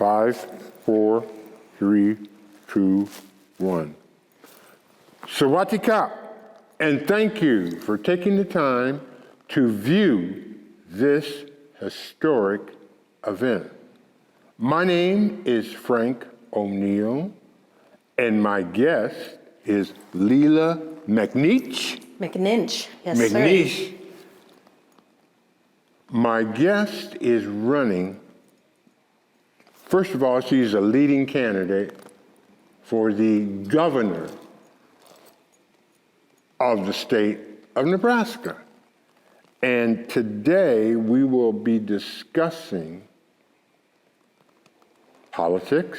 5, 4, 3, 2, 1. Sawatika, and thank you for taking the time to view this historic event. My name is Frank O'Neill, and my guest is Lela McNeach. McNinch, yes, McNeach. sir. My guest is running. First of all, she's a leading candidate for the governor of the state of Nebraska. And today we will be discussing politics,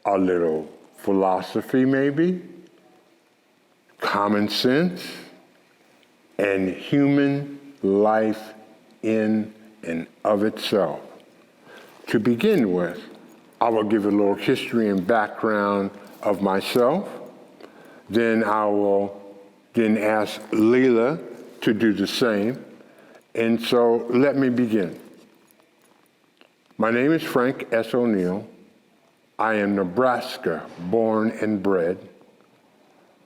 a little philosophy maybe, common sense, and human life in and of itself. To begin with, I will give a little history and background of myself. Then I will ask Lela to do the same. And so let me begin. My name is Frank S. O'Neill. I am Nebraska born and bred.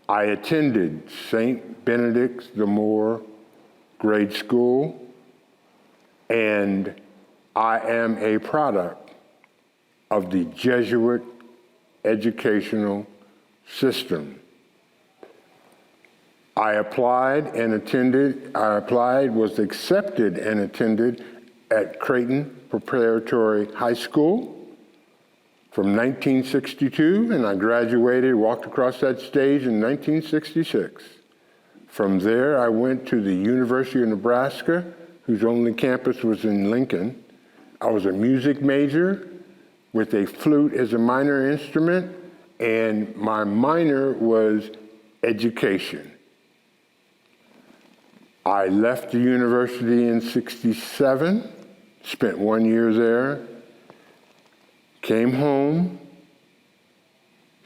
I attended St. Benedict's the Moor grade school, and I am a product of the Jesuit educational system. I applied, was accepted and attended at Creighton Preparatory High School from 1962, and I graduated, walked across that stage in 1966. From there, I went to the University of Nebraska, whose only campus was in Lincoln. I was a music major with a flute as a minor instrument, and my minor was education. I left the university in '67, spent 1 year there, came home,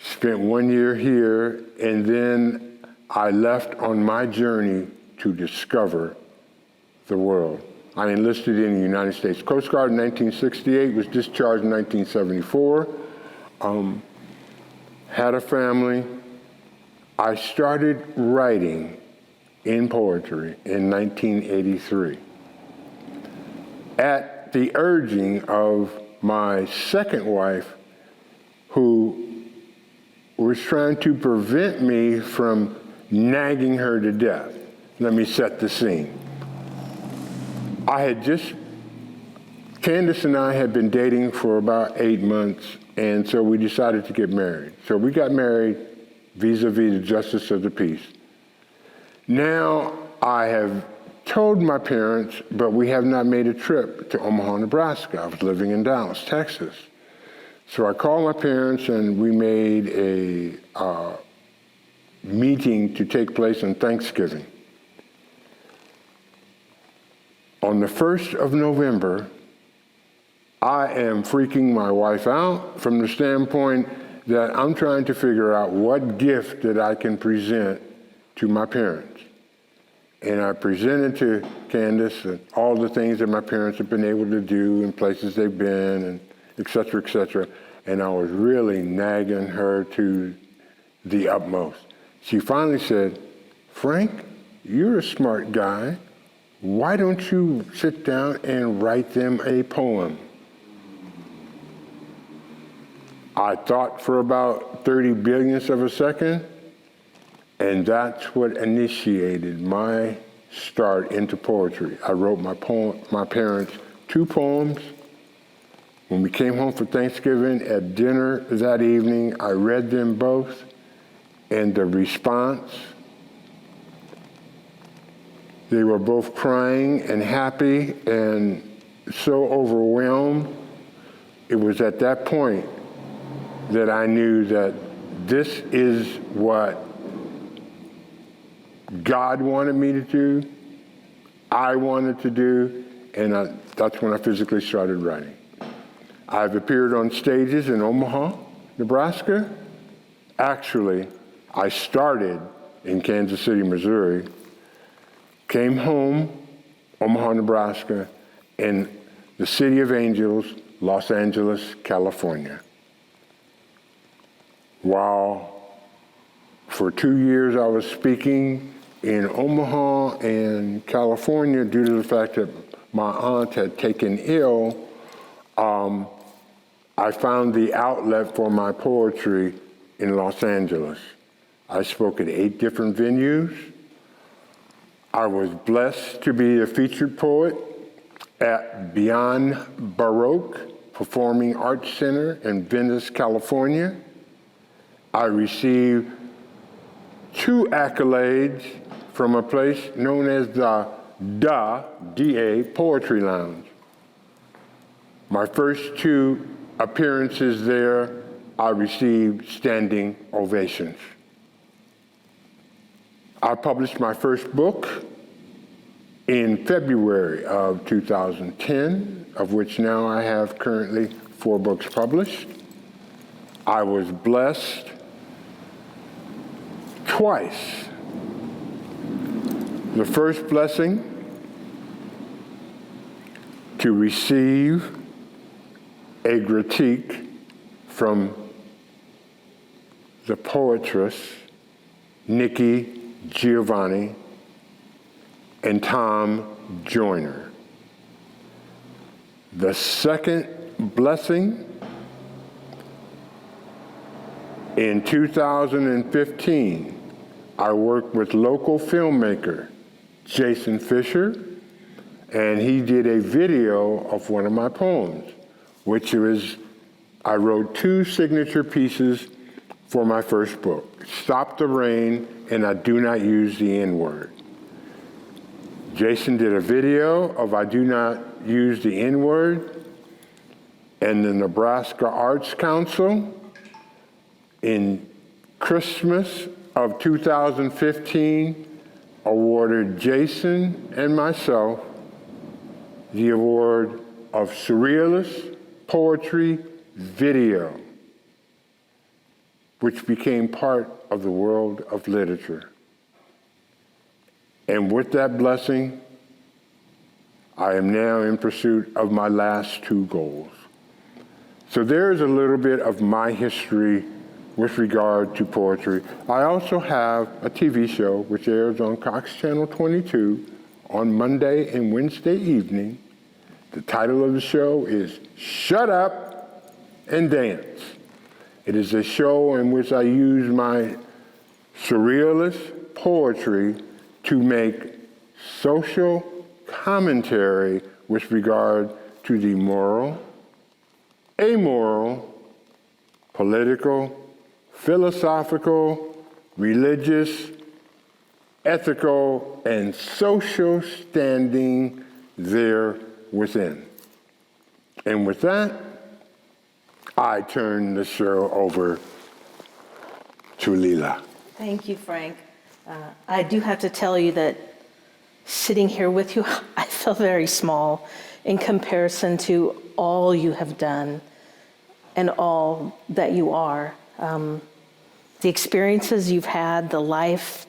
spent 1 year here, and then I left on my journey to discover the world. I enlisted in the United States Coast Guard in 1968, was discharged in 1974, had a family. I started writing in poetry in 1983. At the urging of my second wife, who was trying to prevent me from nagging her to death. Let me set the scene. Candace and I had been dating for about 8 months, and so we decided to get married. So we got married vis-a-vis the justice of the peace. Now I have told my parents, but we have not made a trip to Omaha, Nebraska. I was living in Dallas, Texas. So I called my parents and we made a meeting to take place on Thanksgiving. On the 1st of November, I am freaking my wife out from the standpoint that I'm trying to figure out what gift that I can present to my parents. And I presented to Candace all the things that my parents have been able to do and places they've been, and et cetera, et cetera. And I was really nagging her to the utmost. She finally said, "Frank, you're a smart guy. Why don't you sit down and write them a poem?" I thought for about 30 billionths of a second, and that's what initiated my start into poetry. I wrote my parents 2 poems. When we came home for Thanksgiving at dinner that evening, I read them both, and the response, they were both crying and happy and so overwhelmed. It was at that point that I knew that this is what God wanted me to do, I wanted to do, and that's when I physically started writing. I've appeared on stages in Omaha, Nebraska. Actually, I started in Kansas City, Missouri, came home, Omaha, Nebraska, and the City of Angels, Los Angeles, California. While for 2 years I was speaking in Omaha and California due to the fact that my aunt had taken ill, I found the outlet for my poetry in Los Angeles. I spoke at 8 different venues. I was blessed to be a featured poet at Beyond Baroque Performing Arts Center in Venice, California. I received 2 accolades from a place known as the DA Poetry Lounge. My first 2 appearances there, I received standing ovations. I published my first book in February of 2010, of which now I have currently 4 books published. I was blessed twice. The first blessing, to receive a critique from the poetress Nikki Giovanni and Tom Joyner. The second blessing, in 2015, I worked with local filmmaker Jason Fisher, and he did a video of one of my poems, which was, I wrote 2 signature pieces for my first book, Stop the Rain and I Do Not Use the N-Word. Jason did a video of I Do Not Use the N-Word, and the Nebraska Arts Council in Christmas of 2015 awarded Jason and myself the award of Surrealist Poetry Video, which became part of the world of literature. And with that blessing, I am now in pursuit of my last 2 goals. So there's a little bit of my history with regard to poetry. I also have a TV show which airs on Cox Channel 22 on Monday and Wednesday evening. The title of the show is Shut Up and Dance. It is a show in which I use my surrealist poetry to make social commentary with regard to the moral, amoral, political, philosophical, religious, ethical, and social standing there within. And with that, I turn the show over to Lela. Thank you, Frank. I do have to tell you that sitting here with you, I feel very small in comparison to all you have done and all that you are. The experiences you've had, the life,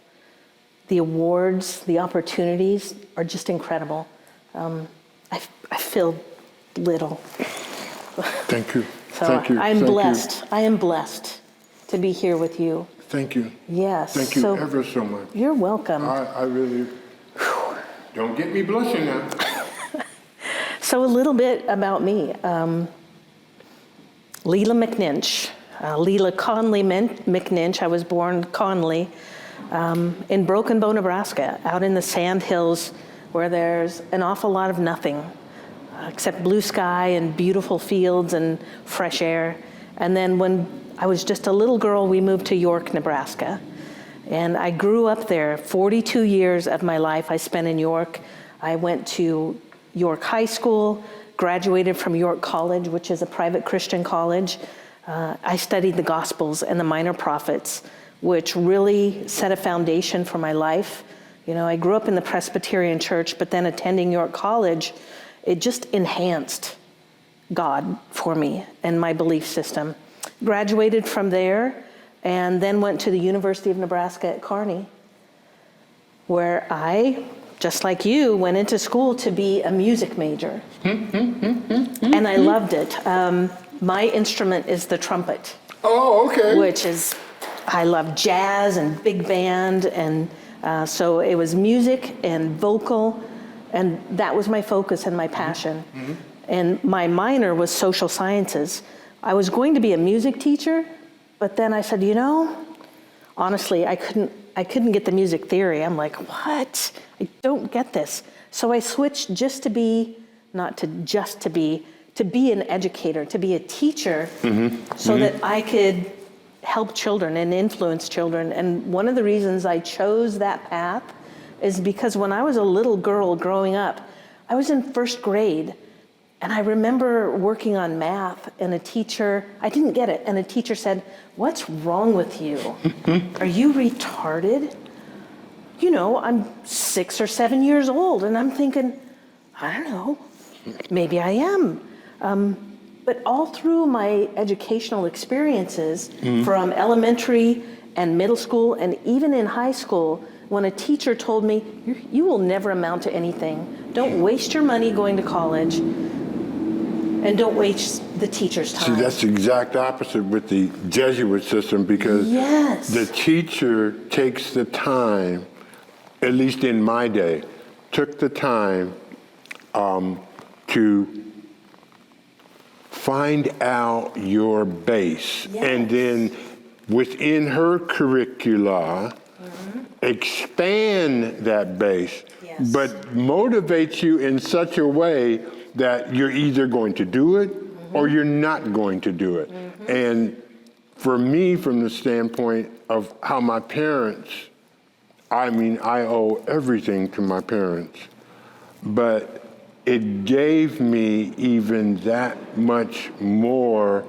the awards, the opportunities are just incredible. I feel little. Thank you. So Thank you. I'm Thank blessed. You. I am blessed to be here with you. Thank you. Yes. Thank you ever so much. You're welcome. I really, don't get me blushing now. So a little bit about me. Lela McNinch. Lela Conley McNinch. I was born Conley in Broken Bow, Nebraska, out in the sand hills where there's an awful lot of nothing except blue sky and beautiful fields and fresh air. And then when I was just a little girl, we moved to York, Nebraska. And I grew up there. 42 years of my life I spent in York. I went to York High School, graduated from York College, which is a private Christian college. I studied the Gospels and the Minor Prophets, which really set a foundation for my life. You know, I grew up in the Presbyterian church, but then attending York College, it just enhanced God for me and my belief system. Graduated from there and then went to the University of Nebraska at Kearney, where I just like you, went into school to be a music major. And I loved it. My instrument is the trumpet. Oh, okay. Which is, I love jazz and big band, and so it was music and vocal, and that was my focus and my passion. And my minor was social sciences. I was going to be a music teacher, but then I said, honestly, I couldn't get the music theory. I'm like, what? I don't get this. So I switched just to be, not to just to be an educator, to be a teacher, so that I could help children and influence children. And one of the reasons I chose that path is because when I was a little girl growing up, I was in first grade, and I remember working on math, and a teacher, I didn't get it, and a teacher said, "What's wrong with you? Are you retarded?" I'm 6 or 7 years old, and I'm thinking, I don't know, maybe I am. But all through my educational experiences, from elementary and middle school, and even in high school, when a teacher told me, you will never amount to anything. Don't waste your money going to college, and don't waste the teacher's time. See, that's the exact opposite with the Jesuit system, because the teacher takes the time, at least in my day, took the time to find out your base, and then within her curricula, expand that base, but motivates you in such a way that you're either going to do it or you're not going to do it. And for me, from the standpoint of how my parents, I owe everything to my parents, but it gave me even that much more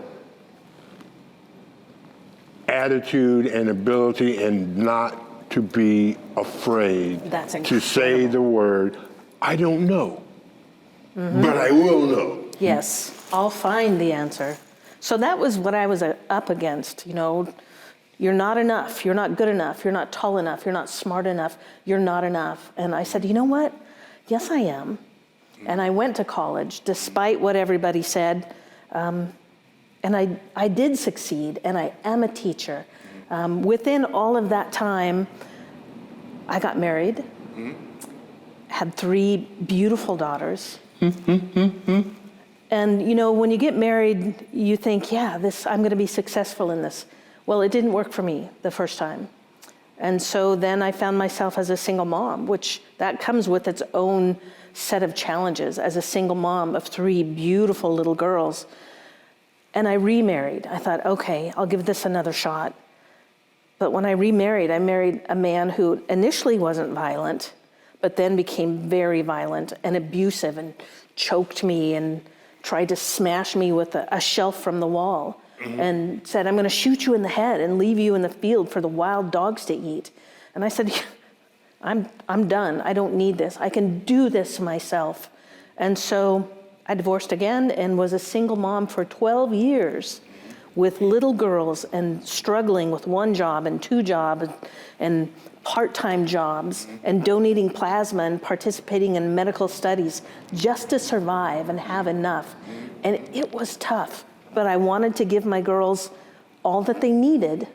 attitude and ability, and not to be afraid to say the word, I don't know, but I will know. Yes, I'll find the answer. So that was what I was up against. You're not enough, you're not good enough, you're not tall enough, you're not smart enough, you're not enough. And I said, you know what? Yes, I am. And I went to college despite what everybody said. And I did succeed, and I am a teacher. Within all of that time, I got married, had 3 beautiful daughters. And when you get married, you think, I'm gonna be successful in this. Well, it didn't work for me the first time. And so then I found myself as a single mom, which that comes with its own set of challenges as a single mom of 3 beautiful little girls. And I remarried. I thought, okay, I'll give this another shot. But when I remarried, I married a man who initially wasn't violent, but then became very violent and abusive, and choked me and tried to smash me with a shelf from the wall, and said, I'm gonna shoot you in the head and leave you in the field for the wild dogs to eat. And I said, I'm done, I don't need this. I can do this myself. And so I divorced again and was a single mom for 12 years with little girls, and struggling with 1 job and 2 jobs and part-time jobs, and donating plasma and participating in medical studies just to survive and have enough. And it was tough, but I wanted to give my girls all that they needed.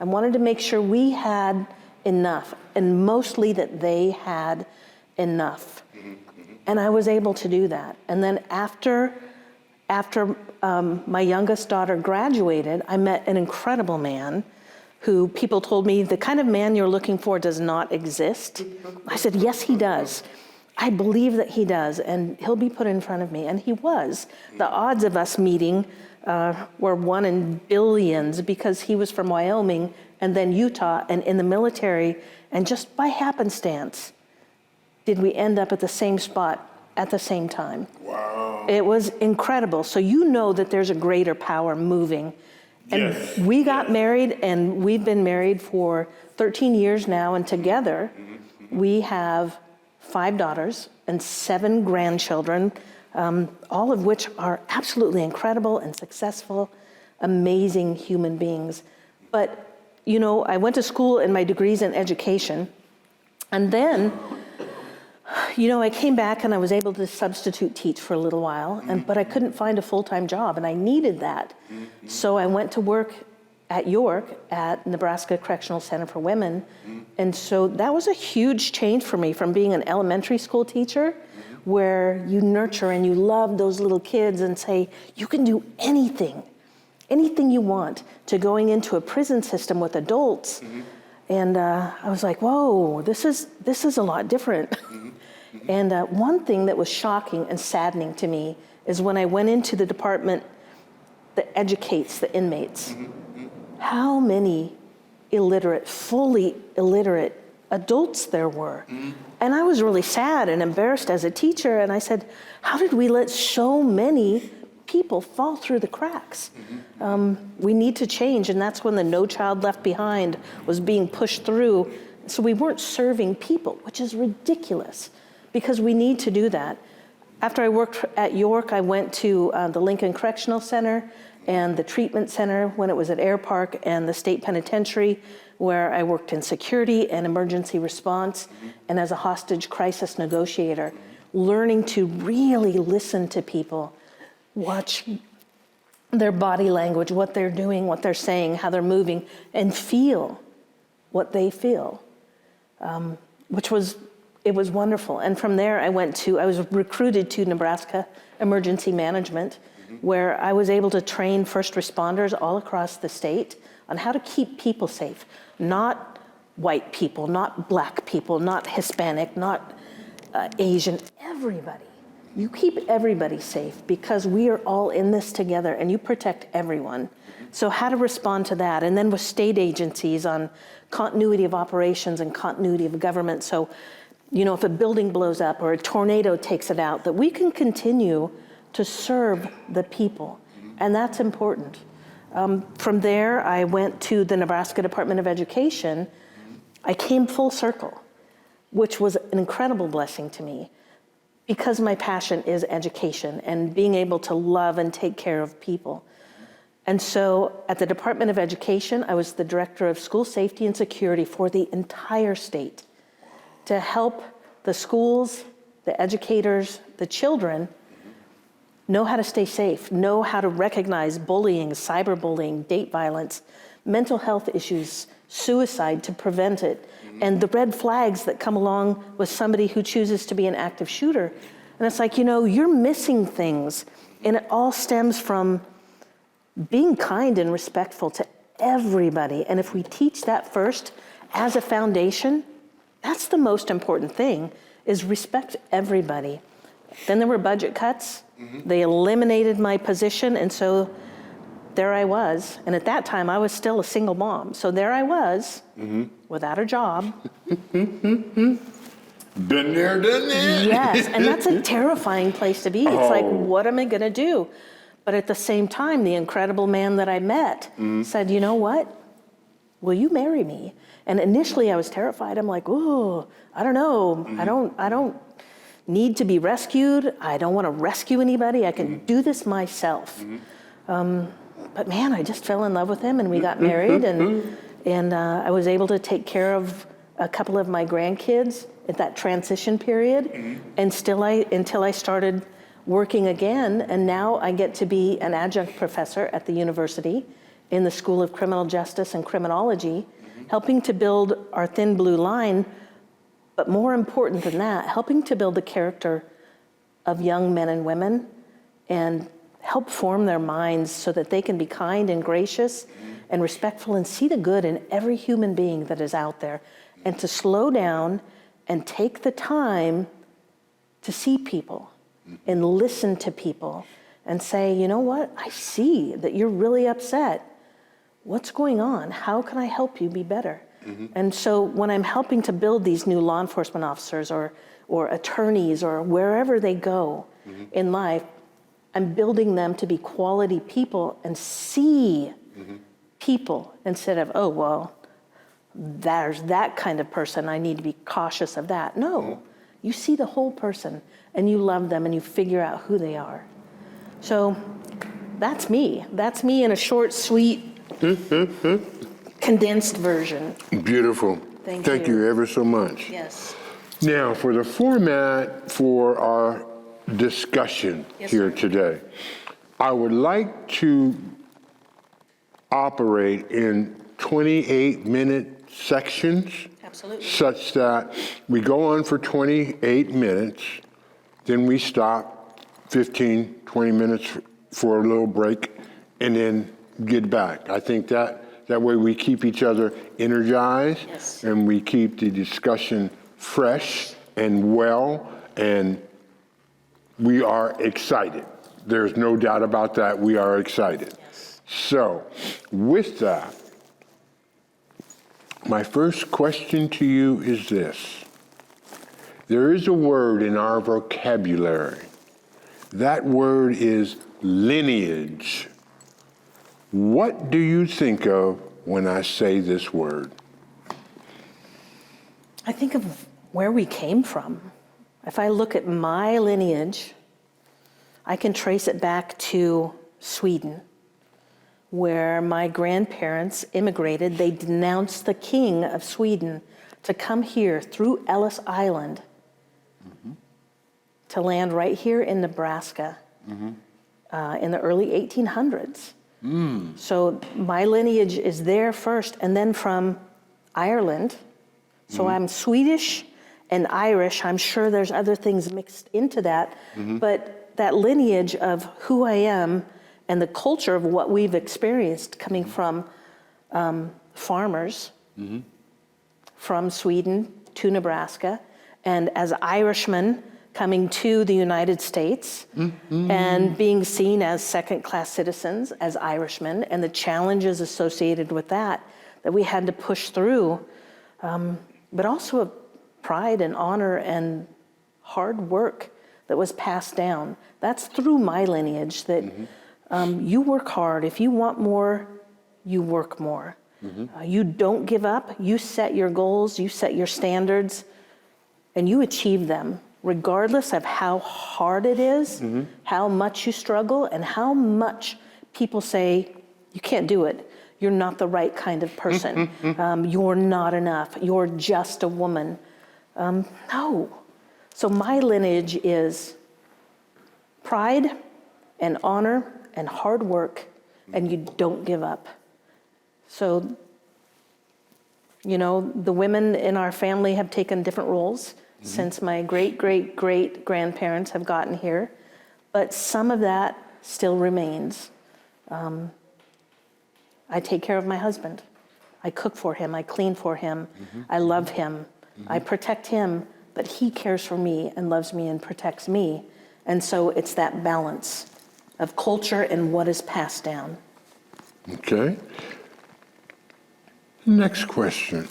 I wanted to make sure we had enough, and mostly that they had enough. And I was able to do that. And then after my youngest daughter graduated, I met an incredible man who people told me, the kind of man you're looking for does not exist. I said, yes, he does. I believe that he does, and he'll be put in front of me. And he was. The odds of us meeting were 1 in billions, because he was from Wyoming and then Utah and in the military. And just by happenstance, did we end up at the same spot at the same time. Wow. It was incredible. So that there's a greater power moving. And we got married, and we've been married for 13 years now, and together we have 5 daughters and 7 grandchildren, all of which are absolutely incredible and successful, amazing human beings. But, I went to school, and my degree's in education, and then I came back and I was able to substitute teach for a little while, but I couldn't find a full-time job, and I needed that. So I went to work at York at Nebraska Correctional Center for Women. And so that was a huge change for me from being an elementary school teacher where you nurture and you love those little kids and say, you can do anything you want, to going into a prison system with adults. And I was like, whoa, this is a lot different. And one thing that was shocking and saddening to me is when I went into the department that educates the inmates, how many illiterate, fully illiterate adults there were. And I was really sad and embarrassed as a teacher, and I said, how did we let so many people fall through the cracks? We need to change, and that's when the No Child Left Behind was being pushed through. So we weren't serving people, which is ridiculous, because we need to do that. After I worked at York, I went to the Lincoln Correctional Center and the treatment center when it was at Air Park, and the state penitentiary, where I worked in security and emergency response and as a hostage crisis negotiator, learning to really listen to people, watch their body language, what they're doing, what they're saying, how they're moving, and feel what they feel, it was wonderful. And from there, I was recruited to Nebraska Emergency Management, where I was able to train first responders all across the state on how to keep people safe, not white people, not black people, not Hispanic, not Asian, everybody. You keep everybody safe because we are all in this together, and you protect everyone. So how to respond to that. And then with state agencies on continuity of operations and continuity of government. So, if a building blows up or a tornado takes it out, that we can continue to serve the people. And that's important. From there, I went to the Nebraska Department of Education. I came full circle, which was an incredible blessing to me, because my passion is education and being able to love and take care of people. And so at the Department of Education, I was the director of school safety and security for the entire state to help the schools, the educators, the children know how to stay safe, know how to recognize bullying, cyberbullying, date violence, mental health issues, suicide, to prevent it, and the red flags that come along with somebody who chooses to be an active shooter. And it's like, you're missing things, and it all stems from being kind and respectful to everybody. And if we teach that first as a foundation, that's the most important thing, is respect everybody. Then there were budget cuts. They eliminated my position, and so there I was. And at that time, I was still a single mom. So there I was, without a job. Been there, done that. Yes, and that's a terrifying place to be. It's like, what am I gonna do? But at the same time, the incredible man that I met said, you know what? Will you marry me? And initially I was terrified. I'm like, ooh, I don't know. I don't need to be rescued. I don't want to rescue anybody. I can do this myself. But man, I just fell in love with him, and we got married, and I was able to take care of a couple of my grandkids at that transition period, and until I started working again, and now I get to be an adjunct professor at the university in the School of Criminal Justice and Criminology, helping to build our Thin Blue Line, but more important than that, helping to build the character of young men and women and help form their minds so that they can be kind and gracious and respectful and see the good in every human being that is out there, and to slow down and take the time to see people and listen to people and say, you know what, I see that you're really upset. What's going on? How can I help you be better? And so when I'm helping to build these new law enforcement officers or attorneys or wherever they go in life, I'm building them to be quality people and see people instead of, oh, well, there's that kind of person, I need to be cautious of that. No, you see the whole person and you love them and you figure out who they are. So that's me. That's me in a short, sweet, condensed version. Beautiful. Thank you ever so much. Yes. Now, for the format for our discussion here today, I would like to operate in 28-minute sections. Absolutely. Such that we go on for 28 minutes, then we stop 15, 20 minutes for a little break, and then get back. I think that way we keep each other energized, and we keep the discussion fresh and well, and we are excited. There's no doubt about that. We are excited. Yes. So, with that, my first question to you is this. There is a word in our vocabulary. That word is lineage. What do you think of when I say this word? I think of where we came from. If I look at my lineage, I can trace it back to Sweden, where my grandparents immigrated. They denounced the king of Sweden to come here through Ellis Island to land right here in Nebraska in the early 1800s. So my lineage is there first, and then from Ireland. So I'm Swedish and Irish. I'm sure there's other things mixed into that, but that lineage of who I am and the culture of what we've experienced coming from farmers from Sweden to Nebraska, and as Irishmen coming to the United States and being seen as second-class citizens, as Irishmen, and the challenges associated with that we had to push through, but also a pride and honor and hard work that was passed down. That's through my lineage, that you work hard. If you want more, you work more. You don't give up. You set your goals, you set your standards, and you achieve them, regardless of how hard it is, how much you struggle, and how much people say, you can't do it. You're not the right kind of person. You're not enough. You're just a woman. No. So my lineage is pride and honor and hard work, and you don't give up. So, you know, the women in our family have taken different roles since my great-great-great-grandparents have gotten here, but some of that still remains. I take care of my husband. I cook for him, I clean for him, I love him, I protect him, but he cares for me and loves me and protects me. And so it's that balance of culture and what is passed down. Okay. Next question.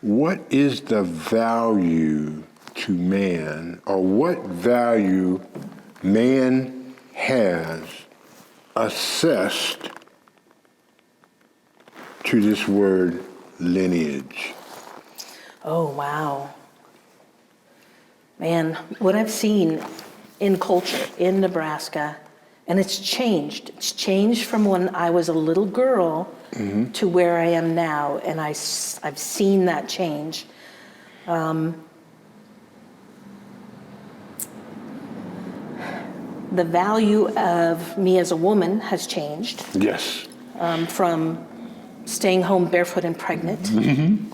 What is the value to man, or what value man has assessed to this word lineage? Oh, wow. Man, what I've seen in culture in Nebraska, and it's changed. It's changed from when I was a little girl to where I am now, and I've seen that change. The value of me as a woman has changed. Yes. From staying home barefoot and pregnant.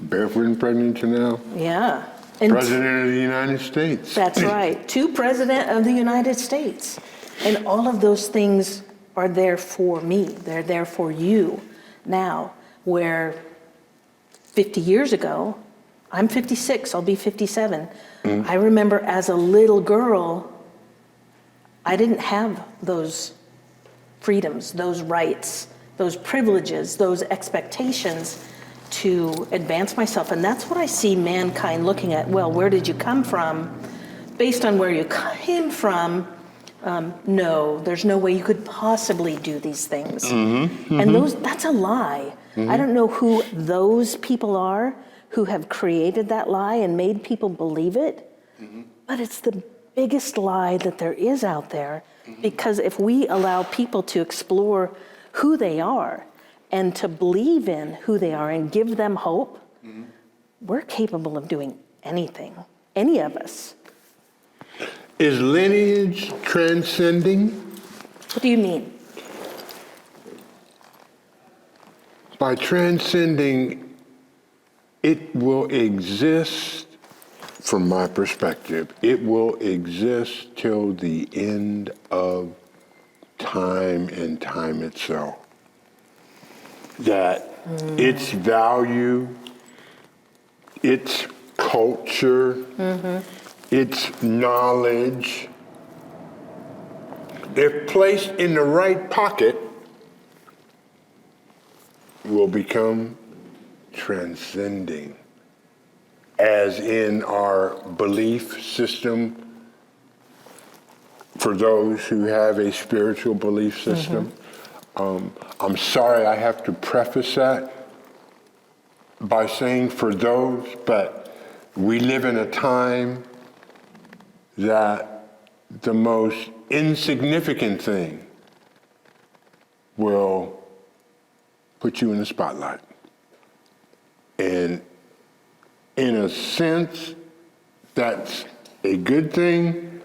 Barefoot and pregnant to now. Yeah. And President of the United States. That's right. To President of the United States. And all of those things are there for me. They're there for you now, where 50 years ago, I'm 56, I'll be 57. I remember as a little girl, I didn't have those freedoms, those rights, those privileges, those expectations to advance myself. And that's what I see mankind looking at. Well, where did you come from? Based on where you came from, no, there's no way you could possibly do these things. And that's a lie. I don't know who those people are who have created that lie and made people believe it, but it's the biggest lie that there is out there, because if we allow people to explore who they are and to believe in who they are and give them hope, we're capable of doing anything, any of us. Is lineage transcending? What do you mean? By transcending, it will exist, from my perspective, it will exist till the end of time and time itself. That its value, its culture, its knowledge, if placed in the right pocket, will become transcending, as in our belief system, for those who have a spiritual belief system. I'm sorry I have to preface that by saying for those, but we live in a time that the most insignificant thing will put you in the spotlight. And in a sense, that's a good thing,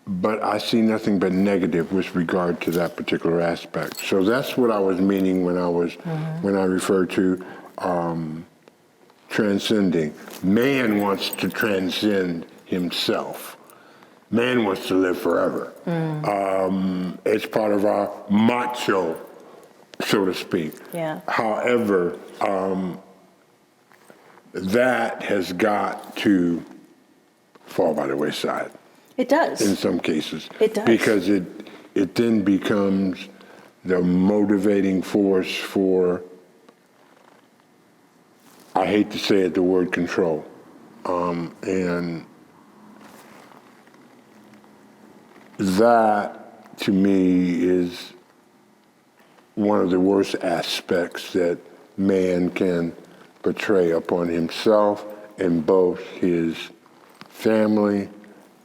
but I see nothing but negative with regard to that particular aspect. So that's what I was meaning when I referred to transcending. Man wants to transcend himself. Man wants to live forever. It's part of our macho, so to speak. Yeah. However, that has got to fall by the wayside. It does. In some cases. It does. Because it then becomes the motivating force for, I hate to say it, the word control. And that, to me, is one of the worst aspects that man can portray upon himself and both his family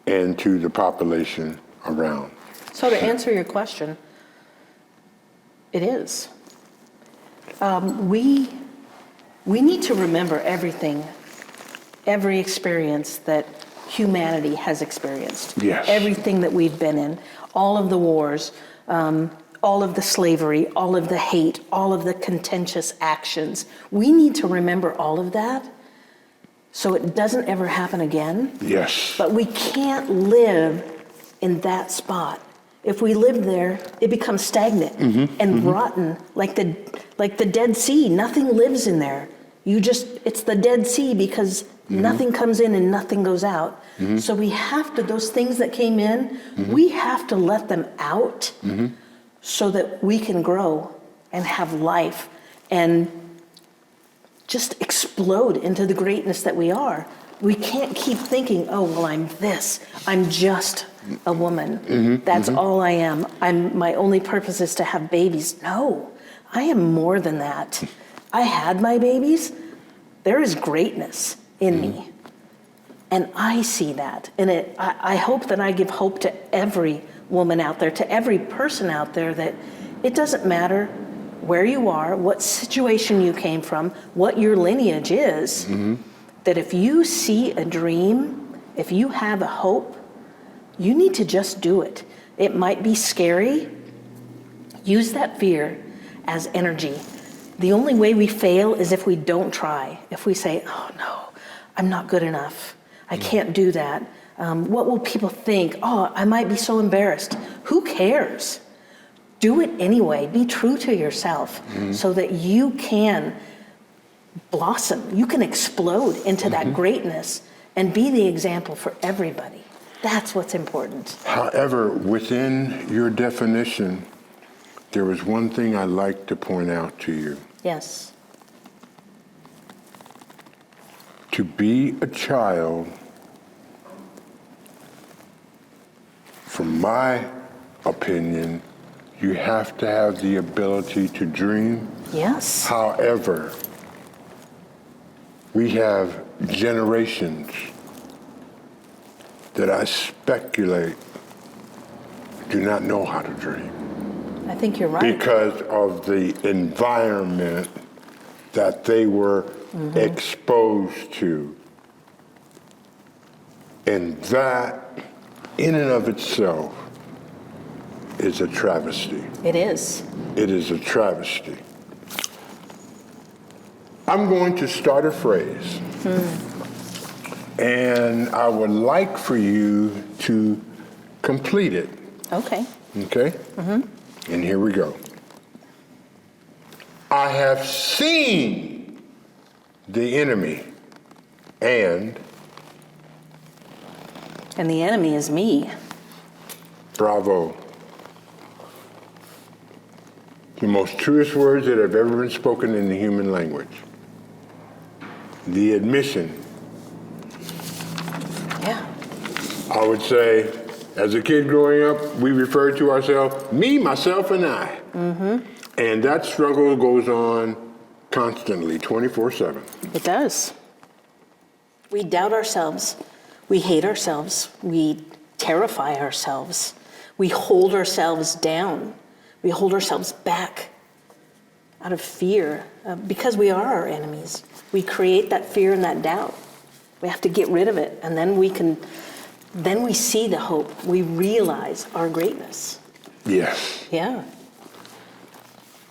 and to the population around. So to answer your question, it is. We need to remember everything, every experience that humanity has experienced. Yes. Everything that we've been in, all of the wars, all of the slavery, all of the hate, all of the contentious actions. We need to remember all of that so it doesn't ever happen again. Yes. But we can't live in that spot. If we live there, it becomes stagnant and rotten, like the Dead Sea. Nothing lives in there. It's the Dead Sea because nothing comes in and nothing goes out. So we have to, those things that came in, we have to let them out so that we can grow and have life and just explode into the greatness that we are. We can't keep thinking, oh, well, I'm this. I'm just a woman. That's all I am. My only purpose is to have babies. No, I am more than that. I had my babies. There is greatness in me. And I see that. And I hope that I give hope to every woman out there, to every person out there, that it doesn't matter where you are, what situation you came from, what your lineage is, that if you see a dream, if you have a hope, you need to just do it. It might be scary. Use that fear as energy. The only way we fail is if we don't try. If we say, oh no, I'm not good enough. I can't do that. What will people think? Oh, I might be so embarrassed. Who cares? Do it anyway. Be true to yourself so that you can blossom. You can explode into that greatness and be the example for everybody. That's what's important. However, within your definition, there was one thing I'd like to point out to you. Yes. To be a child, from my opinion, you have to have the ability to dream. Yes. However, we have generations that I speculate do not know how to dream. I think you're right. Because of the environment that they were exposed to. And that, in and of itself, is a travesty. It is. It is a travesty. I'm going to start a phrase. And I would like for you to complete it. Okay. Okay? And here we go. I have seen the enemy, and the enemy is me. bravo. The most truest words that have ever been spoken in the human language. The admission. Yeah. I would say, as a kid growing up, we referred to ourselves, me, myself, and I. And that struggle goes on constantly, 24/7. It does. We doubt ourselves. We hate ourselves. We terrify ourselves. We hold ourselves down. We hold ourselves back out of fear because we are our enemies. We create that fear and that doubt. We have to get rid of it, and then we see the hope. We realize our greatness. Yes. Yeah.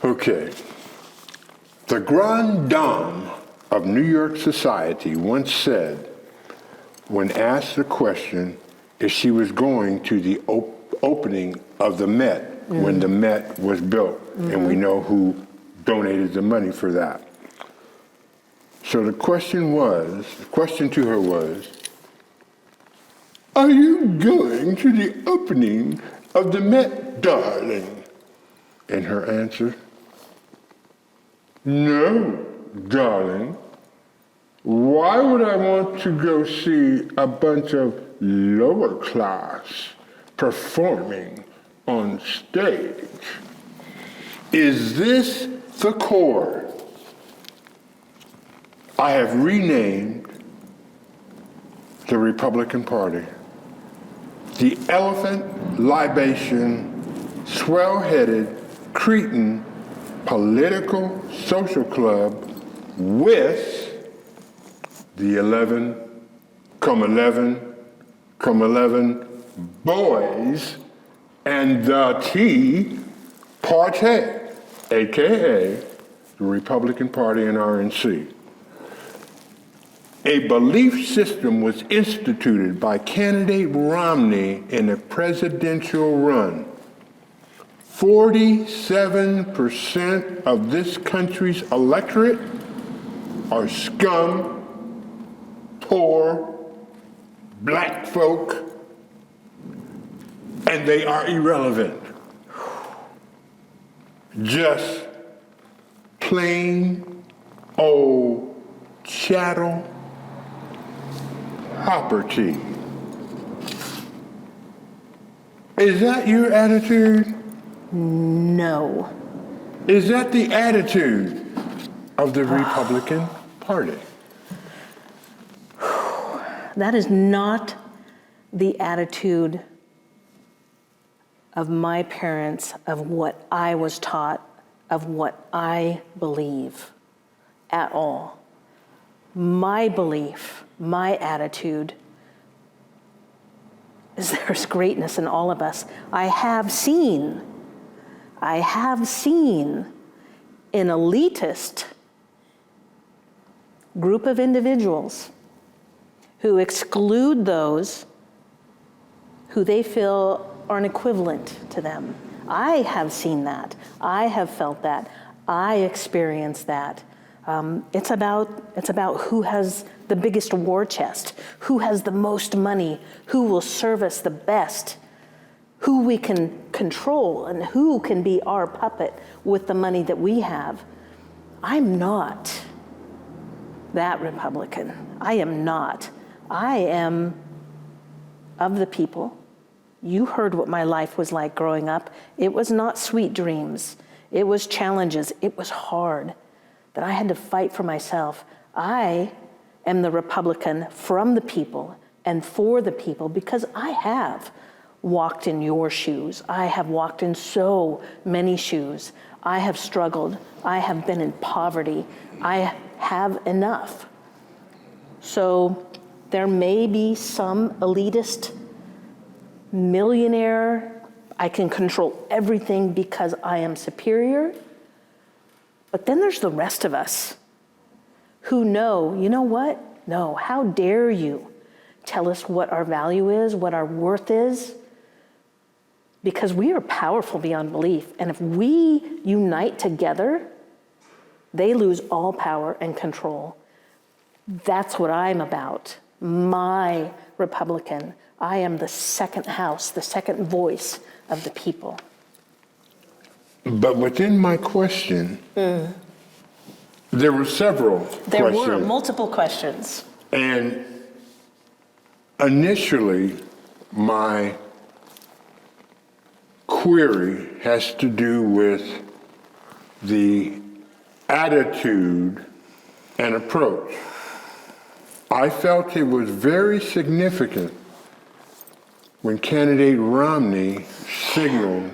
Okay. The grande dame of New York society once said, when asked the question if she was going to the opening of the Met when the Met was built, and we know who donated the money for that. So the question to her was, are you going to the opening of the Met, darling? And her answer, no, darling. Why would I want to go see a bunch of lower class performing on stage? Is this the core? I have renamed the Republican Party the elephant, libation, swell-headed, cretin, political social club with the 11,11,11 boys and the Tea Party, aka the Republican Party and RNC. A belief system was instituted by candidate Romney in a presidential run. 47% of this country's electorate are scum, poor, black folk, and they are irrelevant. Just plain old chattel property. Is that your attitude? No. Is that the attitude of the Republican Party? That is not the attitude of my parents, of what I was taught, of what I believe at all. My belief, my attitude is there's greatness in all of us. I have seen an elitist group of individuals who exclude those who they feel are an equivalent to them. I have seen that. I have felt that. I experienced that. It's about who has the biggest war chest, who has the most money, who will serve us the best, who we can control, and who can be our puppet with the money that we have. I'm not that Republican. I am not. I am of the people. You heard what my life was like growing up. It was not sweet dreams. It was challenges. It was hard that I had to fight for myself. I am the Republican from the people and for the people because I have walked in your shoes. I have walked in so many shoes. I have struggled. I have been in poverty. I have enough. So There may be some elitist millionaire, I can control everything because I am superior. But then there's the rest of us who know, you know what? No, how dare you tell us what our value is, what our worth is? Because we are powerful beyond belief. And if we unite together, they lose all power and control. That's what I'm about. My Republican. I am the second house, the second voice of the people. But within my question, there were several There questions. were multiple questions. And initially, my query has to do with the attitude and approach. I felt it was very significant when candidate Romney signaled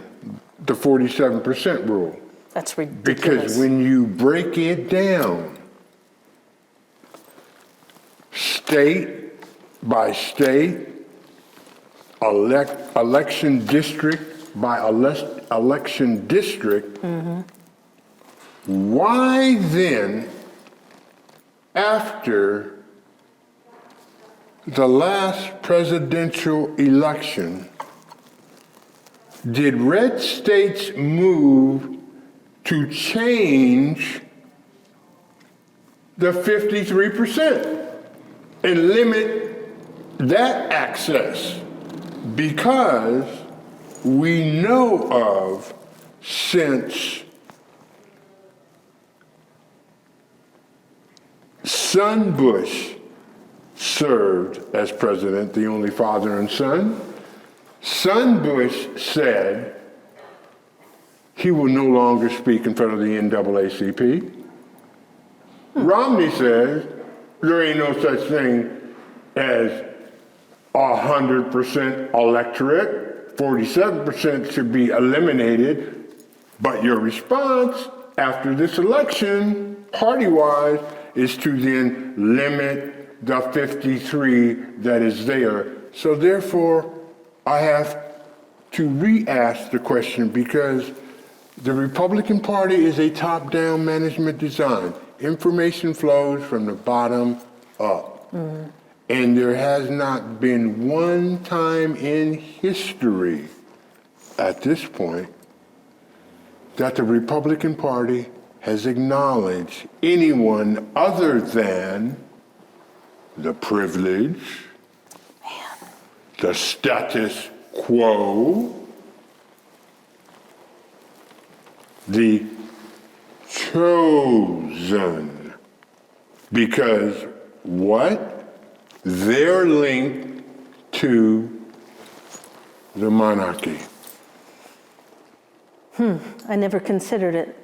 the 47% rule. That's ridiculous. Because when you break it down, state by state, election district by election district, why then, after the last presidential election, did red states move to change the 53% and limit that access? Because we know of, since son Bush served as president, the only father and son, son Bush said he will no longer speak in front of the NAACP. Romney says there ain't no such thing as 100% electorate, 47% should be eliminated, but your response after this election, party-wise, is to then limit the 53 that is there. So therefore, I have to re-ask the question, because the Republican Party is a top-down management design. Information flows from the bottom up. And there has not been one time in history at this point that the Republican Party has acknowledged anyone other than the privilege, the status quo, the chosen. Because what? They're linked to the monarchy. I never considered it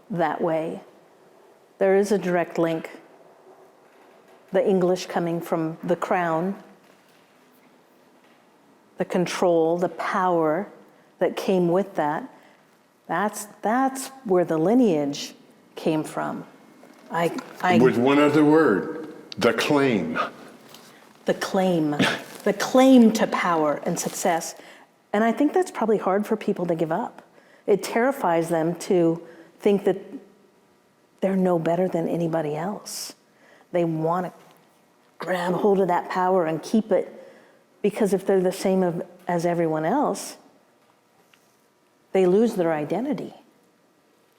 that way. There is a direct link. The English coming from the crown, the control, the power that came with that. That's where the lineage came from. With one other word, the claim. The claim to power and success. And I think that's probably hard for people to give up. It terrifies them to think that they're no better than anybody else. They want to grab hold of that power and keep it, because if they're the same as everyone else, they lose their identity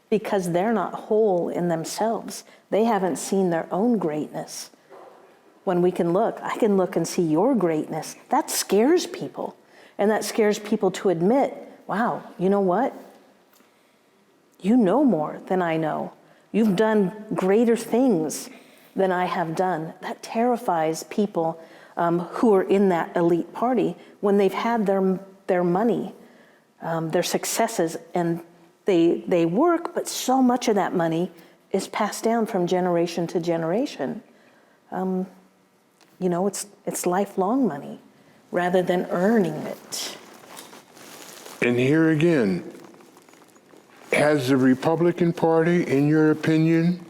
because they're not whole in themselves. They haven't seen their own greatness. When I can look and see your greatness. That scares people. And that scares people to admit, wow, you know what? You know more than I know. You've done greater things than I have done. That terrifies people who are in that elite party when they've had their money, their successes, and they work, but so much of that money is passed down from generation to generation. It's lifelong money rather than earning it. And here again, has the Republican Party, in your opinion,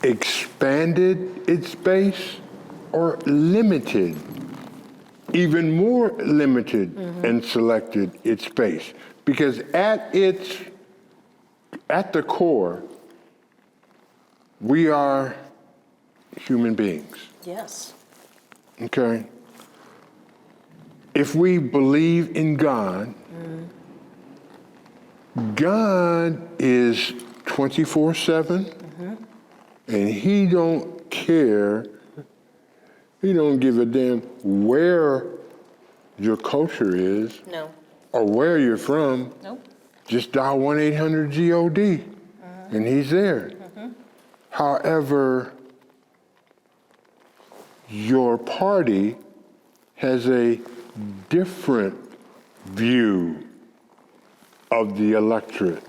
expanded its base or limited, even more limited and selected its space. Because at the core, we are human beings. Yes. Okay? If we believe in God, God is 24/7, and he don't care, he don't give a damn where your culture is No. or where you're from. Nope. Just dial 1-800-GOD, and he's there. However, your party has a different view of the electorate.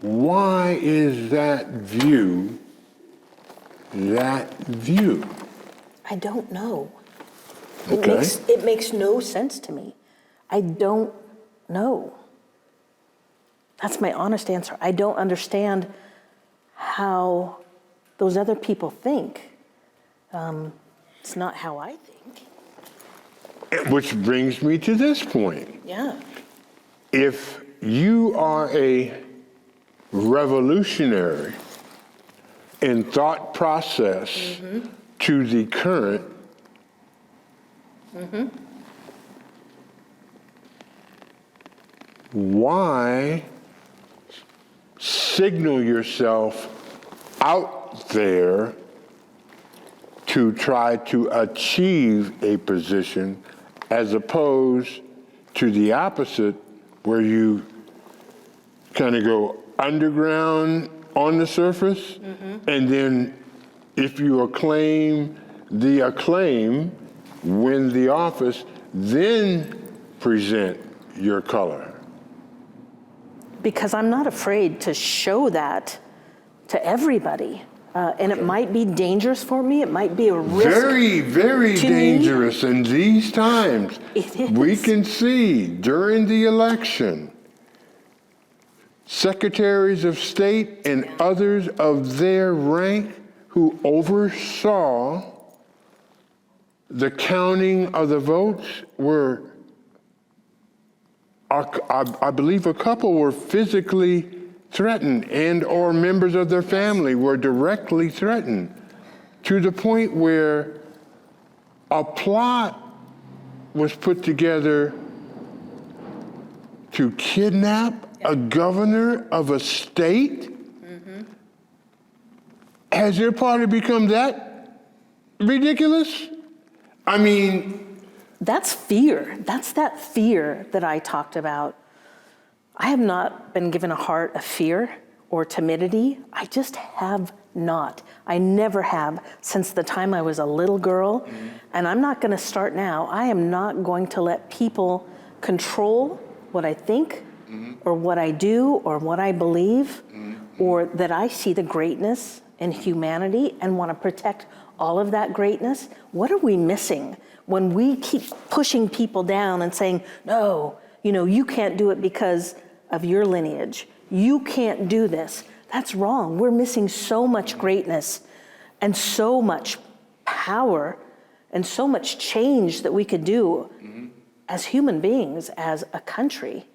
Why is that view that view? I don't know. Okay. It makes no sense to me. I don't know. That's my honest answer. I don't understand how those other people think. It's not how I think. Which brings me to this point. Yeah. If you are a revolutionary in thought process to the current, why signal yourself out there to try to achieve a position as opposed to the opposite, where you kind of go underground on the surface, and then if you acclaim the acclaim, win the office, then present your color? Because I'm not afraid to show that to everybody. And it might be dangerous for me. It might be a risk. Very, very to me. dangerous in these times. It is. We can see during the election, secretaries of state and others of their rank who oversaw the counting of the votes were, I believe a couple were physically threatened, and or members of their family were directly threatened, to the point where a plot was put together to kidnap a governor of a state. Has your party become that ridiculous? I mean, That's fear. That's that fear that I talked about. I have not been given a heart of fear or timidity. I just have not. I never have since the time I was a little girl. And I'm not going to start now. I am not going to let people control what I think or what I do or what I believe, or that I see the greatness in humanity and want to protect all of that greatness. What are we missing when we keep pushing people down and saying, no, you can't do it because of your lineage. You can't do this. That's wrong. We're missing so much greatness and so much power and so much change that we could do as human beings, as a country.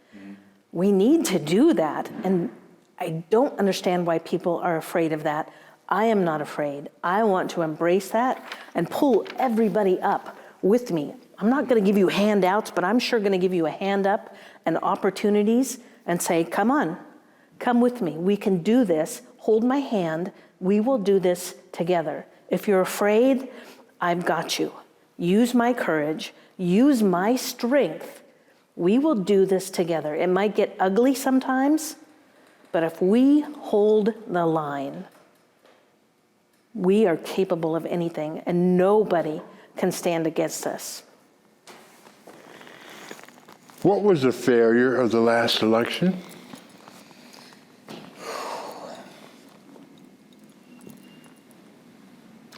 We need to do that. And I don't understand why people are afraid of that. I am not afraid. I want to embrace that and pull everybody up with me. I'm not going to give you handouts, but I'm sure going to give you a hand up and opportunities and say, come on, come with me. We can do this. Hold my hand. We will do this together. If you're afraid, I've got you. Use my courage. Use my strength. We will do this together. It might get ugly sometimes, but if we hold the line, we are capable of anything, and nobody can stand against us. what was the failure of the last election?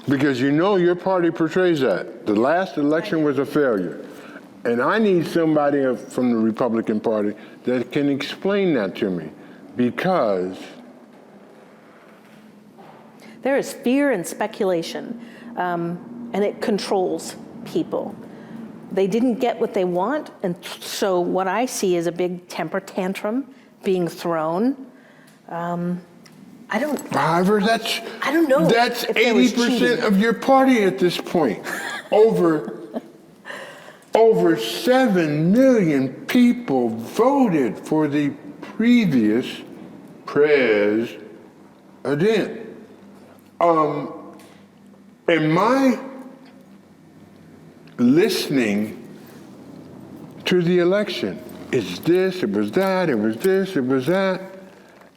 Because your party portrays that. The last election was a failure. And I need somebody from the Republican Party that can explain that to me. Because There is fear and speculation. and it controls people. They didn't get what they want, and so what I see is a big temper tantrum being thrown. However, I don't know. That's if there was 80% cheating. of your party at this point. Over 7 million people voted for the previous president. Am I listening to the election? It's this, it was that, it was this, it was that.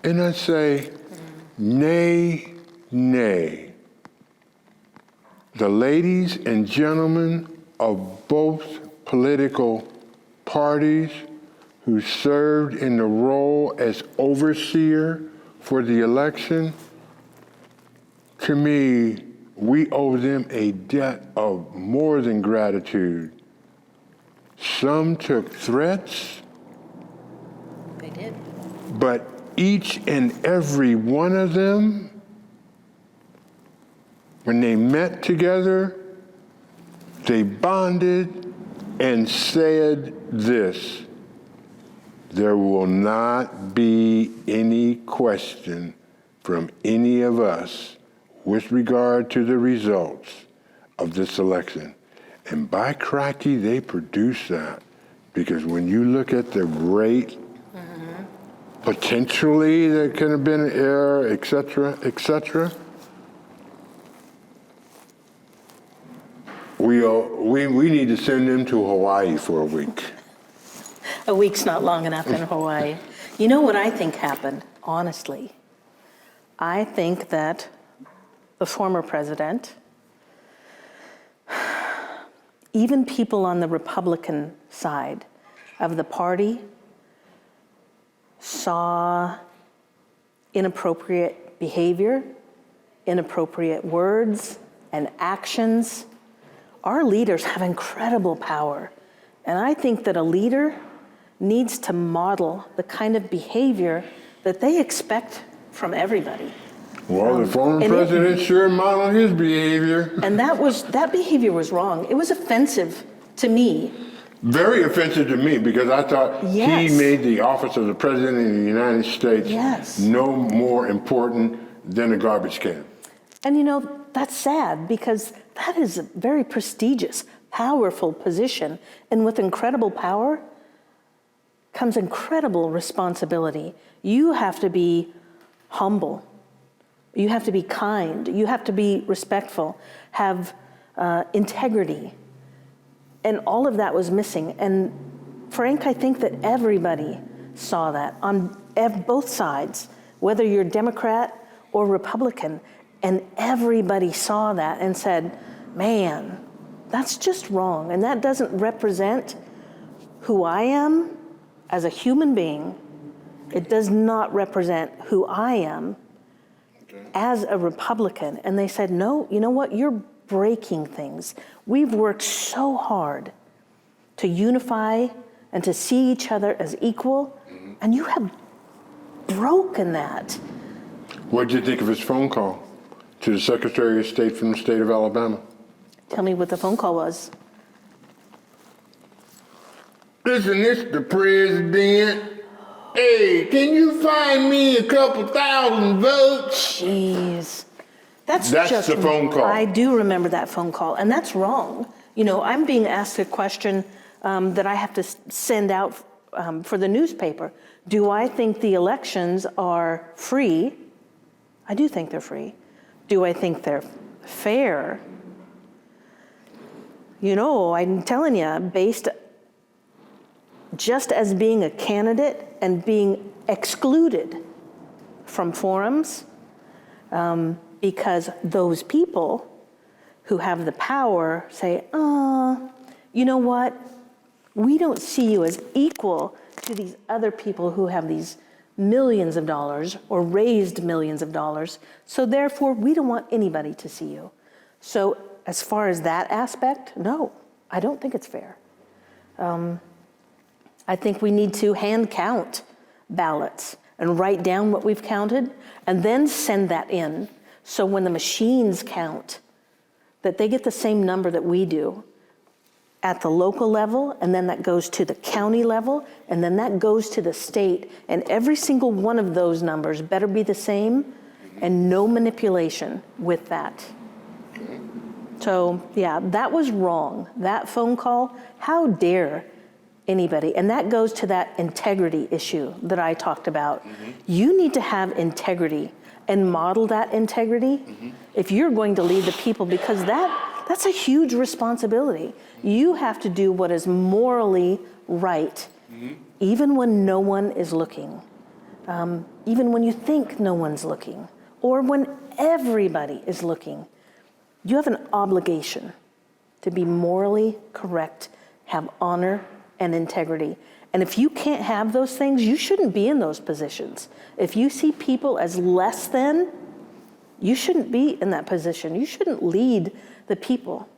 And I say, nay, nay. The ladies and gentlemen of both political parties who served in the role as overseer for the election, to me, we owe them a debt of more than gratitude. Some took threats. They did. But each and every one of them, when they met together, they bonded and said this: there will not be any question from any of us with regard to the results of this election. And by cracky, they produced that. Because when you look at the rate, potentially there could have been an error, et cetera, we need to send them to Hawaii for a week. A week's not long enough in Hawaii. You know what I think happened, honestly? I think that the former president, even people on the Republican side of the party, saw inappropriate behavior, inappropriate words and actions. Our leaders have incredible power, and I think that a leader needs to model the kind of behavior that they expect from everybody. Well, the former president sure modeled his behavior. And that behavior was wrong. It was offensive to me. Very offensive to me, because I thought Yes. he made the office of the president of the United States Yes. no more important than a garbage can. And you know, that's sad, because that is a very prestigious, powerful position. And with incredible power comes incredible responsibility. You have to be humble. You have to be kind. You have to be respectful, have integrity. And all of that was missing. And Frank, I think that everybody saw that on both sides, whether you're Democrat or Republican. And everybody saw that and said, man, that's just wrong. And that doesn't represent who I am as a human being. It does not represent who I am as a Republican. And they said, no, you know what? You're breaking things. We've worked so hard to unify and to see each other as equal, and you have broken that. What did you think of his phone call to the Secretary of State from the state of Alabama? Tell me what the phone call was. Listen, Mr. President. Hey, can you find me a couple thousand votes? Jeez. That's the phone call. I do remember that phone call, and that's wrong. You know, I'm being asked a question that I have to send out for the newspaper. Do I think the elections are free? I do think they're free. Do I think they're fair? You know, I'm telling you, based just as being a candidate and being excluded from forums, because those people who have the power say, you know what? We don't see you as equal to these other people who have these millions of dollars or raised millions of dollars. So therefore, we don't want anybody to see you. So as far as that aspect, no, I don't think it's fair. I think we need to hand count ballots and write down what we've counted and then send that in. So when the machines count that they get the same number that we do at the local level, and then that goes to the county level, and then that goes to the state, and every single one of those numbers better be the same, and no manipulation with that. So yeah, that was wrong. That phone call, how dare anybody? And that goes to that integrity issue that I talked about. You need to have integrity and model that integrity if you're going to lead the people, because that's a huge responsibility. You have to do what is morally right, even when no one is looking, even when you think no one's looking, or when everybody is looking. You have an obligation to be morally correct, have honor and integrity. And if you can't have those things, you shouldn't be in those positions. If you see people as less than, you shouldn't be in that position. You shouldn't lead the people.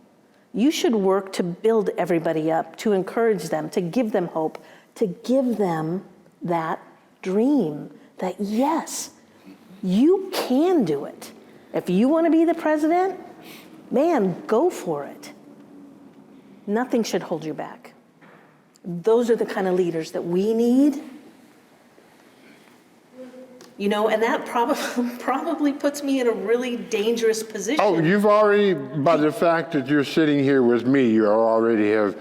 You should work to build everybody up, to encourage them, to give them hope, to give them that dream that yes, you can do it. If you want to be the president, man, go for it. Nothing should hold you back. Those are the kind of leaders that we need. You know, and that probably puts me in a really dangerous position. Oh, you've already, by the fact that you're sitting here with me, you already have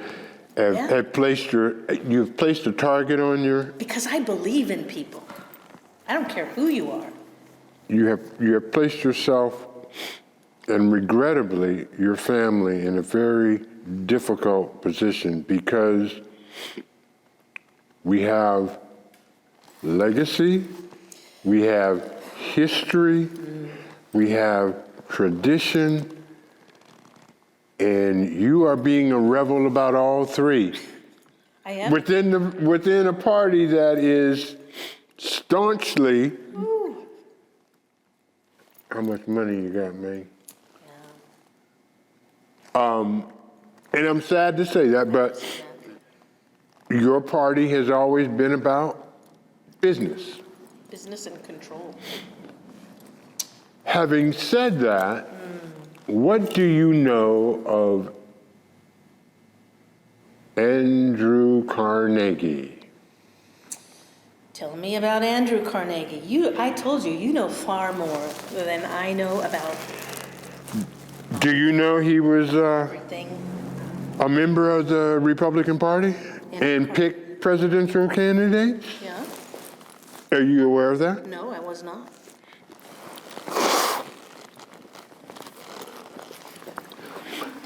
you've placed a target on your. Because I believe in people. I don't care who you are. You have placed yourself, and regrettably, your family in a very difficult position, because we have legacy, we have history, we have tradition, and you are being a rebel about all three. I am. Within a party that is staunchly. How much money you got, man? And I'm sad to say that, but your party has always been about business. Business and control. Having said that, what do you know of Andrew Carnegie? Tell me about Andrew Carnegie. I told you, you know far more than I know about Do you know he was everything. a member of the Republican Party and picked presidential candidates? Yeah? Are you aware of that? No, I was not.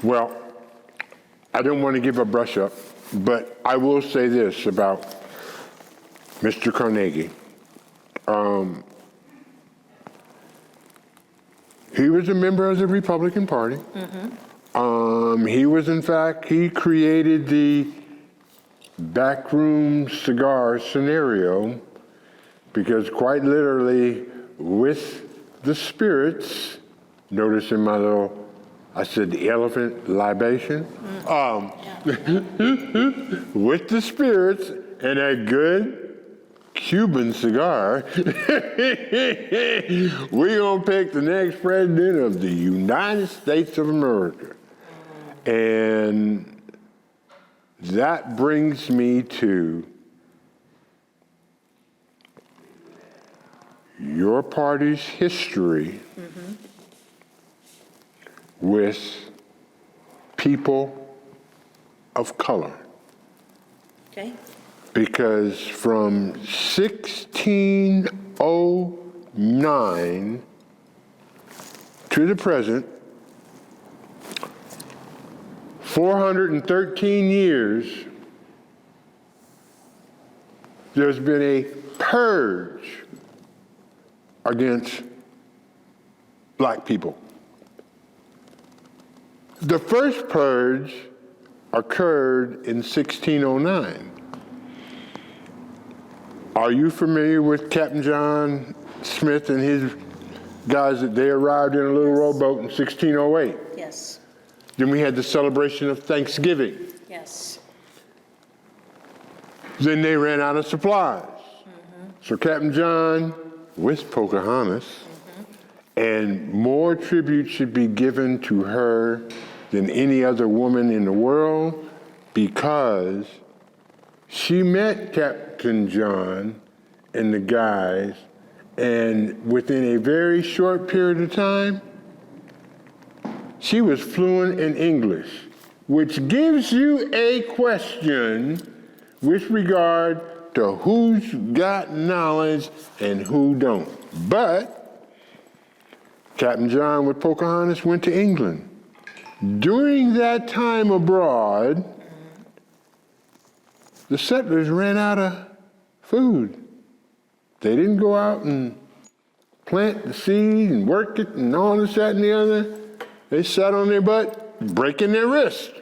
Well, I don't want to give a brush up, but I will say this about Mr. Carnegie. He was a member of the Republican Party. He created the backroom cigar scenario, because quite literally with the spirits, notice in my I said the elephant libation, with the spirits and a good Cuban cigar, we're gonna pick the next president of the United States of America. And that brings me to your party's history with people of color. Okay. Because from 1609 to the present, 413 years, there's been a purge against black people. The first purge occurred in 1609. Are you familiar with Captain John Smith and his guys that they arrived in a little rowboat in 1608? Yes. Then we had the celebration of Thanksgiving. Yes. Then they ran out of supplies. So Captain John with Pocahontas and more tribute should be given to her than any other woman in the world, because she met Captain John and the guys, and within a very short period of time, she was fluent in English, which gives you a question with regard to who's got knowledge and who don't. But Captain John with Pocahontas went to England. During that time abroad, the settlers ran out of food. They didn't go out and plant the seed and work it and all this, that, and the other. They sat on their butt, breaking their wrist,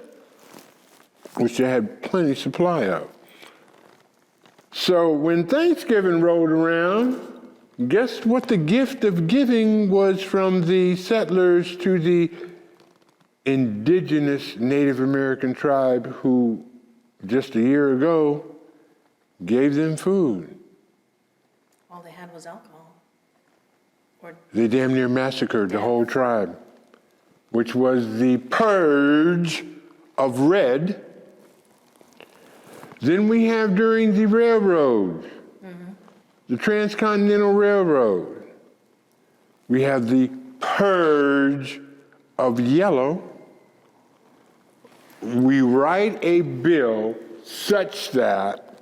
which they had plenty supply of. So when Thanksgiving rolled around, guess what the gift of giving was from the settlers to the indigenous Native American tribe who just a year ago gave them food? All they had was alcohol. They damn near massacred the whole tribe, which was the purge of red. Then we have during the railroad, the Transcontinental Railroad, we have the purge of yellow. We write a bill such that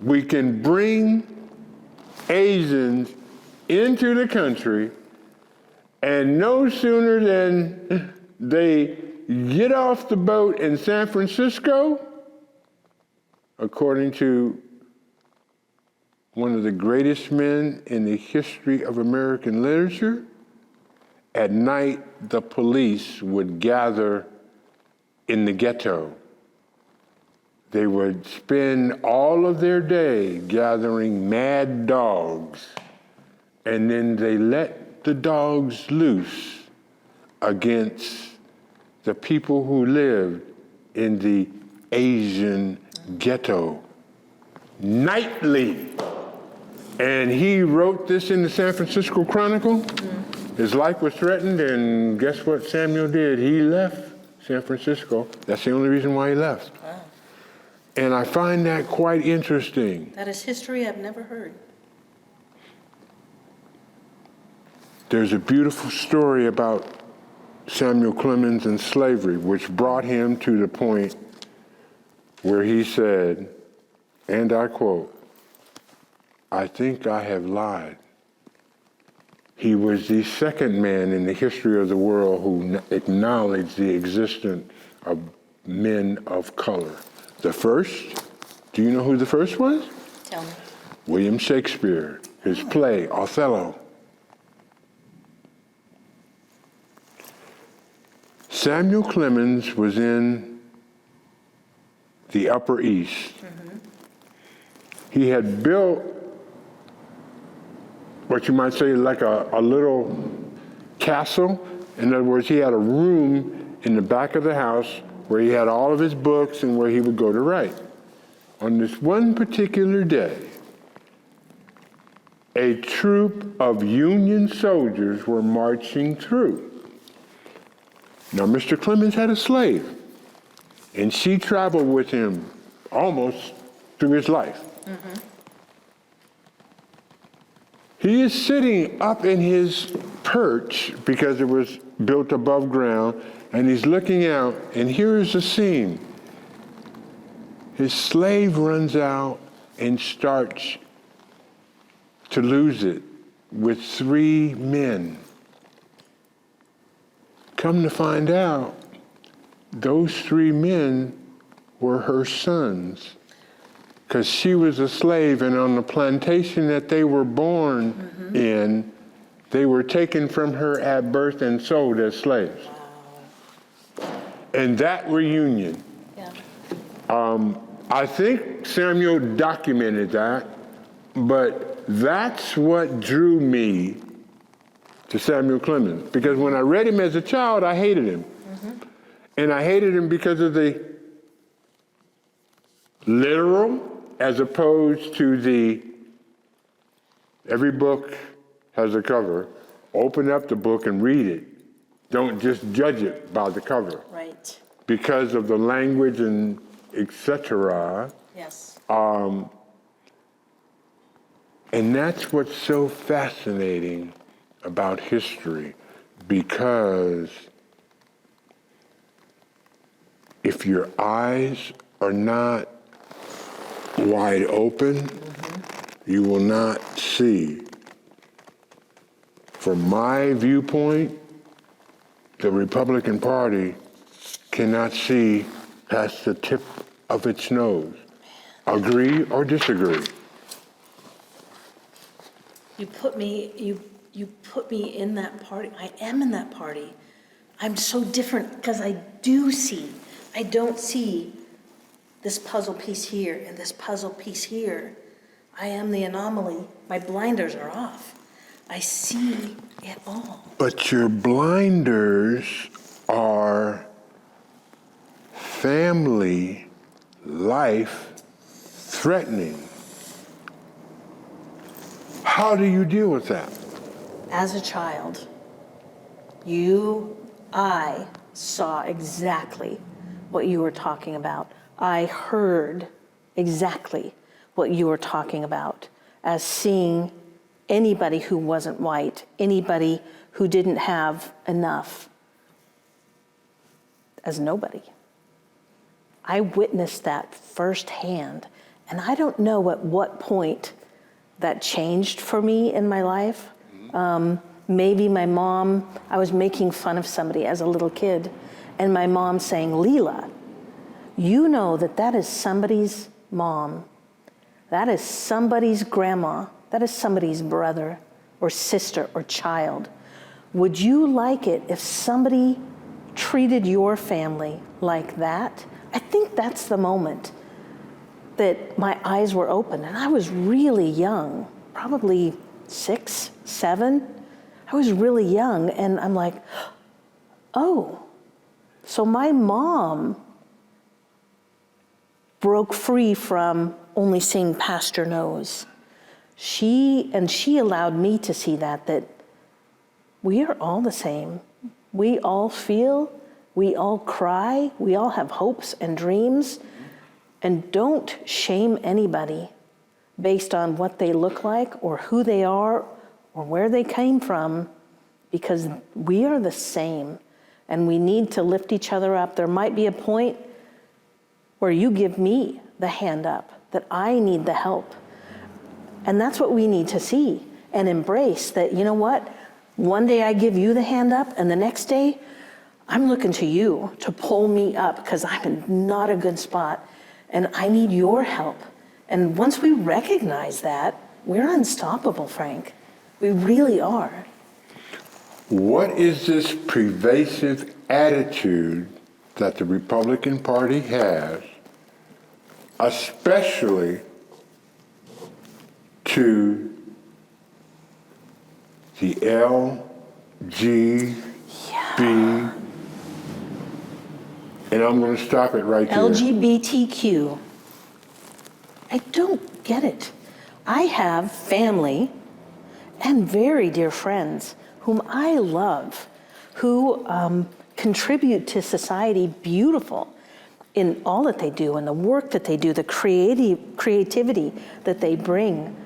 we can bring Asians into the country, and no sooner than they get off the boat in San Francisco, according to one of the greatest men in the history of American literature, at night the police would gather in the ghetto. They would spend all of their day gathering mad dogs, and then they let the dogs loose against the people who lived in the Asian ghetto nightly. And he wrote this in the San Francisco Chronicle. His life was threatened, and guess what Samuel did? He left San Francisco. That's the only reason why he left. Wow. And I find that quite interesting. That is history I've never heard. There's a beautiful story about Samuel Clemens and slavery, which brought him to the point where he said, and I quote, "I think I have lied." He was the second man in the history of the world who acknowledged the existence of men of color. The first, do you know who the first was? Tell me. William Shakespeare, his play, Othello. Samuel Clemens was in the Upper East. He had built what you might say like a little castle. In other words, he had a room in the back of the house where he had all of his books and where he would go to write. On this one particular day, a troop of Union soldiers were marching through. Now, Mr. Clemens had a slave, and she traveled with him almost through his life. He is sitting up in his perch because it was built above ground, and he's looking out, and here is the scene. His slave runs out and starts to lose it with 3 men. Come to find out, those 3 men were her sons, because she was a slave, and on the plantation that they were born in, they were taken from her at birth and sold as slaves. Wow. And that reunion, I think Samuel documented that, but that's what drew me to Samuel Clemens. Because when I read him as a child, I hated him. And I hated him because of the literal as opposed to the, every book has a cover, Open up the book and read it. Don't just judge it by the cover. Right. Because of the language and etc. Yes. And that's what's so fascinating about history, because if your eyes are not wide open, you will not see. From my viewpoint, the Republican Party cannot see past the tip of its nose. Agree or disagree? You put me in that party. I am in that party. I'm so different because I don't see this puzzle piece here and this puzzle piece here. I am the anomaly. My blinders are off. I see it all. But your blinders are family life threatening. How do you deal with that? As a child, I saw exactly what you were talking about. I heard exactly what you were talking about as seeing anybody who wasn't white, anybody who didn't have enough, as nobody. I witnessed that firsthand, and I don't know at what point that changed for me in my life. Maybe my mom, I was making fun of somebody as a little kid, and my mom saying, "Lela, you know that is somebody's mom, that is somebody's grandma, that is somebody's brother or sister or child. Would you like it if somebody treated your family like that?" I think that's the moment that my eyes were open, and I was really young, probably 6, 7. I was really young, and I'm like, oh, so my mom broke free from only seeing past her nose. She allowed me to see that we are all the same. We all feel, we all cry, we all have hopes and dreams. And don't shame anybody based on what they look like or who they are or where they came from, because we are the same and we need to lift each other up. There might be a point where you give me the hand up, that I need the help. And that's what we need to see and embrace, that, you know what? One day I give you the hand up, and the next day I'm looking to you to pull me up because I'm in not a good spot and I need your help. And once we recognize that, we're unstoppable, Frank. We really are. What is this pervasive attitude that the Republican Party has, especially to the LGB, and I'm going to stop it right there. LGBTQ. I don't get it. I have family and very dear friends whom I love, who contribute to society beautiful in all that they do, and the work that they do, the creativity that they bring.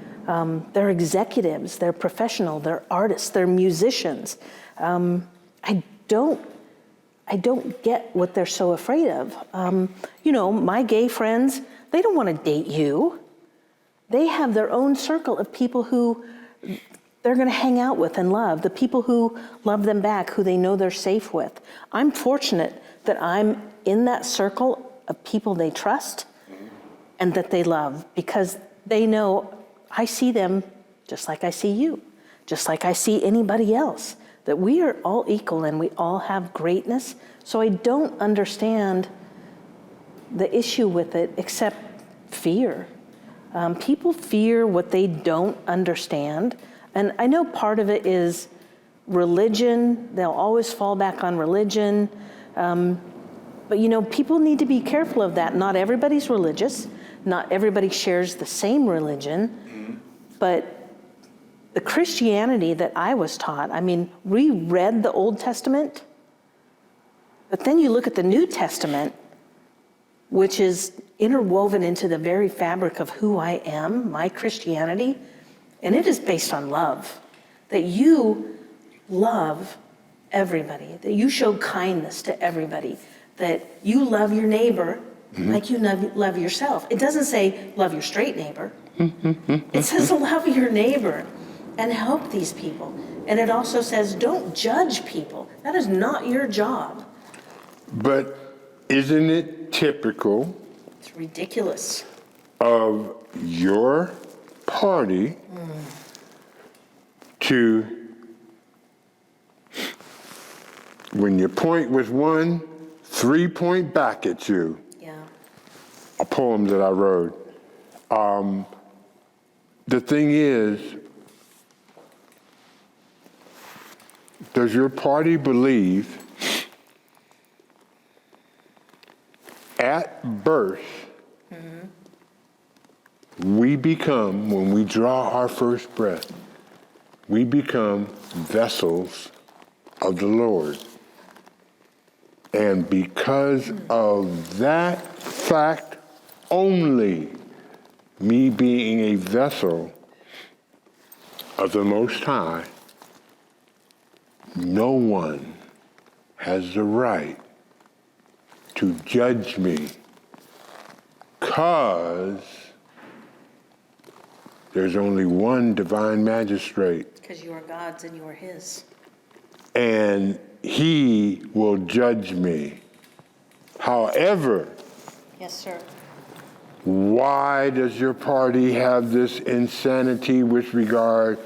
They're executives, they're professional, they're artists, they're musicians. I don't get what they're so afraid of. My gay friends, they don't want to date you. They have their own circle of people who they're going to hang out with and love, the people who love them back, who they know they're safe with. I'm fortunate that I'm in that circle of people they trust and that they love, because they know I see them just like I see you, just like I see anybody else, that we are all equal and we all have greatness. So I don't understand the issue with it except fear. People fear what they don't understand. And I know part of it is religion. They'll always fall back on religion. But people need to be careful of that. Not everybody's religious. Not everybody shares the same religion. But the Christianity that I was taught, I mean, we read the Old Testament, but then you look at the New Testament, which is interwoven into the very fabric of who I am, my Christianity, and it is based on love. That you love everybody, that you show kindness to everybody, that you love your neighbor like you love yourself. It doesn't say love your straight neighbor. It says love your neighbor and help these people. And it also says don't judge people. That is not your job. But isn't it typical It's ridiculous. of your party to, when you point with one, 3 point back at you? Yeah. A poem that I wrote. The thing is, does your party believe at birth we become, when we draw our first breath, we become vessels of the Lord? And because of that fact only, me being a vessel of the Most High, no one has the right to judge me, because there's only one divine magistrate. Because you are God's and you are His. And He will judge me. However, Yes, sir. why does your party have this insanity with regard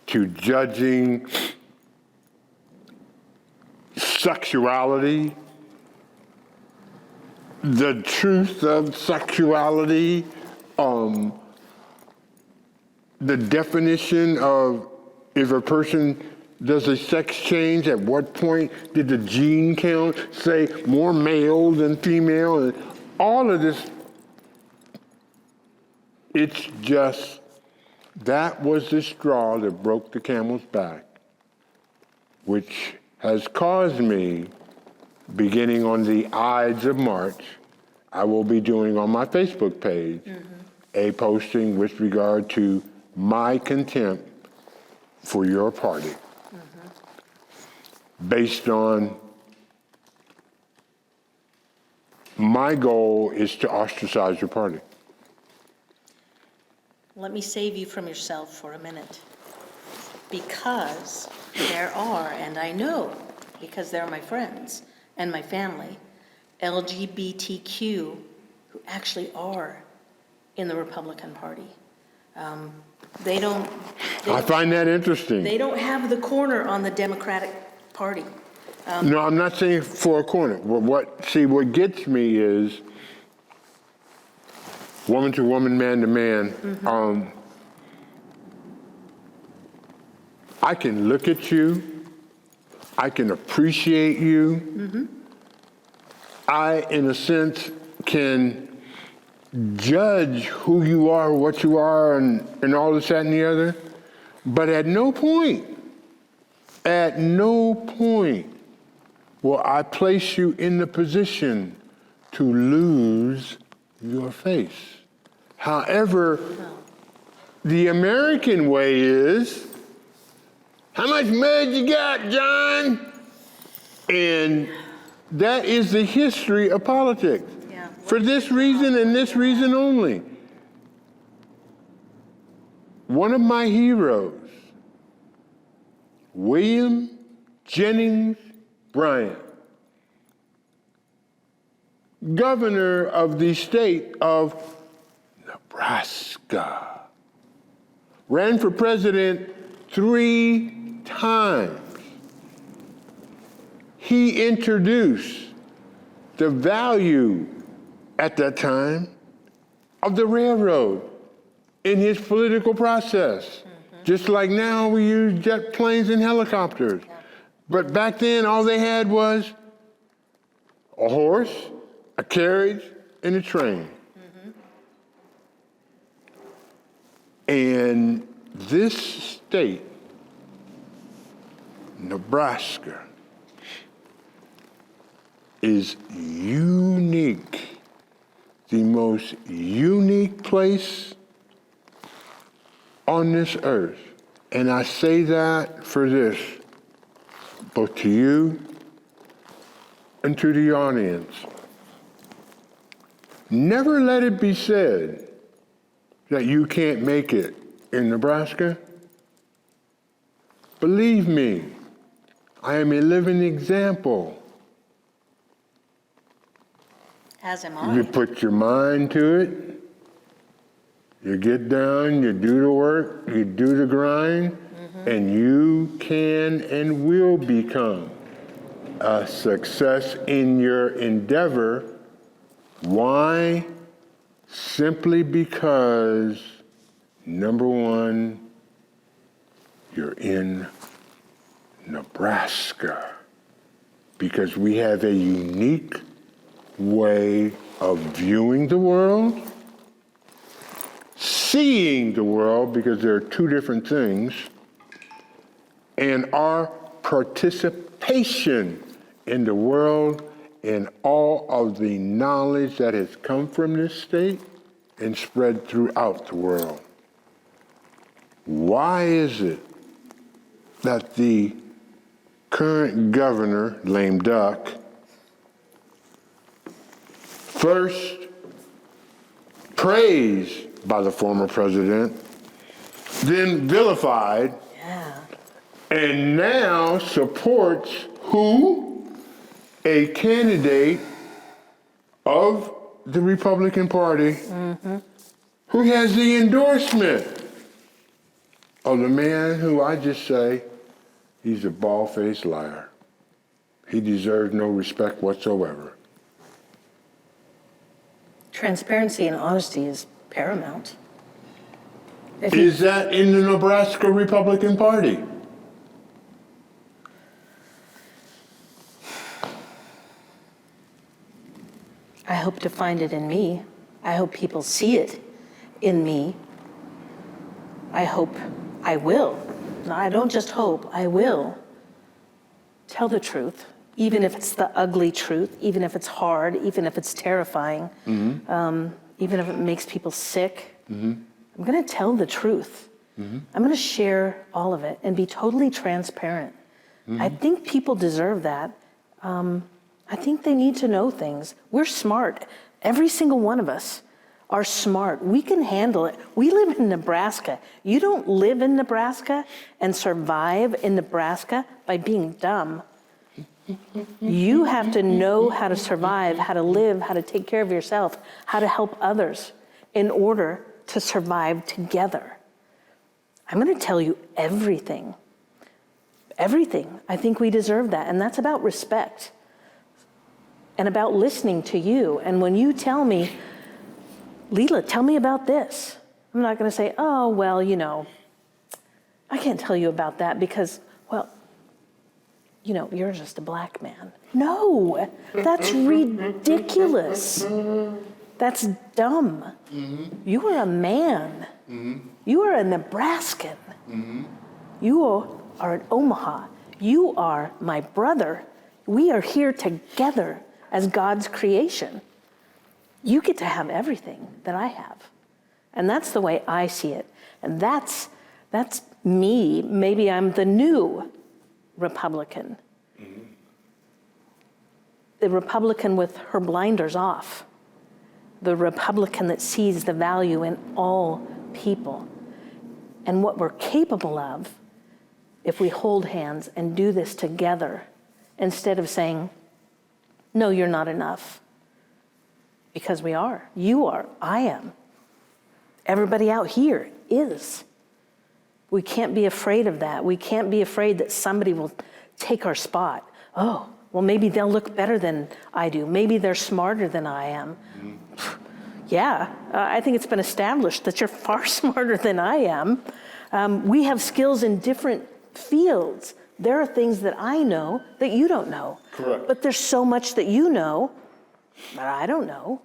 to judging sexuality, the truth of sexuality, the definition of if a person does a sex change, at what point did the gene count say more male than female, and all of this? It's just, that was the straw that broke the camel's back, which has caused me, beginning on the Ides of March, I will be doing on my Facebook page a posting with regard to my contempt for your party, based on my goal is to ostracize your party. Let me save you from yourself for a minute. Because there are, and I know, because they're my friends and my family, LGBTQ who actually are in the Republican Party. They don't I find that interesting. They don't have the corner on the Democratic Party. No, I'm not saying for a corner. What gets me is woman to woman, man to man. I can look at you. I can appreciate you. I, in a sense, can judge who you are, what you are, and all this, that, and the other. But at no point will I place you in the position to lose your face. However, the American way is, how much mud you got, John? And that is the history of politics. Yeah. For this reason and this reason only. One of my heroes, William Jennings Bryan, governor of the state of Nebraska, ran for president 3 times. He introduced the value at that time of the railroad in his political process. Just like now we use jet planes and helicopters. But back then all they had was a horse, a carriage, and a train. And this state, Nebraska, is unique, the most unique place on this earth. And I say that for this, both to you and to the audience. Never let it be said that you can't make it in Nebraska. Believe me, I am a living example. As am I. You put your mind to it, you get down, you do the work, you do the grind, and you can and will become a success in your endeavor. Why? Simply because, number one, you're in Nebraska. Because we have a unique way of viewing the world, seeing the world, because there are two different things, and our participation in the world and all of the knowledge that has come from this state and spread throughout the world. Why is it that the current governor, lame duck, first praised by the former president, then vilified, and now supports who? A candidate of the Republican Party who has the endorsement of the man who I just say, he's a bald-faced liar. He deserves no respect whatsoever. Transparency and honesty is paramount. Is that in the Nebraska Republican Party? I hope to find it in me. I hope people see it in me. I hope I will. No, I don't just hope, I will tell the truth, even if it's the ugly truth, even if it's hard, even if it's terrifying, even if it makes people sick. I'm going to tell the truth. I'm going to share all of it and be totally transparent. I think people deserve that. I think they need to know things. We're smart. Every single one of us are smart. We can handle it. We live in Nebraska. You don't live in Nebraska and survive in Nebraska by being dumb. You have to know how to survive, how to live, how to take care of yourself, how to help others in order to survive together. I'm going to tell you everything. Everything. I think we deserve that. And that's about respect and about listening to you. And when you tell me, Lela, tell me about this, I'm not going to say, oh, well, you know, I can't tell you about that because, well, you know, you're just a black man. No, that's ridiculous. That's dumb. You are a man. You are a Nebraskan. You are an Omaha. You are my brother. We are here together as God's creation. You get to have everything that I have. And that's the way I see it. And that's me. Maybe I'm the new Republican. The Republican with her blinders off. The Republican that sees the value in all people. And what we're capable of if we hold hands and do this together instead of saying, no, you're not enough. Because we are. You are. I am. Everybody out here is. We can't be afraid of that. We can't be afraid that somebody will take our spot. Oh, well, maybe they'll look better than I do. Maybe they're smarter than I am. Yeah, I think it's been established that you're far smarter than I am. We have skills in different fields. There are things that I know that you don't know. Correct. But there's so much that you know that I don't know.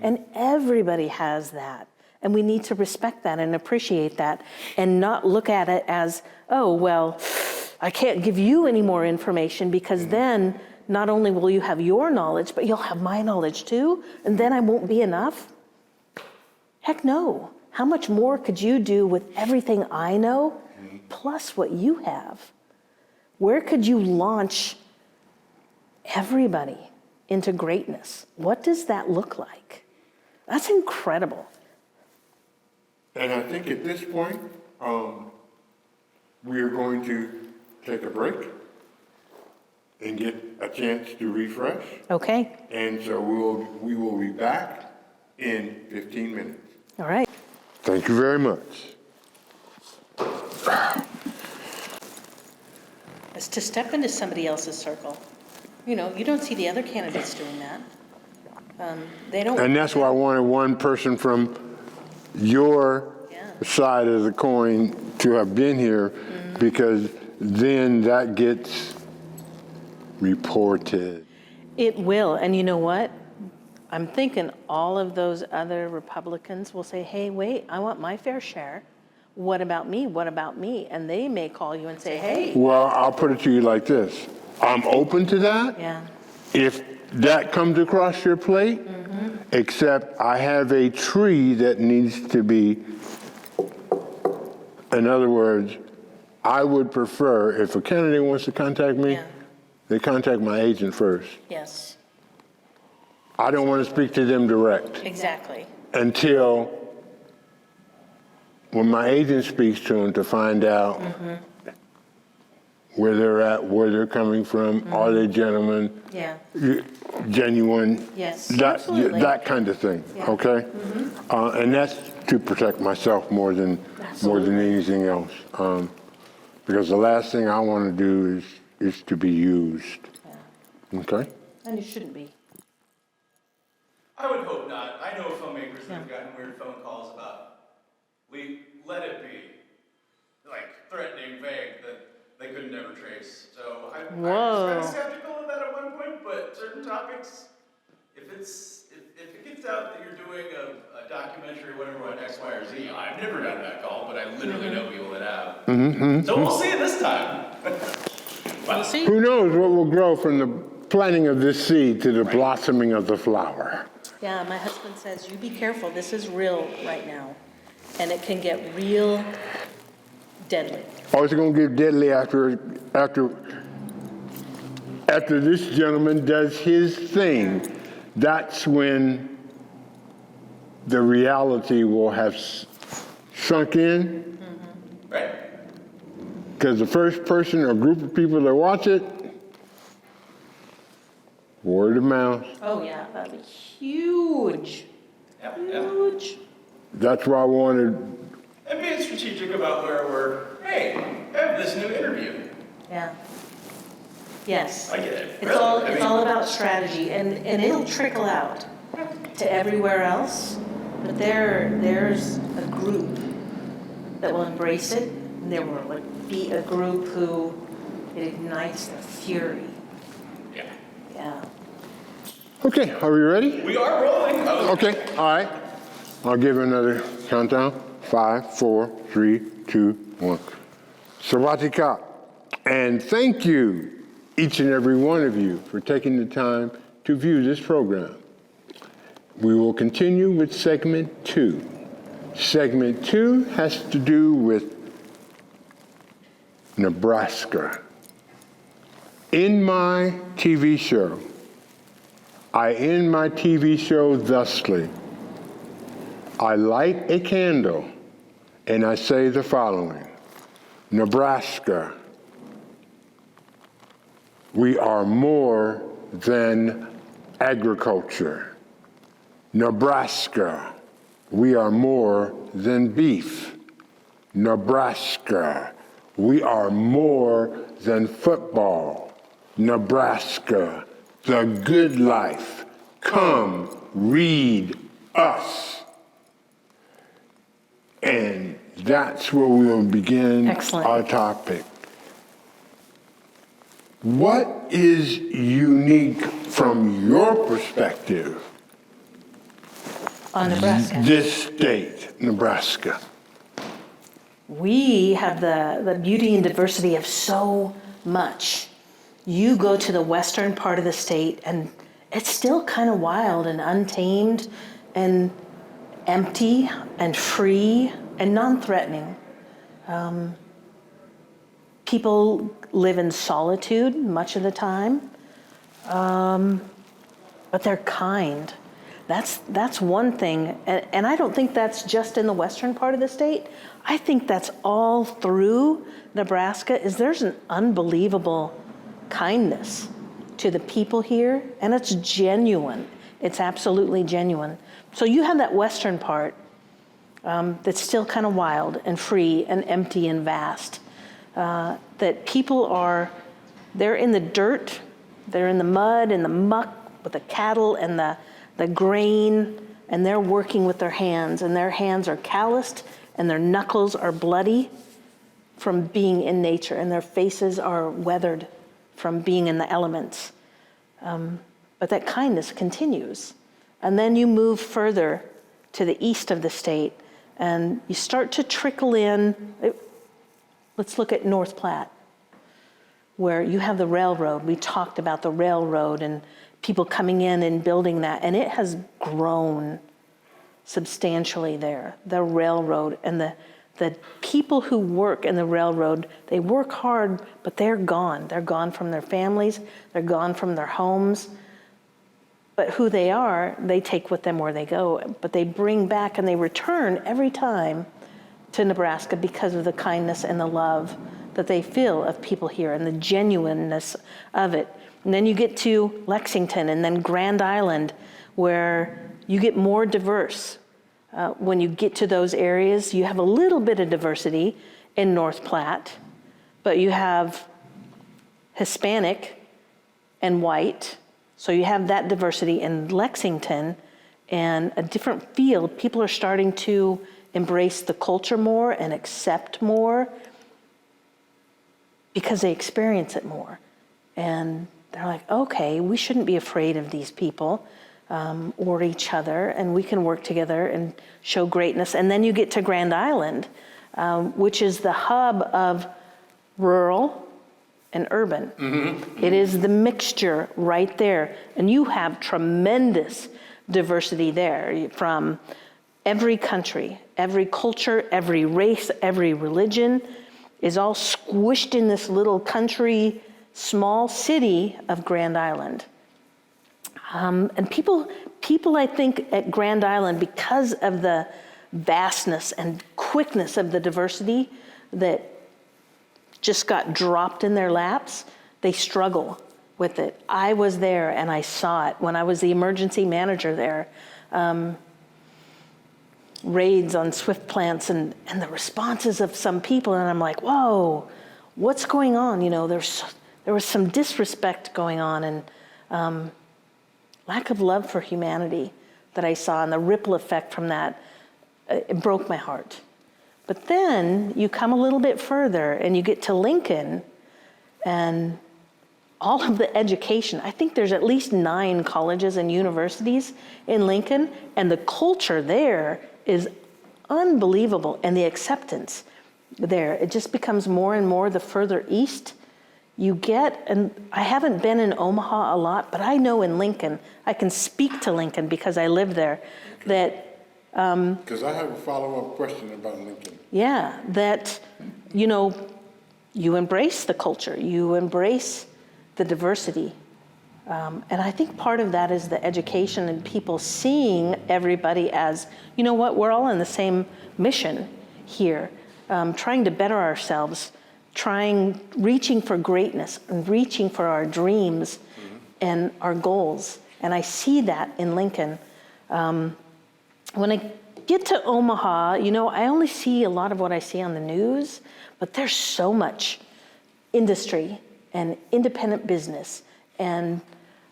And everybody has that. And we need to respect that and appreciate that and not look at it as, oh, well, I can't give you any more information because then not only will you have your knowledge, but you'll have my knowledge too, and then I won't be enough. Heck no. How much more could you do with everything I know plus what you have? Where could you launch everybody into greatness? What does that look like? That's incredible. And I think at this point, we are going to take a break and get a chance to refresh. Okay. And so we will be back in 15 minutes. All right. Thank you very much. Is to step into somebody else's circle. You know, you don't see the other candidates doing that. They don't. And that's why I wanted one person from your side of the coin to have been here, because then that gets reported. It will, and you know what? I'm thinking all of those other Republicans will say, hey, wait, I want my fair share. What about me? What about me? And they may call you and say, hey. Well, I'll put it to you like this. I'm open to that. Yeah. If that comes across your plate, except I have a tree that needs to be, in other words, I would prefer, if a candidate wants to contact me, they contact my agent first. Yes. I don't want to speak to them direct Exactly. until when my agent speaks to them to find out where they're at, where they're coming from, are they gentlemen, genuine, Yes. that, that kind of thing, okay? And that's to protect myself more than anything else. Because the last thing I want to do is to be used, okay? And you shouldn't be. I would hope not. I know filmmakers that have gotten weird phone calls about, let it be, like threatening, vague, that they could never trace. So I was kind of skeptical of that at one point, but certain topics, if it gets out that you're doing a documentary, whatever, on X, Y, or Z, I've never done that call, but I literally know people that have. So we'll see it this time. We'll see. Who knows what will grow from the planting of this seed to the blossoming of the flower. Yeah, my husband says, you be careful. This is real right now. And it can get real deadly. Oh, it's going to get deadly after this gentleman does his thing. That's when the reality will have sunk in. Right. Because the first person or group of people that watch it, word of mouth. Oh, yeah, that'd be huge. Huge. That's why I wanted. And being strategic about where hey, I have this new interview. Yeah. Yes. I get it. It's all about strategy, and it'll trickle out to everywhere else. But there's a group that will embrace it, and there will be a group who it ignites the fury. Yeah. Yeah. Okay, are we ready? We are rolling. Okay, all right. I'll give another countdown. 5, 4, 3, 2, 1. Sawatika. And thank you, each and every one of you, for taking the time to view this program. We will continue with segment 2. Segment 2 has to do with Nebraska. In my TV show, I end my TV show thusly. I light a candle and I say the following: Nebraska, we are more than agriculture. Nebraska, we are more than beef. Nebraska, we are more than football. Nebraska, the good life. Come read us. And that's where we will begin our topic. What is unique from your perspective On Nebraska. This state, Nebraska. We have the beauty and diversity of so much. You go to the western part of the state and it's still kind of wild and untamed and empty and free and non-threatening. People live in solitude much of the time, but they're kind. That's one thing, and I don't think that's just in the western part of the state. I think that's all through Nebraska. There's an unbelievable kindness to the people here, and it's genuine. It's absolutely genuine. So you have that western part that's still kind of wild and free and empty and vast. That people they're in the dirt, they're in the mud and the muck with the cattle and the grain, and they're working with their hands, and their hands are calloused and their knuckles are bloody from being in nature, and their faces are weathered from being in the elements. But that kindness continues. And then you move further to the east of the state, and you start to trickle in. Let's look at North Platte, where you have the railroad. We talked about the railroad and people coming in and building that, and it has grown substantially there. The railroad and the people who work in the railroad, they work hard, but they're gone. They're gone from their families, they're gone from their homes. But who they are, they take with them where they go. But they bring back and they return every time to Nebraska because of the kindness and the love that they feel of people here and the genuineness of it. And then you get to Lexington and then Grand Island, where you get more diverse. When you get to those areas, you have a little bit of diversity in North Platte, but you have Hispanic and white. So you have that diversity in Lexington and a different field. People are starting to embrace the culture more and accept more because they experience it more. And they're like, okay, we shouldn't be afraid of these people or each other, and we can work together and show greatness. And then you get to Grand Island, which is the hub of rural and urban. Mm-hmm. It is the mixture right there. And you have tremendous diversity there from every country, every culture, every race, every religion is all squished in this little country, small city of Grand Island. And people, I think, at Grand Island, because of the vastness and quickness of the diversity that just got dropped in their laps, they struggle with it. I was there and I saw it when I was the emergency manager there. Raids on swift plants and the responses of some people, and I'm like, whoa, what's going on? You know, there was some disrespect going on and lack of love for humanity that I saw, and the ripple effect from that, it broke my heart. But then you come a little bit further and you get to Lincoln and all of the education. I think there's at least 9 colleges and universities in Lincoln, and the culture there is unbelievable, and the acceptance there. It just becomes more and more the further east you get. And I haven't been in Omaha a lot, but I know in Lincoln, I can speak to Lincoln because I live there, that because I have a follow-up question about Lincoln. Yeah, that, you know, you embrace the culture, you embrace the diversity. And I think part of that is the education and people seeing everybody as, you know what, we're all in the same mission here, trying to better ourselves, reaching for greatness, and reaching for our dreams and our goals. And I see that in Lincoln. When I get to Omaha, you know, I only see a lot of what I see on the news, but there's so much industry and independent business and,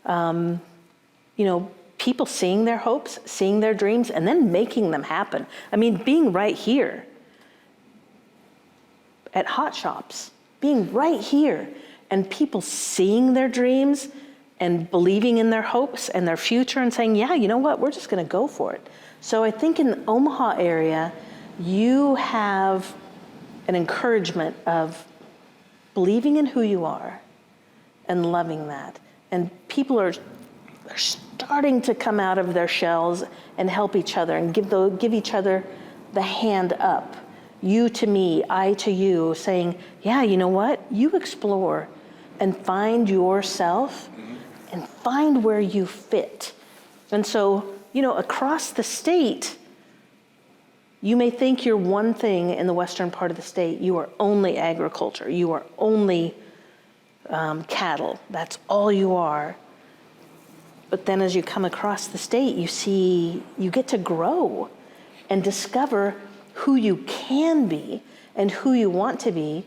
you know, people seeing their hopes, seeing their dreams, and then making them happen. I mean, being right here at Hot Shops, being right here, and people seeing their dreams and believing in their hopes and their future and saying, yeah, you know what, we're just going to go for it. So I think in the Omaha area, you have an encouragement of believing in who you are and loving that. And people are starting to come out of their shells and help each other and give each other the hand up. You to me, I to you, saying, yeah, you know what? You explore and find yourself and find where you fit. And so, across the state, you may think you're one thing in the western part of the state. You are only agriculture. You are only cattle. That's all you are. But then as you come across the state, you get to grow and discover who you can be and who you want to be,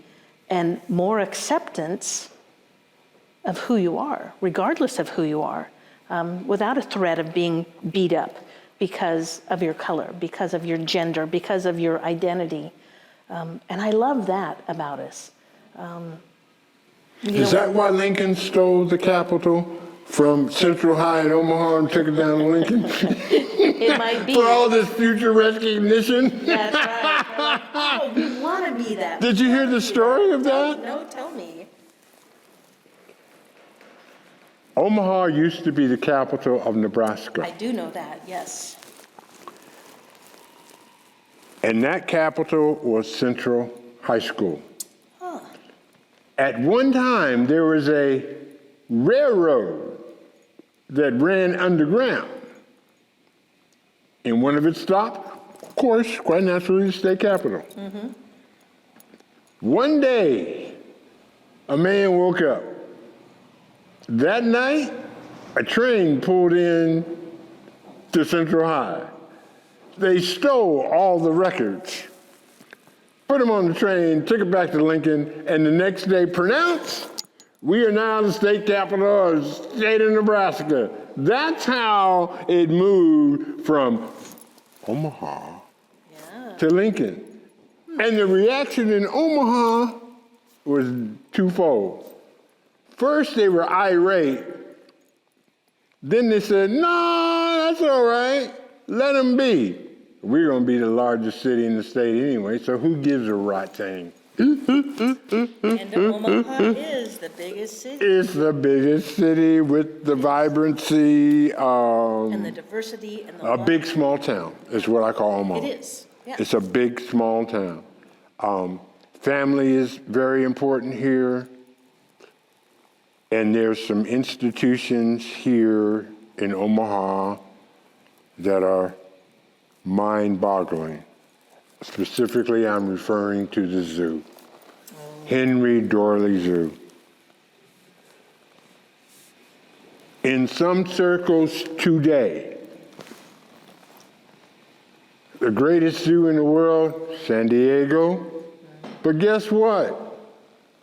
and more acceptance of who you are, regardless of who you are, without a threat of being beat up because of your color, because of your gender, because of your identity. And I love that about us. Is that why Lincoln stole the Capitol from Central High in Omaha and took it down to Lincoln? It might be. For all this future recognition? That's right. They're like, oh, we want to be that. Did you hear the story of that? No, tell me. Omaha used to be the capital of Nebraska. I do know that, yes. And that capital was Central High School. At one time, there was a railroad that ran underground. And one of its stops, of course, quite naturally, the state capitol. One day, a man woke up. That night, a train pulled in to Central High. They stole all the records, put them on the train, took it back to Lincoln, and the next day pronounced, we are now the state capital of the state of Nebraska. That's how it moved from Omaha to Lincoln. And the reaction in Omaha was twofold. First, they were irate. Then they said, no, that's all right. Let them be. We're going to be the largest city in the state anyway, so who gives a rat thing? And Omaha is the biggest city. It's the biggest city with the vibrancy. And the diversity and the A big small town is what I call Omaha. It is, yeah. It's a big small town. Family is very important here. And there's some institutions here in Omaha that are mind-boggling. Specifically, I'm referring to the zoo. Henry Dorley Zoo. In some circles today, the greatest zoo in the world, San Diego. But guess what?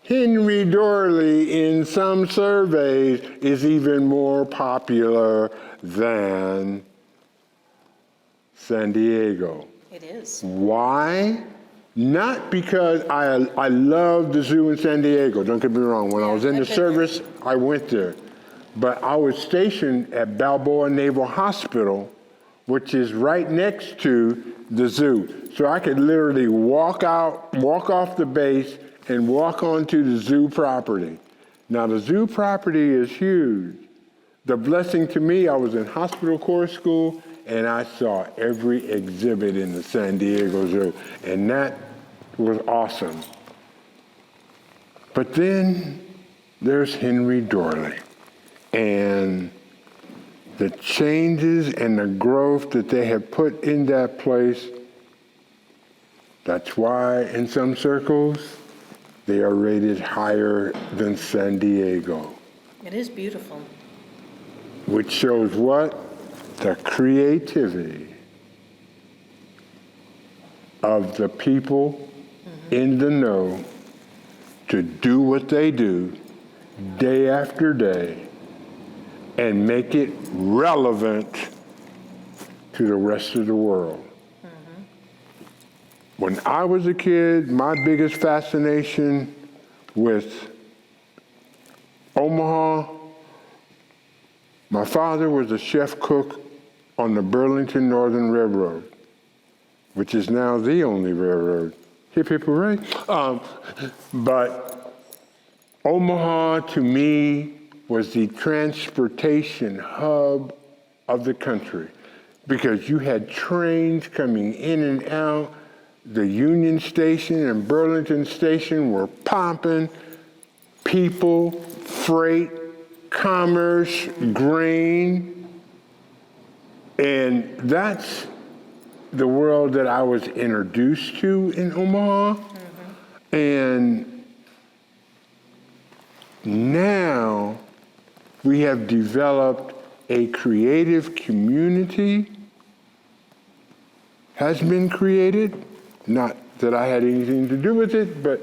Henry Dorley, in some surveys, is even more popular than San Diego. It is. Why? Not because I love the zoo in San Diego. Don't get me wrong. When I was in the service, I went there. But I was stationed at Balboa Naval Hospital, which is right next to the zoo. So I could literally walk off the base and walk onto the zoo property. Now the zoo property is huge. The blessing to me, I was in hospital corps school and I saw every exhibit in the San Diego Zoo, and that was awesome. But then there's Henry Dorley, and the changes and the growth that they have put in that place. That's why in some circles, they are rated higher than San Diego. It is beautiful. Which shows what? The creativity of the people in the know to do what they do day after day and make it relevant to the rest of the world. When I was a kid, my biggest fascination with Omaha My father was a chef cook on the Burlington Northern Railroad, which is now the only railroad. Hip, hip, hooray. But Omaha, to me, was the transportation hub of the country because you had trains coming in and out. The Union Station and Burlington Station were pumping. People, freight, commerce, grain. And that's the world that I was introduced to in Omaha. Mm-hmm. And now we have developed a creative community, has been created, not that I had anything to do with it, but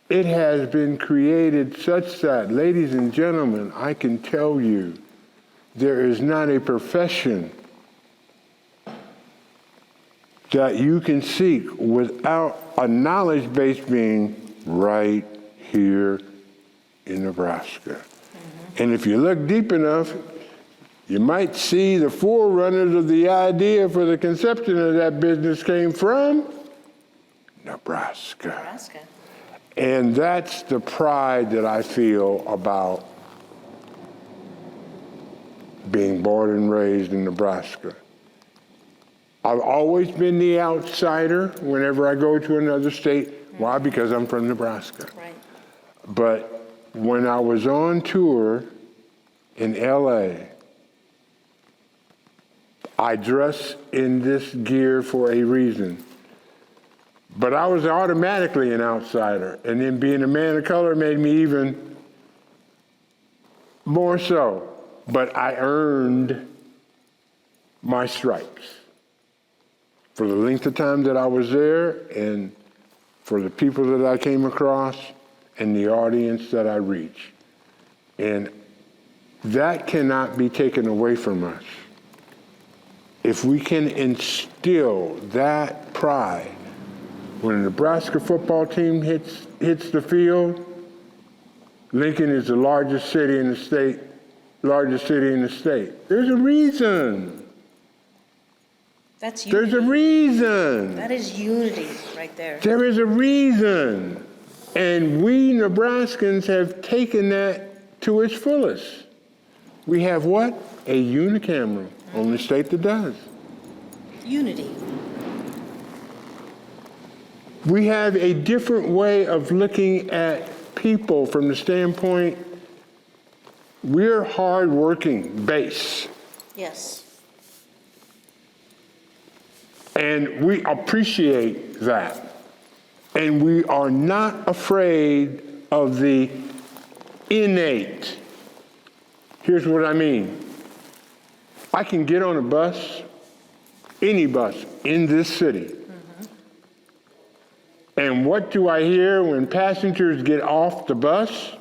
it has been created such that, ladies and gentlemen, I can tell you, there is not a profession that you can seek without a knowledge base being right here in Nebraska. Mm-hmm. And if you look deep enough, you might see the forerunners of the idea for the conception of that business came from Nebraska. Nebraska. And that's the pride that I feel about being born and raised in Nebraska. I've always been the outsider whenever I go to another state. Mm-hmm. Why? Because I'm from Nebraska. Right. But when I was on tour in LA, I dress in this gear for a reason. But I was automatically an outsider. And then being a man of color made me even more so. But I earned my stripes for the length of time that I was there and for the people that I came across and the audience that I reached. And that cannot be taken away from us. If we can instill that pride, when the Nebraska football team hits the field, Lincoln is the largest city in the state. There's a reason. That's unity. There's a reason. That is unity right there. There is a reason. And we Nebraskans have taken that to its fullest. We have what? A unicameral. Only state that does. Unity. We have a different way of looking at people from the standpoint, we're hardworking base. Yes. And we appreciate that. And we are not afraid of the innate. Here's what I mean. I can get on a bus, any bus in this city. And what do I hear when passengers get off the bus?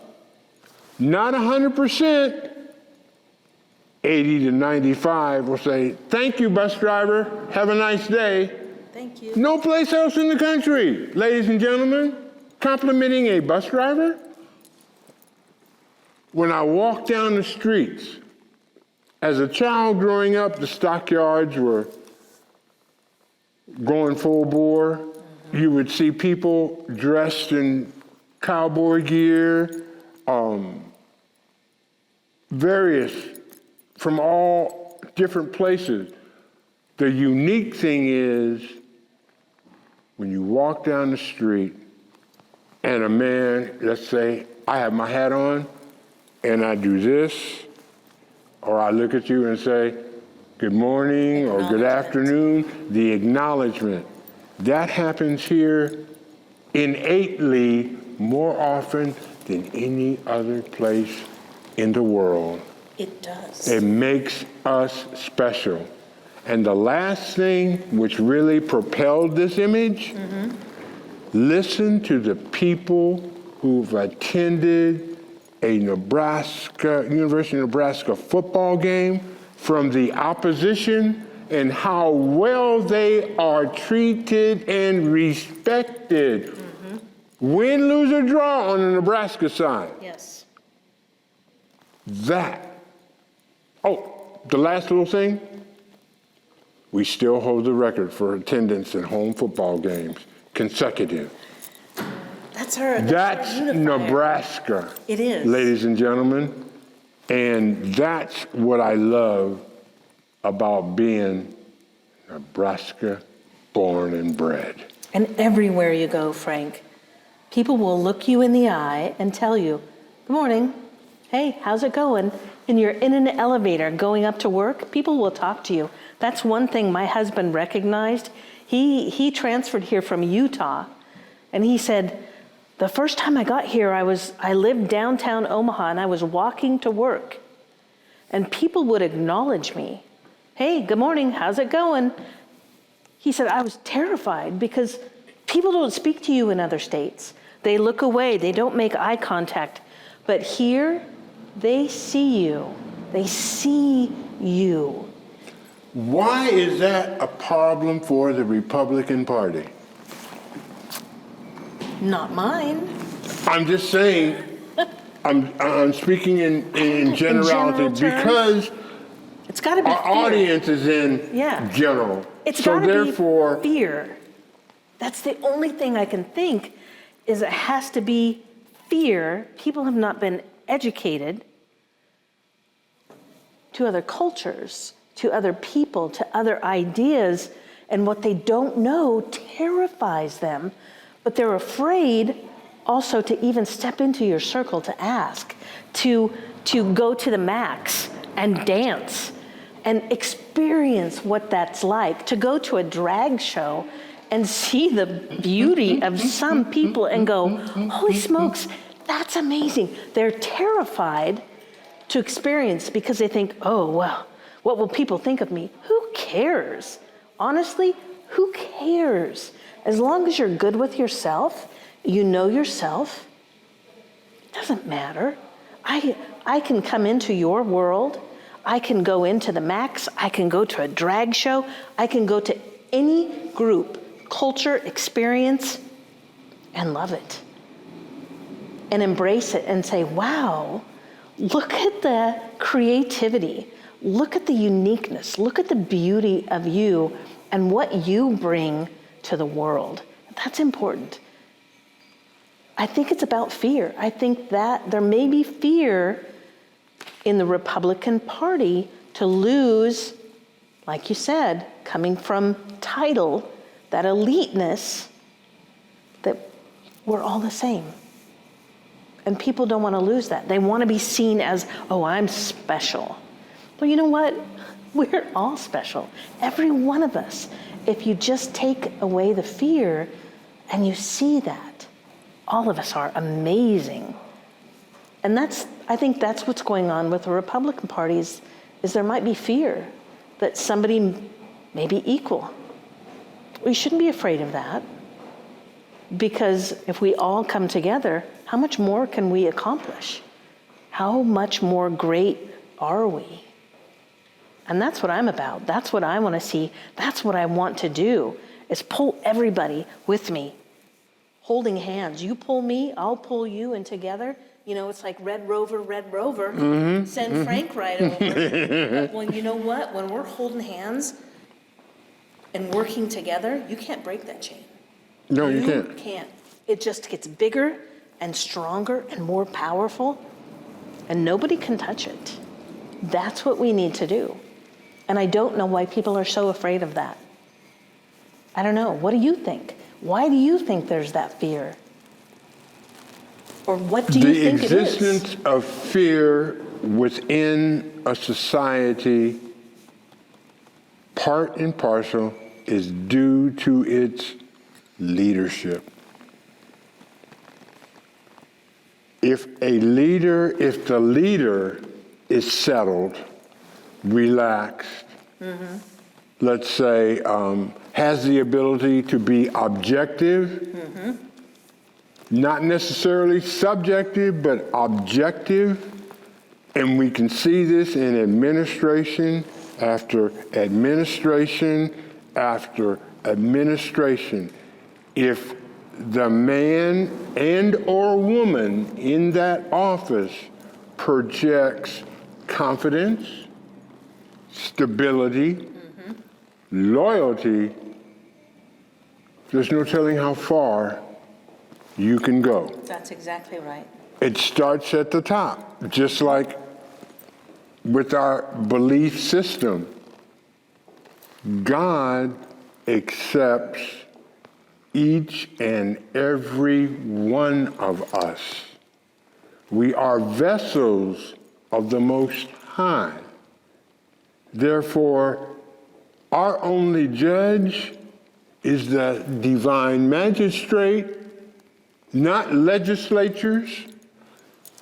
Not 100%, 80 to 95 will say, "Thank you, bus driver. Have a nice day." Thank you. No place else in the country, ladies and gentlemen, complimenting a bus driver. When I walk down the streets, as a child growing up, the stockyards were going full bore. You would see people dressed in cowboy gear, various, from all different places. The unique thing is, when you walk down the street and a man, let's say, I have my hat on and I do this, or I look at you and say, "Good morning," or "Good afternoon," the acknowledgement. That happens here innately more often than any other place in the world. It does. It makes us special. And the last thing which really propelled this image, listen to the people who've attended a University of Nebraska football game from the opposition and how well they are treated and respected. Win, lose, or draw on the Nebraska side. Yes. That Oh, the last little thing. We still hold the record for attendance at home football games, consecutive. That's our That's unifier. Nebraska. It is. Ladies and gentlemen. And that's what I love about being Nebraska born and bred. And everywhere you go, Frank, people will look you in the eye and tell you, good morning. Hey, how's it going? And you're in an elevator going up to work, people will talk to you. That's one thing my husband recognized. He transferred here from Utah, and he said, the first time I got here, I lived downtown Omaha, and I was walking to work. And people would acknowledge me. Hey, good morning, how's it going? He said, I was terrified because people don't speak to you in other states. They look away, they don't make eye contact. But here, they see you. They see you. Why is that a problem for the Republican Party? Not mine. I'm just saying, I'm speaking in generality general because It's got to be our fear. audience is in Yeah. general. It's so got to therefore, be fear. That's the only thing I can think is it has to be fear. People have not been educated to other cultures, to other people, to other ideas, and what they don't know terrifies them, but they're afraid also to even step into your circle to ask, to go to the max and dance and experience what that's like, to go to a drag show and see the beauty of some people and go, holy smokes, that's amazing. They're terrified to experience because they think, oh, well, what will people think of me? Who cares? Honestly, who cares? As long as you're good with yourself, you know yourself, it doesn't matter. I can come into your world. I can go into the Max. I can go to a drag show. I can go to any group, culture, experience, and love it. And embrace it and say, wow, look at the creativity. Look at the uniqueness. Look at the beauty of you and what you bring to the world. That's important. I think it's about fear. I think that there may be fear in the Republican Party to lose, like you said, coming from title, that eliteness, that we're all the same. And people don't want to lose that. They want to be seen as, oh, I'm special. Well, you know what? We're all special. Every one of us. If you just take away the fear and you see that, all of us are amazing. And I think that's what's going on with the Republican Party is there might be fear that somebody may be equal. We shouldn't be afraid of that, because if we all come together, how much more can we accomplish? How much more great are we? And that's what I'm about. That's what I want to see. That's what I want to do, is pull everybody with me, holding hands. You pull me, I'll pull you, and together, it's like Red Rover, send Frank right over. Well, you know what? When we're holding hands and working together, you can't break that chain. no, you You can't. can't. It just gets bigger and stronger and more powerful, and nobody can touch it. That's what we need to do. And I don't know why people are so afraid of that. I don't know. What do you think? Why do you think there's that fear? Or what do you think it is? The existence of fear within a society, part and parcel, is due to its leadership. If the leader is settled, relaxed, let's say, has the ability to be objective, not necessarily subjective, but objective, and we can see this in administration after administration after administration. If the man and or woman in that office projects confidence, stability, loyalty, there's no telling how far you can go. That's exactly right. It starts at the top, just like with our belief system. God accepts each and every one of us. We are vessels of the Most High. Therefore, our only judge is the divine magistrate, not legislatures,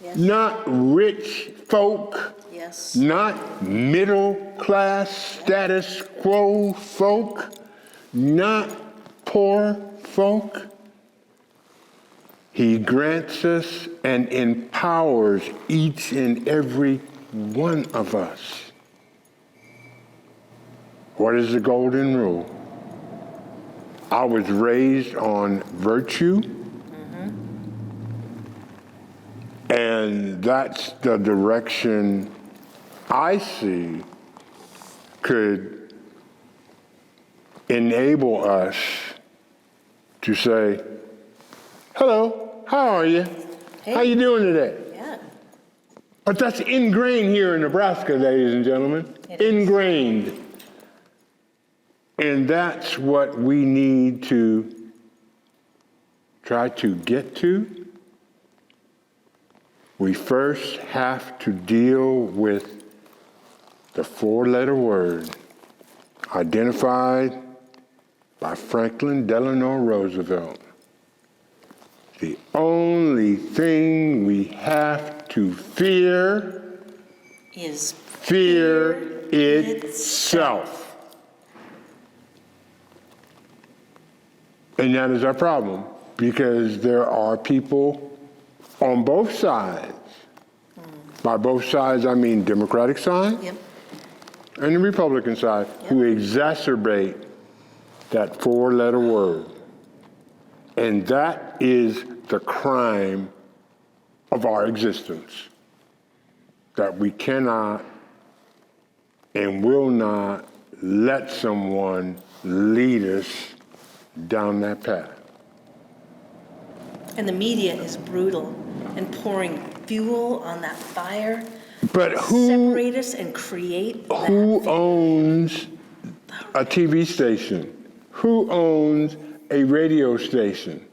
Yes. not rich folk, Yes. not middle class status quo folk, not poor folk. He grants us and empowers each and every one of us. What is the golden rule? I was raised on virtue, and that's the direction I see could enable us to say, hello, how are you? Hey. How you doing today? Yeah. But that's ingrained here in Nebraska, ladies and gentlemen. It is. Ingrained. And that's what we need to try to get to. We first have to deal with the four-letter word identified by Franklin Delano Roosevelt. The only thing we have to fear Is fear itself. And that is our problem, because there are people on both sides. By both sides, I mean Democratic side Yep. and the Republican side, who exacerbate that four-letter word. And that is the crime of our existence, that we cannot and will not let someone lead us down that path. And the media is brutal and pouring fuel on that fire. But who Separate us and create Who that. owns a TV station? Who owns a radio station?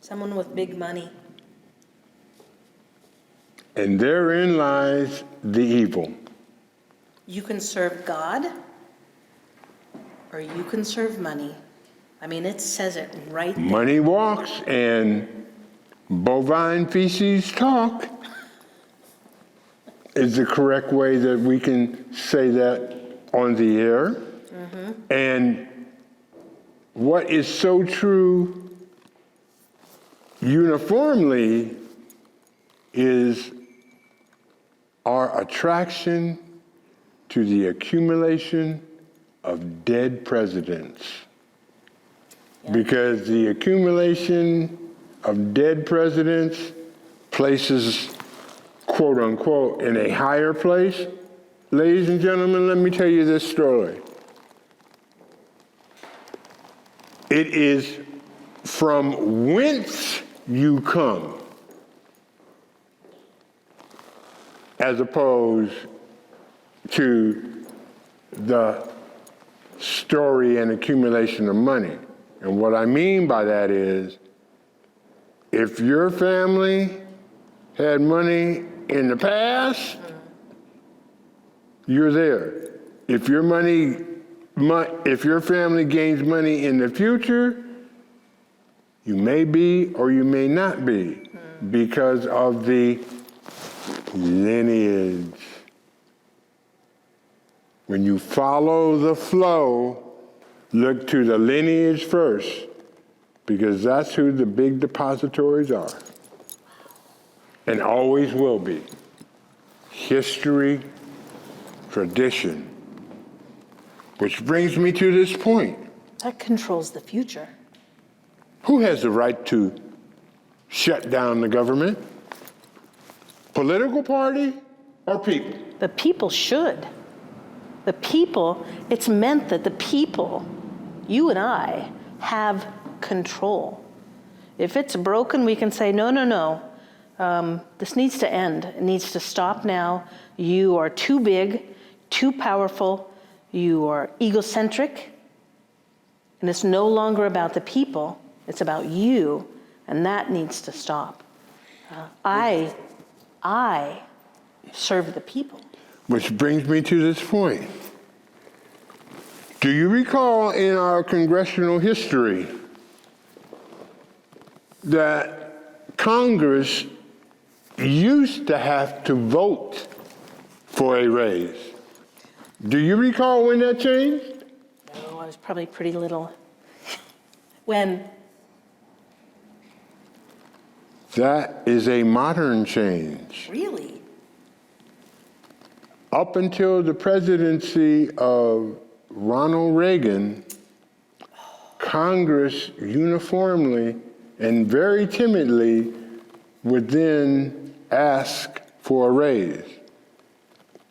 Someone with big money. And therein lies the evil. You can serve God or you can serve money. I mean, it says it right there. Money walks and bovine feces talk is the correct way that we can say that on the air. And what is so true uniformly is our attraction to the accumulation of dead presidents. Because the accumulation of dead presidents places, quote unquote, in a higher place. Ladies and gentlemen, let me tell you this story. It is from whence you come, as opposed to the story and accumulation of money. And what I mean by that is, if your family had money in the past, you're there. If your family gains money in the future, you may be or you may not be, because of the lineage. When you follow the flow, look to the lineage first, because that's who the big depositories are, and always will be. History, tradition. Which brings me to this point. That controls the future. Who has the right to shut down the government? Political party or people? The people should. The people, it's meant that the people, you and I, have control. If it's broken, we can say, no, no, no. This needs to end. It needs to stop now. You are too big, too powerful. You are egocentric. And it's no longer about the people. It's about you. And that needs to stop. I serve the people. Which brings me to this point. Do you recall in our congressional history that Congress used to have to vote for a raise? Do you recall when that changed? No, I was probably pretty little. When? That is a modern change. Really? Up until the presidency of Ronald Reagan, Congress uniformly and very timidly would then ask for a raise.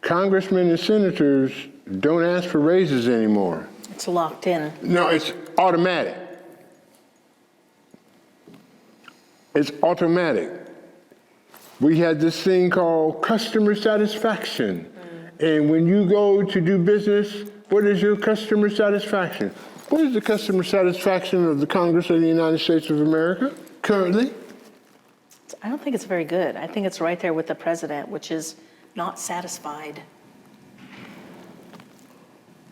Congressmen and senators don't ask for raises anymore. It's locked in. No, it's automatic. It's automatic. We had this thing called customer satisfaction. And when you go to do business, what is your customer satisfaction? What is the customer satisfaction of the Congress of the United States of America currently? I don't think it's very good. I think it's right there with the president, which is not satisfied.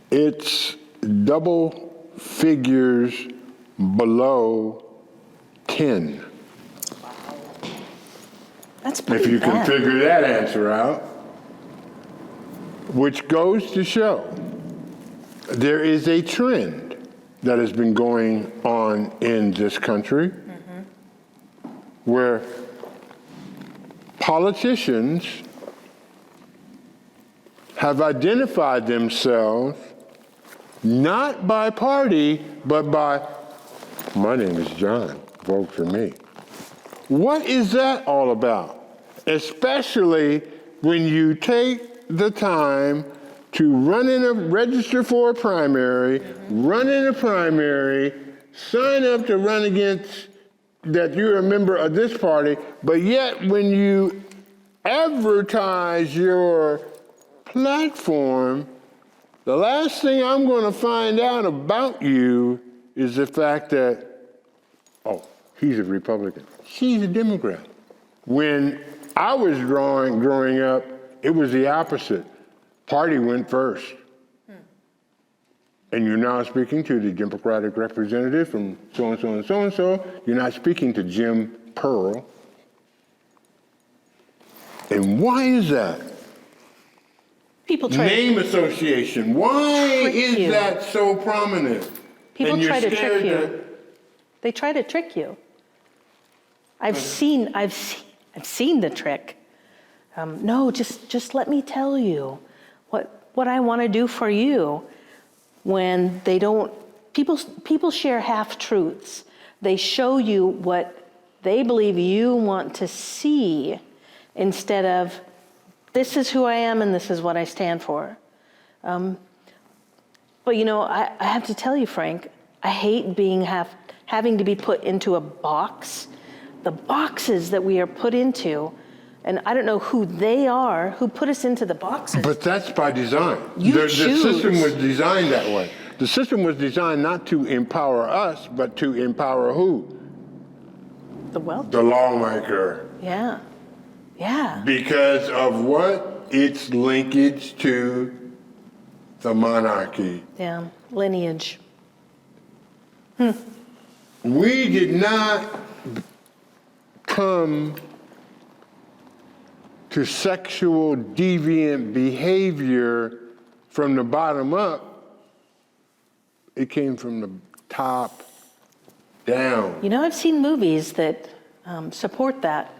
It's double figures below 10. That's pretty If you can bad. figure that answer out, which goes to show there is a trend that has been going on in this country where politicians have identified themselves not by party, but by, my name is John, vote for me. What is that all about? Especially when you take the time to register for a primary, run in a primary, sign up to run against that you're a member of this party, but yet when you advertise your platform, the last thing I'm going to find out about you is the fact that, oh, he's a Republican, she's a Democrat. When I was growing up, it was the opposite. Party went first. And you're now speaking to the Democratic representative from so-and-so and so-and-so. You're not speaking to Jim Pearl. And why is that? People try Name association. Why Trick is you. that so prominent? People And you're try to trick scared you. They try to trick you. I've seen the trick. No, just let me tell you what I want to do for you. When they don't, people share half-truths. They show you what they believe you want to see instead of, this is who I am and this is what I stand for. But you know, I have to tell you, Frank, I hate having to be put into a box. The boxes that we are put into, and I don't know who they are, who put us into the boxes. But that's by design. You The choose. system was designed that way. The system was designed not to empower us, but to empower who? The wealth. The lawmaker. Yeah. Yeah. Because of what? Its linkage to the monarchy. Yeah. Lineage. We did not come to sexual deviant behavior from the bottom up. It came from the top down. You know, I've seen movies that support that.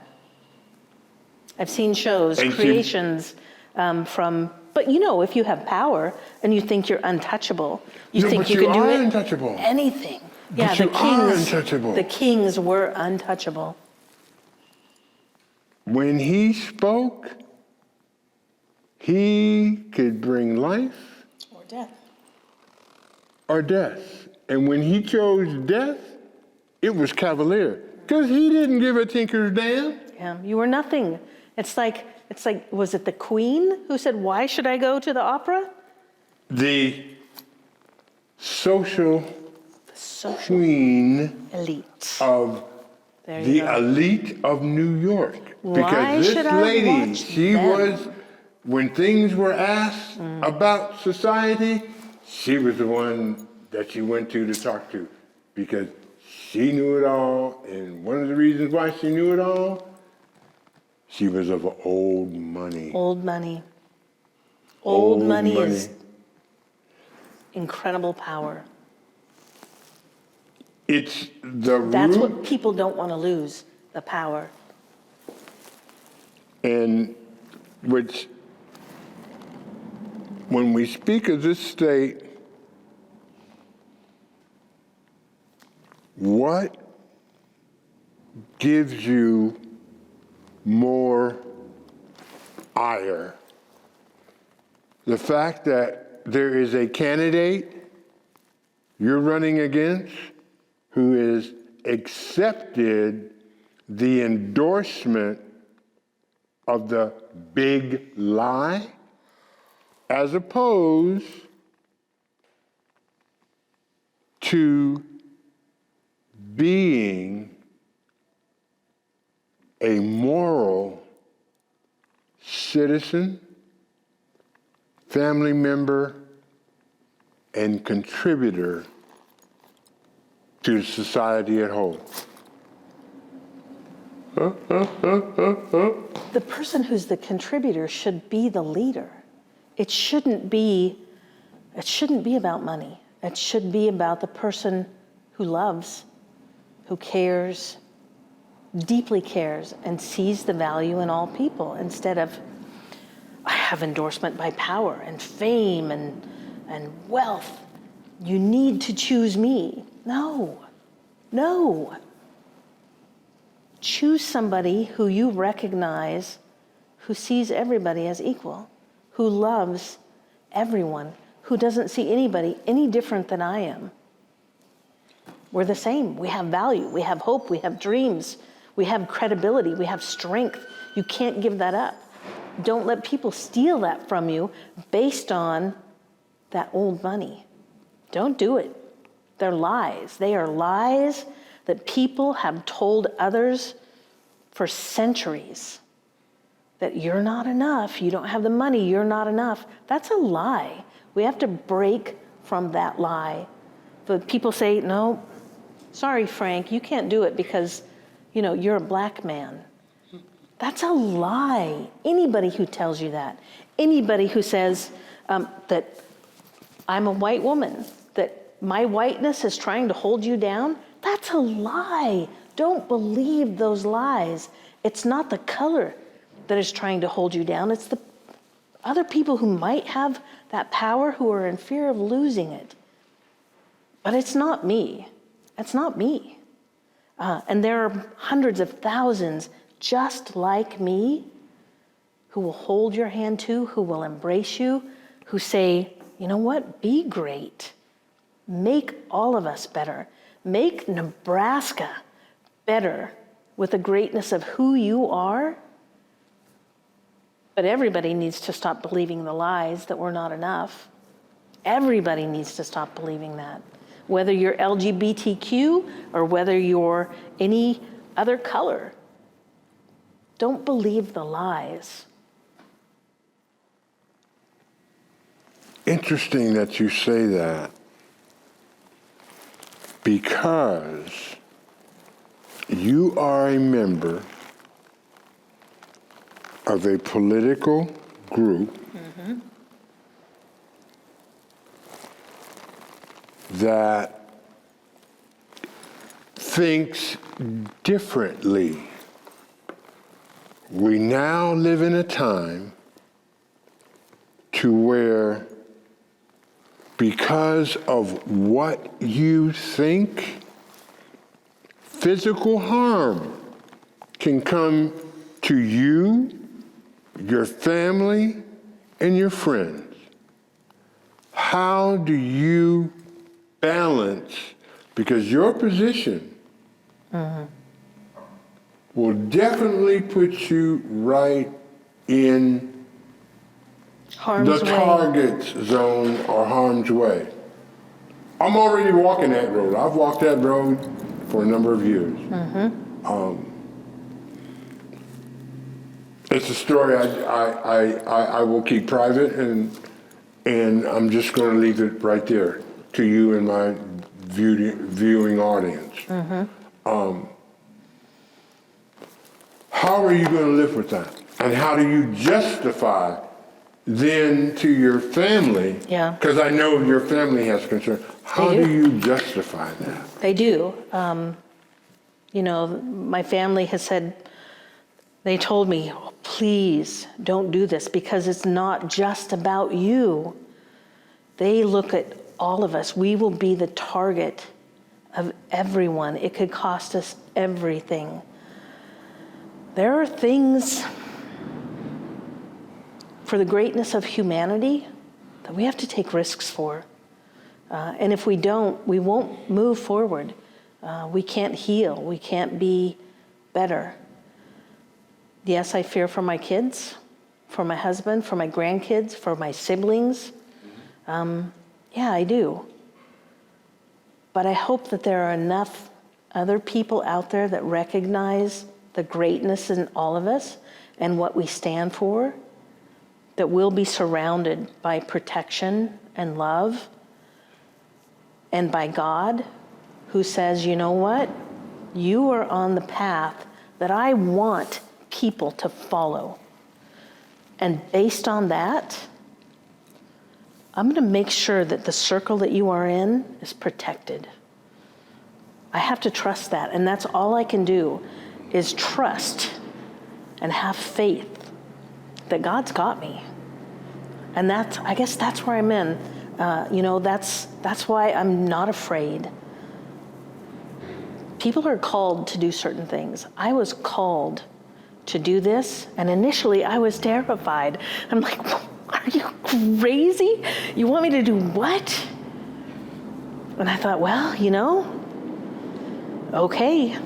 I've seen shows, And creations from, but you know, if you have power and you think you're untouchable, you No, think but you you can do are it, untouchable. anything. Yeah, But the you are kings, untouchable. the kings were untouchable. When he spoke, he could bring life death. or death. And when he chose death, it was cavalier, because he didn't give a tinker's damn. Yeah, you were nothing. It's like, was it the Queen who said, "Why should I go to the opera?" The social Social queen elite. of There you the go. elite of New York. Why Because should this I lady, watch she them? was, when things were asked about society, she was the one that she went to talk to, because she knew it all. And one of the reasons why she knew it all, she was of old money. Old money. Old money is incredible power. It's the That's root, what people don't want to lose, the power. and which, when we speak of this state, what gives you more ire? The fact that there is a candidate you're running against who has accepted the endorsement of the big lie, as opposed to being a moral citizen, family member, and contributor to society at whole. The person who's the contributor should be the leader. It shouldn't be about money. It should be about the person who loves, who cares, deeply cares, and sees the value in all people, instead of, I have endorsement by power and fame and wealth. You need to choose me. No. Choose somebody who you recognize, who sees everybody as equal, who loves everyone, who doesn't see anybody any different than I am. We're the same. We have value. We have hope. We have dreams. We have credibility. We have strength. You can't give that up. Don't let people steal that from you based on that old money. Don't do it. They're lies. They are lies that people have told others for centuries. That you're not enough, you don't have the money, you're not enough. That's a lie. We have to break from that lie. But people say, no, sorry, Frank, you can't do it because, you're a black man. That's a lie. Anybody who tells you that, anybody who says that I'm a white woman, that my whiteness is trying to hold you down, that's a lie. Don't believe those lies. It's not the color that is trying to hold you down. It's the other people who might have that power who are in fear of losing it. But it's not me. It's not me. And there are hundreds of thousands just like me who will hold your hand too, who will embrace you, who say, you know what, be great. Make all of us better. Make Nebraska better with the greatness of who you are. But everybody needs to stop believing the lies that we're not enough. Everybody needs to stop believing that. Whether you're LGBTQ or whether you're any other color. Don't believe the lies. Interesting that you say that, because you are a member of a political group that thinks differently. We now live in a time to where, because of what you think, physical harm can come to you, your family, and your friends. how do you balance, because your position will definitely put you right in Harm's the way. target zone or harm's way. I'm already walking that road. I've walked that road for a number of years. It's a story I will keep private, and I'm just going to leave it right there to you and my viewing audience. How are you going to live with that? And how do you justify then to your family? Yeah. Because I know your family has concern. How They do. do you justify that? They do. You know, my family has said, they told me, "Oh, please don't do this because it's not just about you." They look at all of us. We will be the target of everyone. It could cost us everything. There are things for the greatness of humanity that we have to take risks for. And if we don't, we won't move forward. We can't heal. We can't be better. Yes, I fear for my kids, for my husband, for my grandkids, for my siblings. Yeah, I do. But I hope that there are enough other people out there that recognize the greatness in all of us and what we stand for, that we'll be surrounded by protection and love and by God, who says, you know what? You are on the path that I want people to follow. And based on that, I'm going to make sure that the circle that you are in is protected. I have to trust that. And that's all I can do is trust and have faith that God's got me. And I guess that's where I'm in. That's why I'm not afraid. People are called to do certain things. I was called to do this, and initially I was terrified. I'm like, are you crazy? You want me to do what? And I thought, well, okay,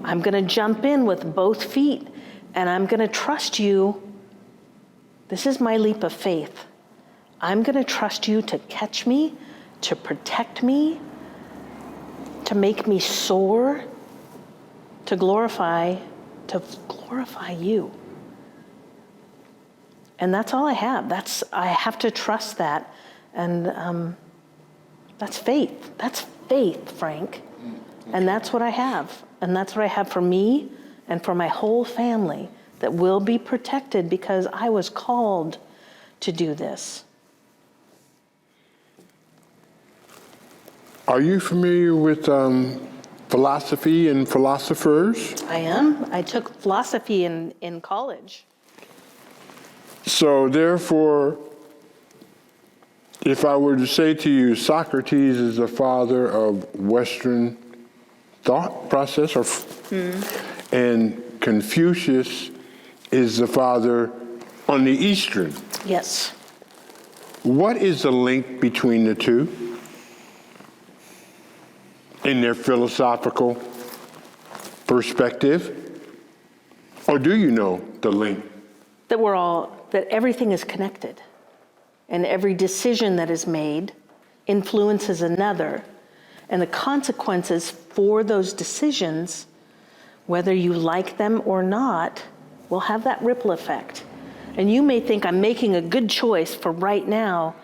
I'm gonna jump in with both feet, and I'm gonna trust you. This is my leap of faith. I'm gonna trust you to catch me, to protect me, to make me soar, to glorify you. And that's all I have. I have to trust that. And that's faith. That's faith, Frank. And that's what I have. And that's what I have for me and for my whole family, that will be protected because I was called to do this. Are you familiar with philosophy and philosophers? I am. I took philosophy in college. So therefore, if I were to say to you, Socrates is the father of Western thought process, and Confucius is the father on the Eastern. Yes. What is the link between the two in their philosophical perspective? Or do you know the link? That everything is connected, and every decision that is made influences another, and the consequences for those decisions, whether you like them or not, will have that ripple effect. And you may think I'm making a good choice for right now.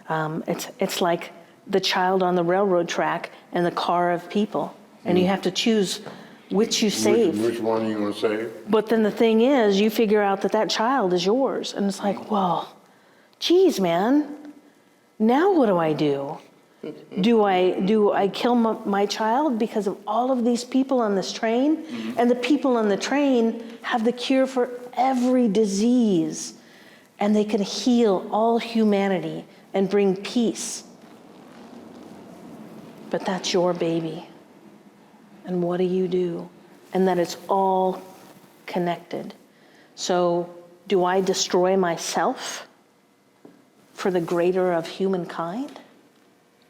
It's like the child on the railroad track and the car of people, and you have to choose which you save. Which one are you going to save? But then the thing is, you figure out that child is yours. And it's like, well, geez, man, now what do I do? Do I kill my child because of all of these people on this train? And the people on the train have the cure for every disease. And they can heal all humanity and bring peace. But that's your baby. And what do? And that it's all connected. So do I destroy myself for the greater of humankind.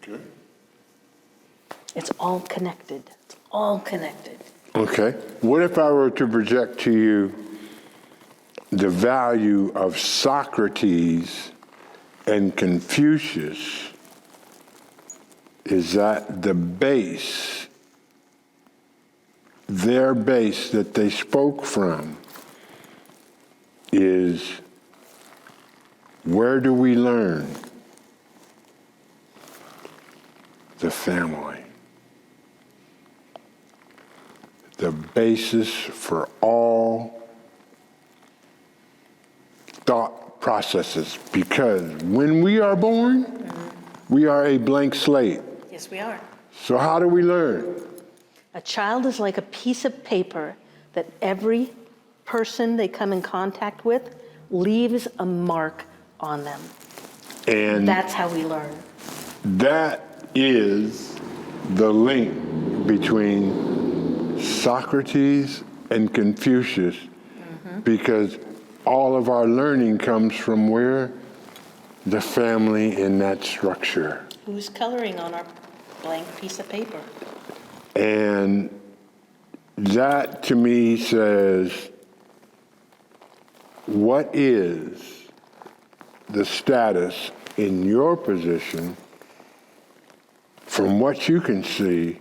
Okay. It's all connected. It's all connected. Okay. What if I were to project to you the value of Socrates and Confucius? Is that the base, their base that they spoke from is where do we learn? The family. The basis for all thought processes. Because when we are born, we are a blank slate. Yes, we are. So how do we learn? A child is like a piece of paper that every person they come in contact with leaves a mark on them. And That's how we learn. that is the link between Socrates and Confucius, because all of our learning comes from where? The family in that structure. Who's coloring on our blank piece of paper? And that to me says, what is the status in your position from what you can see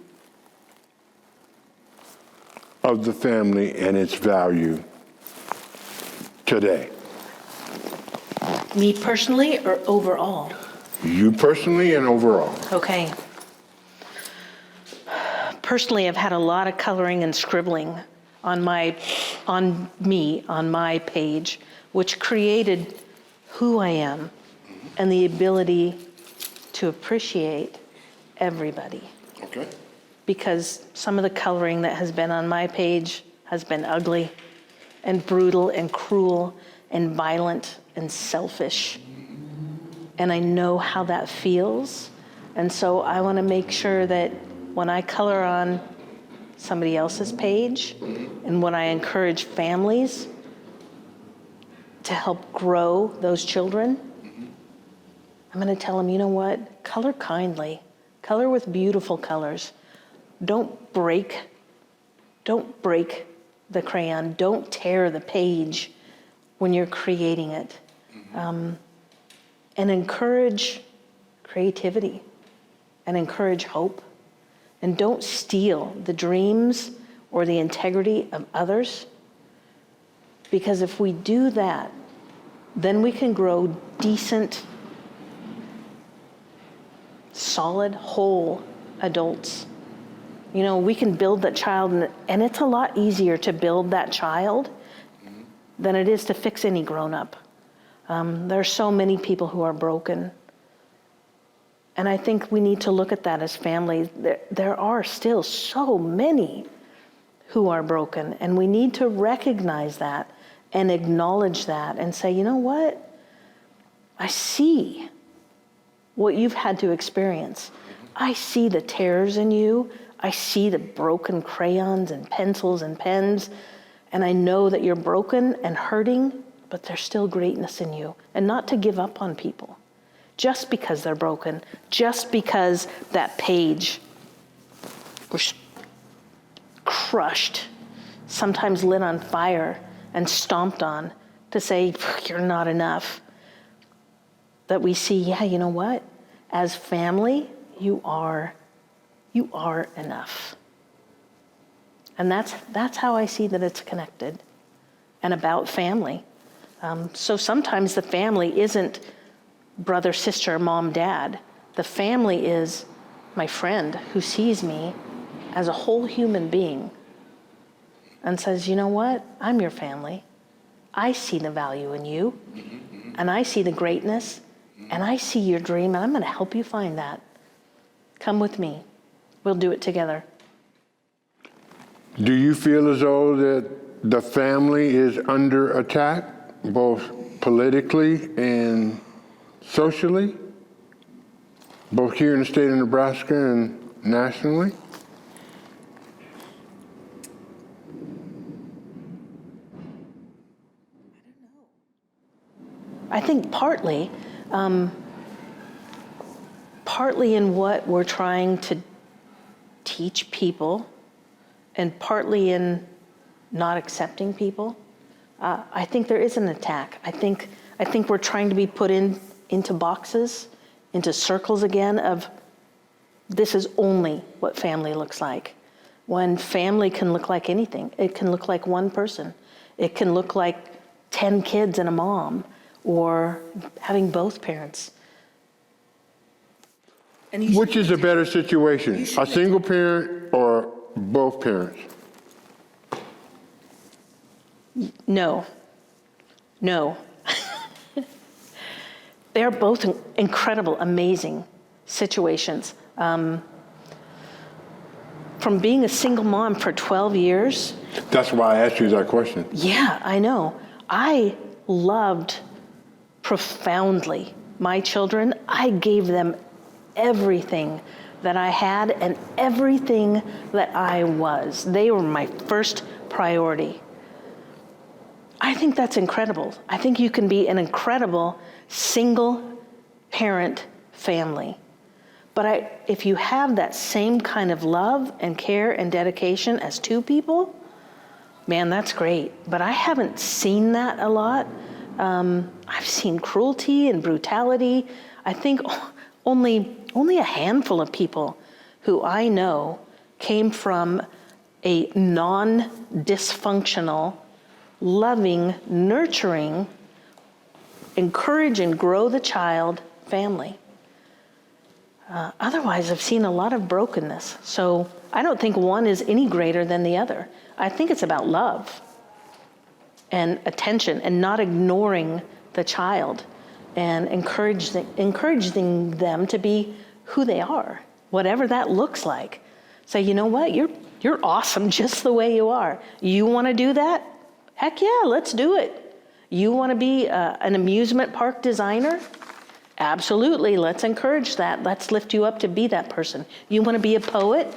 of the family and its value today? Me personally or overall? You personally and overall. Okay. Personally, I've had a lot of coloring and scribbling on my page, which created who I am and the ability to appreciate everybody. Okay. Because some of the coloring that has been on my page has been ugly and brutal and cruel and violent and selfish. And I know how that feels. And so I want to make sure that when I color on somebody else's page and when I encourage families to help grow those children, I'm going to tell them, you know what? Color kindly. Color with beautiful colors. Don't break the crayon. Don't tear the page when you're creating it. And encourage creativity and encourage hope. And don't steal the dreams or the integrity of others. Because if we do that, then we can grow decent, solid, whole adults. You know, we can build that child, and it's a lot easier to build that child than it is to fix any grown-up. There are so many people who are broken. And I think we need to look at that as families. There are still so many who are broken, and we need to recognize that and acknowledge that and say, you know what? I see what you've had to experience. I see the tears in you. I see the broken crayons and pencils and pens, and I know that you're broken and hurting, but there's still greatness in you. And not to give up on people just because they're broken, just because that page was crushed, sometimes lit on fire and stomped on, to say, you're not enough. That we see, yeah, you know what? As family, you are enough. And that's how I see that it's connected and about family. So sometimes the family isn't brother, sister, mom, dad. The family is my friend who sees me as a whole human being and says, you know what? I'm your family. I see the value in you, and I see the greatness, and I see your dream, and I'm going to help you find that. Come with me. We'll do it together. Do you feel as though that the family is under attack, both politically and socially, both here in the state of Nebraska and nationally? I think partly, Partly in what we're trying to teach people, and partly in not accepting people. I think there is an attack. I think we're trying to be put into boxes, into circles again of this is only what family looks like. When family can look like anything. It can look like one person. It can look like 10 kids and a mom, or having both parents. And Which is a better situation, a single parent or both parents? No. They're both incredible, amazing situations. From being a single mom for 12 years. That's why I asked you that question. Yeah, I know. I loved profoundly my children. I gave them everything that I had and everything that I was. They were my first priority. I think that's incredible. I think you can be an incredible single parent family. But if you have that same kind of love and care and dedication as two people, man, that's great. But I haven't seen that a lot. I've seen cruelty and brutality. I think only a handful of people who I know came from a non-dysfunctional, loving, nurturing, encourage and grow the child family. Otherwise, I've seen a lot of brokenness. So I don't think one is any greater than the other. I think it's about love and attention and not ignoring the child and encouraging them to be who they are, whatever that looks like. Say, you know what, you're awesome just the way you are. You want to do that? Heck yeah, let's do it. You want to be an amusement park designer? Absolutely, let's encourage that. Let's lift you up to be that person. You want to be a poet?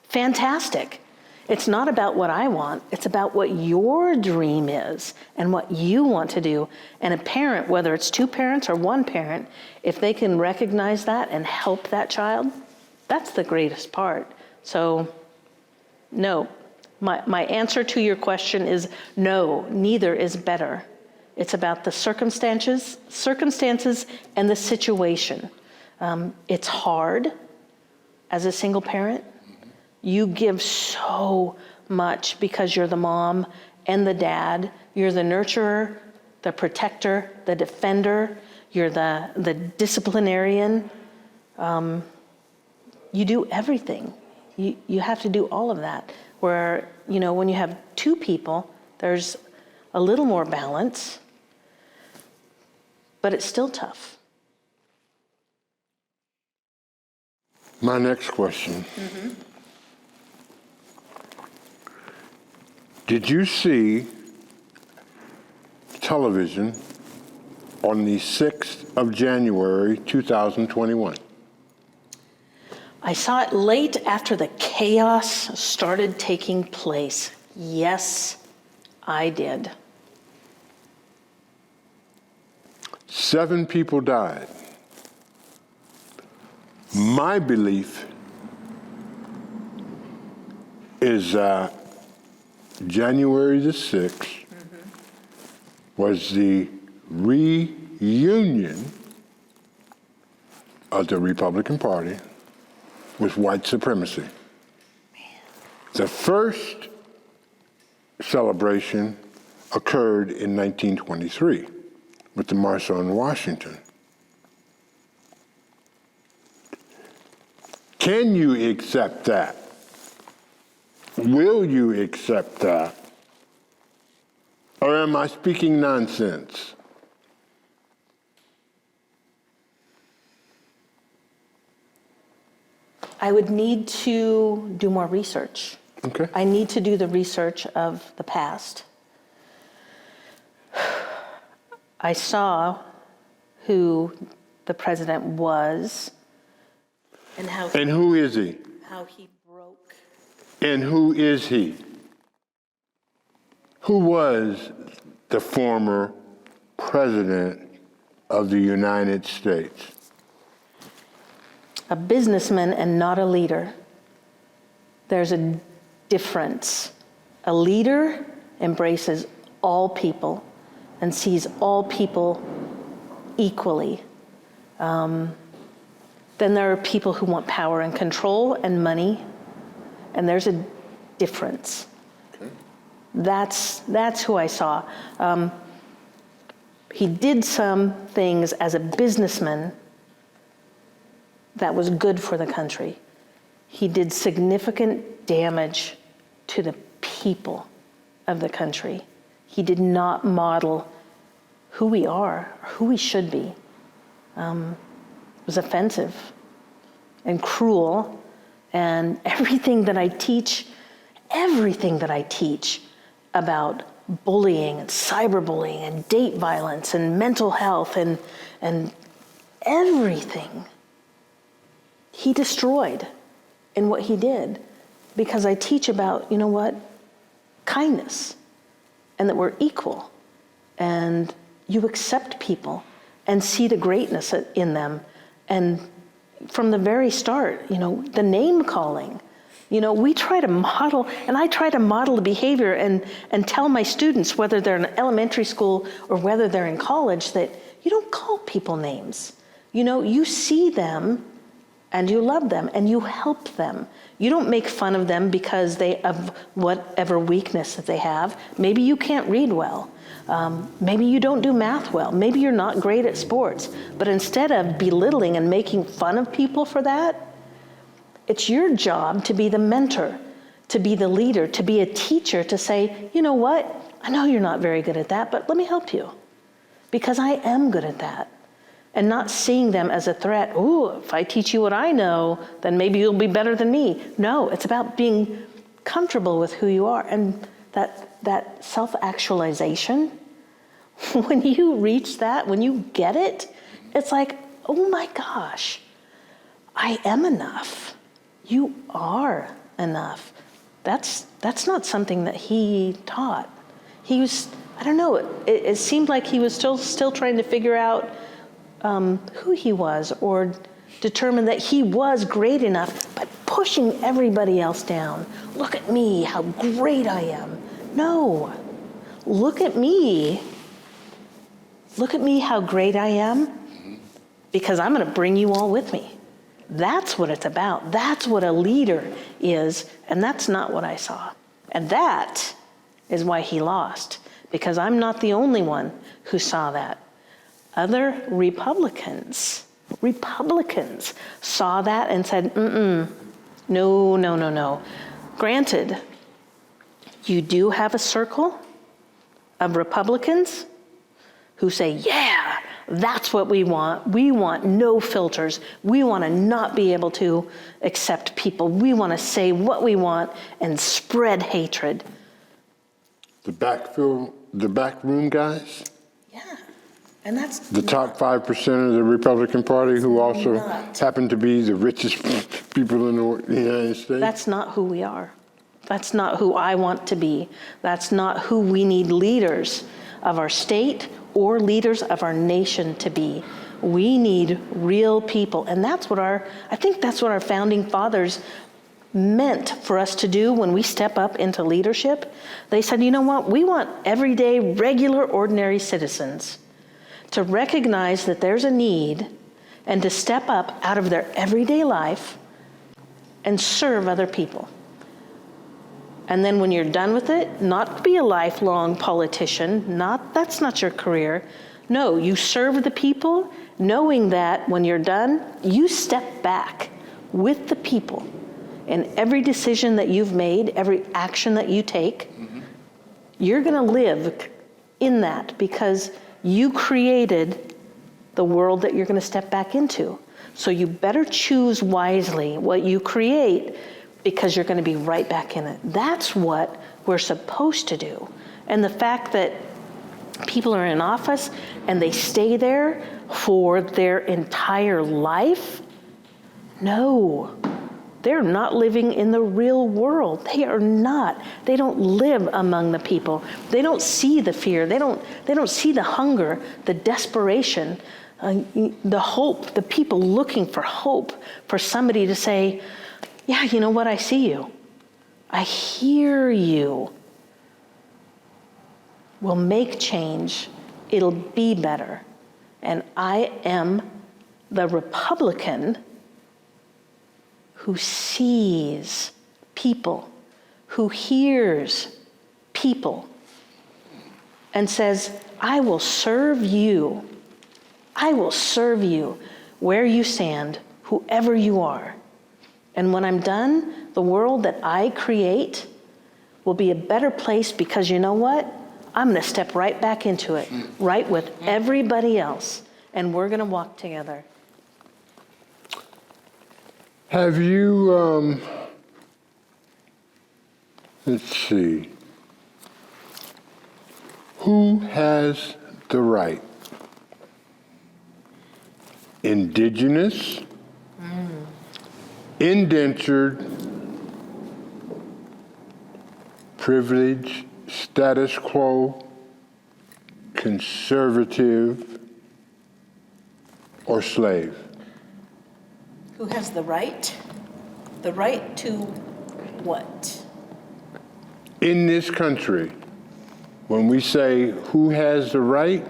Fantastic. It's not about what I want, it's about what your dream is and what you want to do. And a parent, whether it's two parents or one parent, if they can recognize that and help that child, that's the greatest part. So, no. My answer to your question is no, neither is better. It's about the circumstances and the situation. It's hard as a single parent. You give so much because you're the mom and the dad. You're the nurturer, the protector, the defender. You're the disciplinarian. You do everything. You have to do all of that. Where, when you have two people, there's a little more balance, but it's still tough. My next question. Mm-hmm. Did you see television on the 6th of January, 2021? I saw it late after the chaos started taking place. Yes, I did. 7 people died. My belief is that January the 6th was the reunion of the Republican Party with white supremacy. The first celebration occurred in 1923 with the March on Washington. Can you accept that? Will you accept that? Or am I speaking nonsense? I would need to do more research. Okay. I need to do the research of the past. I saw who the president was and how And who is he? how he broke. And who is he? Who was the former president of the United States? A businessman and not a leader. There's a difference. A leader embraces all people and sees all people equally. Then there are people who want power and control and money, and there's a difference. Okay. That's who I saw. He did some things as a businessman that was good for the country. He did significant damage to the people of the country. He did not model who we are, or who we should be. It was offensive and cruel, and everything that I teach about bullying and cyberbullying and date violence and mental health and everything, he destroyed in what he did, because I teach about, you know what, kindness, and that we're equal, and you accept people and see the greatness in them. And from the very start, you know, the name calling, you know, we try to model, and I try to model the behavior and tell my students, whether they're in elementary school or whether they're in college, that you don't call people names. You know, you see them and you love them and you help them. You don't make fun of them because of whatever weakness that they have. Maybe you can't read well. Maybe you don't do math well. Maybe you're not great at sports. But instead of belittling and making fun of people for that, it's your job to be the mentor, to be the leader, to be a teacher, to say, you know what? I know you're not very good at that, but let me help you, because I am good at that. And not seeing them as a threat. Ooh, if I teach you what I know, then maybe you'll be better than me. No, it's about being comfortable with who you are. And that self-actualization, when you reach that, when you get it, it's like, oh my gosh, I am enough. You are enough. That's not something that he taught. He was, I don't know, it seemed like he was still trying to figure out who he was, or determine that he was great enough, but pushing everybody else down. Look at me, how great I am. No, look at me. Look at me, how great I am, because I'm going to bring you all with me. That's what it's about. That's what a leader is, and that's not what I saw. And that is why he lost, because I'm not the only one who saw that. Other Republicans saw that and said, no. Granted, you do have a circle of Republicans who say, yeah, that's what we want. We want no filters. We want to not be able to accept people. We want to say what we want and spread hatred. The backroom guys? Yeah. And that's the top 5% of the Republican Party, who also happen to be the richest people in the United States? That's not who we are. That's not who I want to be. That's not who we need leaders of our state or leaders of our nation to be. We need real people. And that's what I think that's what our founding fathers meant for us to do when we step up into leadership. They said, you know what? We want everyday, regular, ordinary citizens to recognize that there's a need and to step up out of their everyday life and serve other people. And then when you're done with it, not be a lifelong politician, that's not your career. No, you serve the people, knowing that when you're done, you step back with the people. And every decision that you've made, every action that you take, you're gonna live in that, because you created the world that you're going to step back into. So you better choose wisely what you create, because you're going to be right back in it. That's what we're supposed to do. And the fact that people are in office and they stay there for their entire life, no. They're not living in the real world. They are not. They don't live among the people. They don't see the fear. They don't see the hunger, the desperation, the hope, the people looking for hope, for somebody to say, yeah, you know what, I see you. I hear you. We'll make change. It'll be better. And I am the Republican who sees people, who hears people, and says, I will serve you. I will serve you where you stand, whoever you are. And when I'm done, the world that I create will be a better place because you know what? I'm going to step right back into it, right with everybody else, and we're going to walk together. Have you, let's see, who has the right? Indigenous, indentured, privileged, status quo, conservative, or slave? Who has the right? The right to what? In this country, when we say who has the right,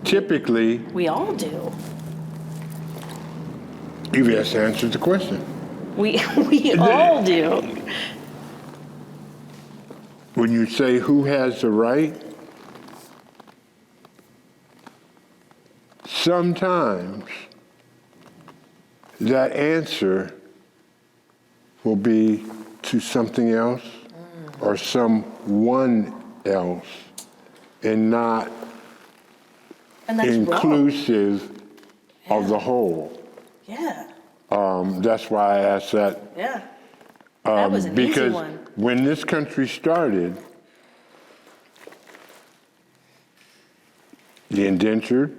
typically, We all do. you've just answered the question. We all do. When you say who has the right, sometimes that answer will be to something else or someone else and not And that's wrong. inclusive of the whole. Yeah, That's why I asked that. yeah. That was an easy Because one. when this country started, the indigenous,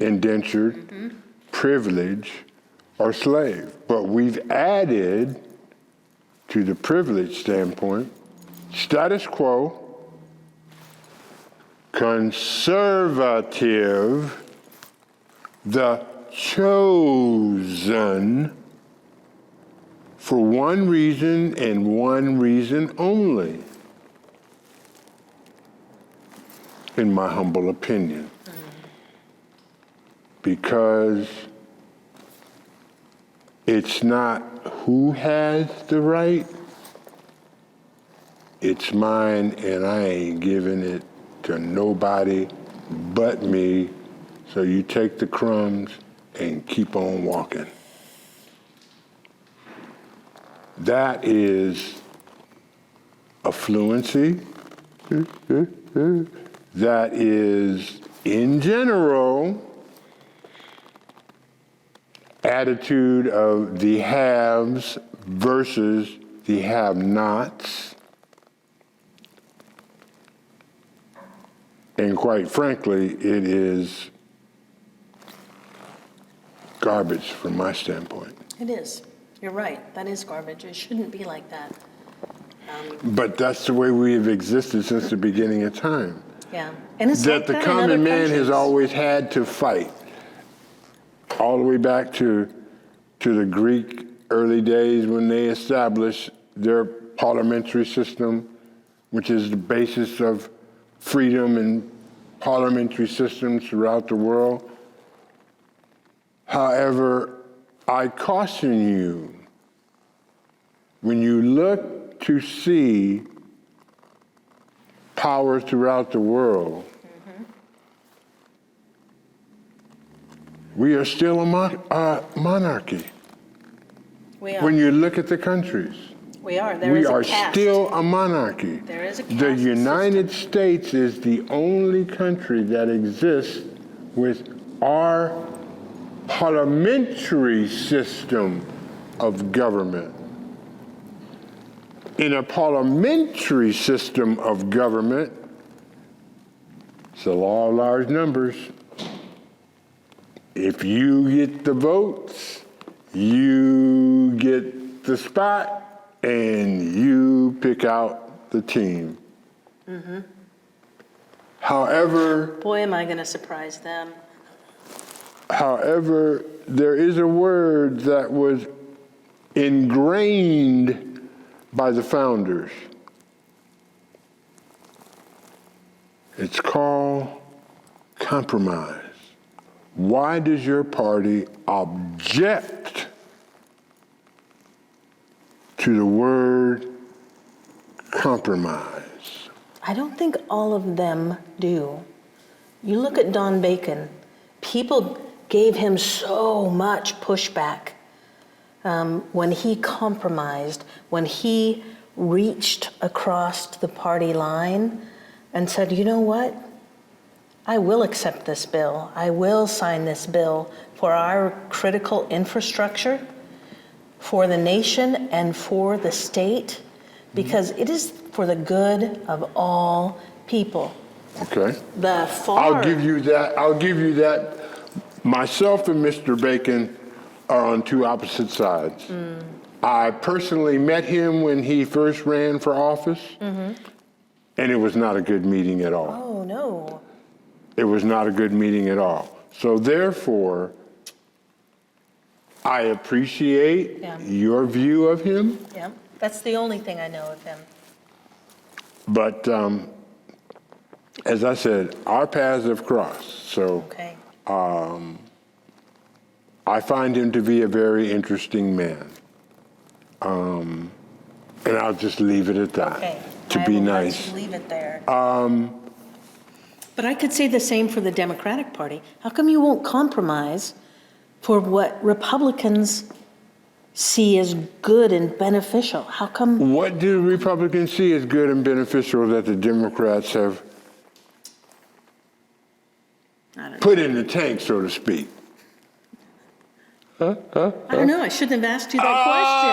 indentured, privileged, or slave. But we've added to the privileged standpoint, status quo, conservative, the chosen, for one reason and one reason only, in my humble opinion. Because it's not who has the right, it's mine and I ain't giving it to nobody but me. So you take the crumbs and keep on walking. That is affluency. That is, in general, attitude of the haves versus the have-nots. And quite frankly, it is garbage from my standpoint. It is. You're right. That is garbage. It shouldn't be like that. But that's the way we have existed since the beginning of time. Yeah. And it's That like the that in common other man has countries. always had to fight. All the way back to the Greek early days when they established their parliamentary system, which is the basis of freedom and parliamentary systems throughout the world. However, I caution you, when you look to see power throughout the world, we are still a monarchy. We are. When you look at the countries, We are. There we is a are caste. still a monarchy. There is a The caste United States is the only country that exists with our parliamentary system of government. In a parliamentary system of government, it's a law of large numbers. If you get the votes, you get the spot and you pick out the team. However, Boy, am I going to surprise them. However, there is a word that was ingrained by the founders. It's called compromise. Why does your party object to the word compromise? I don't think all of them do. You look at Don Bacon, people gave him so much pushback when he compromised, when he reached across the party line and said, you know what? I will accept this bill. I will sign this bill for our critical infrastructure, for the nation and for the state, because it is for the good of all people. Okay. The far... I'll give you that. Myself and Mr. Bacon are on two opposite sides. I personally met him when he first ran for office, and it was not a good meeting at all. Oh, no. It was not a good meeting at all. So therefore, I appreciate your view of him. Yeah, that's the only thing I know of him. But as I said, our paths have crossed. So Okay. I find him to be a very interesting man. And I'll just leave it at that. Okay. To be nice. Leave it there. But I could say the same for the Democratic Party. How come you won't compromise for what Republicans see as good and beneficial? How come? What do Republicans see as good and beneficial that the Democrats have put in the tank, so to speak? I don't know. I shouldn't have asked you that question.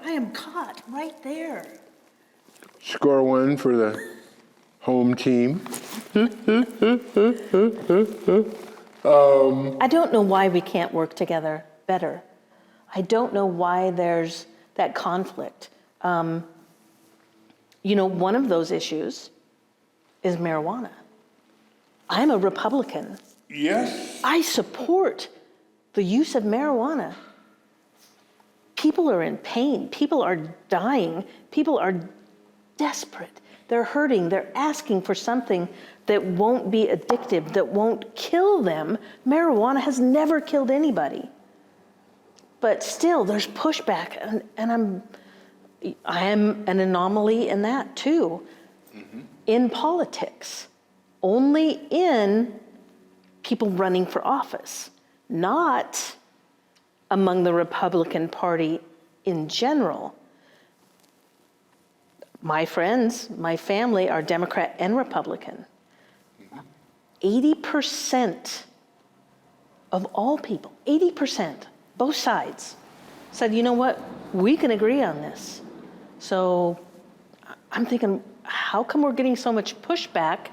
I am caught right there. Score one for the home team. I don't know why we can't work together better. I don't know why there's that conflict. You know, one of those issues is marijuana. I'm a Republican. Yes. I support the use of marijuana. People are in pain. People are dying. People are desperate. They're hurting. They're asking for something that won't be addictive, that won't kill them. Marijuana has never killed anybody. But still, there's pushback, and I am an anomaly in that too. In politics, only in people running for office, not among the Republican Party in general. My friends, my family are Democrat and Republican. 80% of all people, 80%, both sides, said, you know what, we can agree on this. So I'm thinking, how come we're getting so much pushback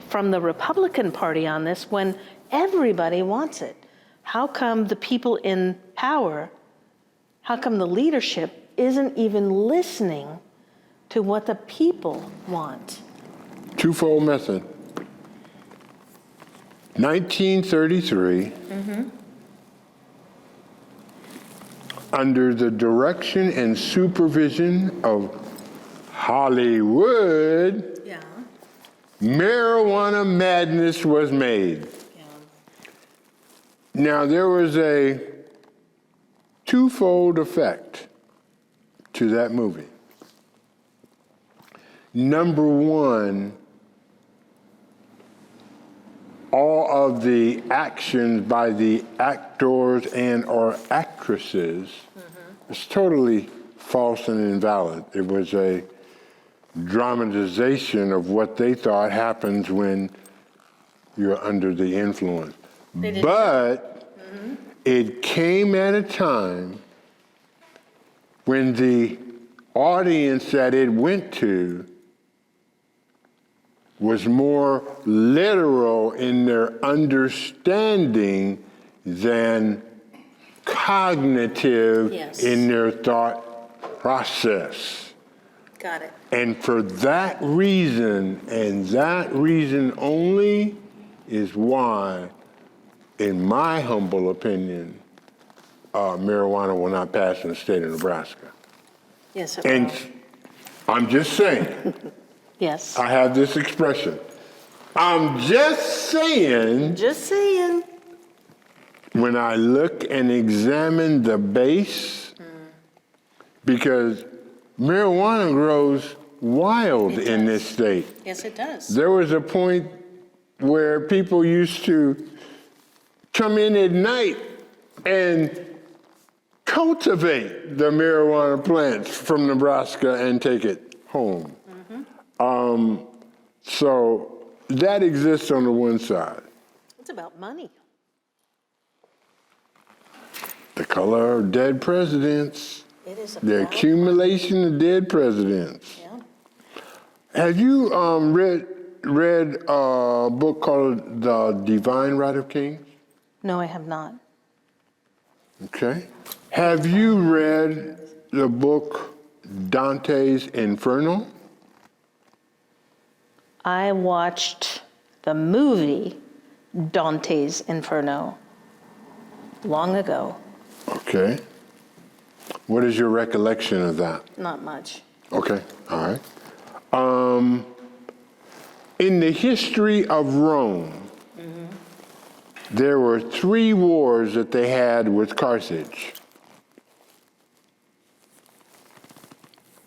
from the Republican Party on this when everybody wants it? How come the people in power, how come the leadership isn't even listening to what the people want? Twofold method. 1933, under the direction and supervision of Hollywood, marijuana madness was made. Now, there was a twofold effect to that movie. Number one, all of the actions by the actors and or actresses is totally false and invalid. It was a dramatization of what they thought happens when you're under the influence. But it came at a time when the audience that it went to was more literal in their understanding than cognitive Yes. in their thought process. Got it. And for that reason, and that reason only, is why, in my humble opinion, marijuana will not pass in the state of Nebraska. Yes, it And will. I'm just saying, Yes. I have this expression. I'm just saying, Just saying. when I look and examine the base, because marijuana grows wild It in does. this state. Yes, it does. There was a point where people used to come in at night and cultivate the marijuana plants from Nebraska and take it home. So that exists on the one side. It's about money. The color of dead presidents, It is the about accumulation of dead presidents. Yeah. Have you read a book called The Divine Right of Kings? No, I have not. Okay. Have you read the book Dante's Inferno? I watched the movie Dante's Inferno long ago. Okay. What is your recollection of that? Not much. Okay, all right. In the history of Rome, there were 3 wars that they had with Carthage.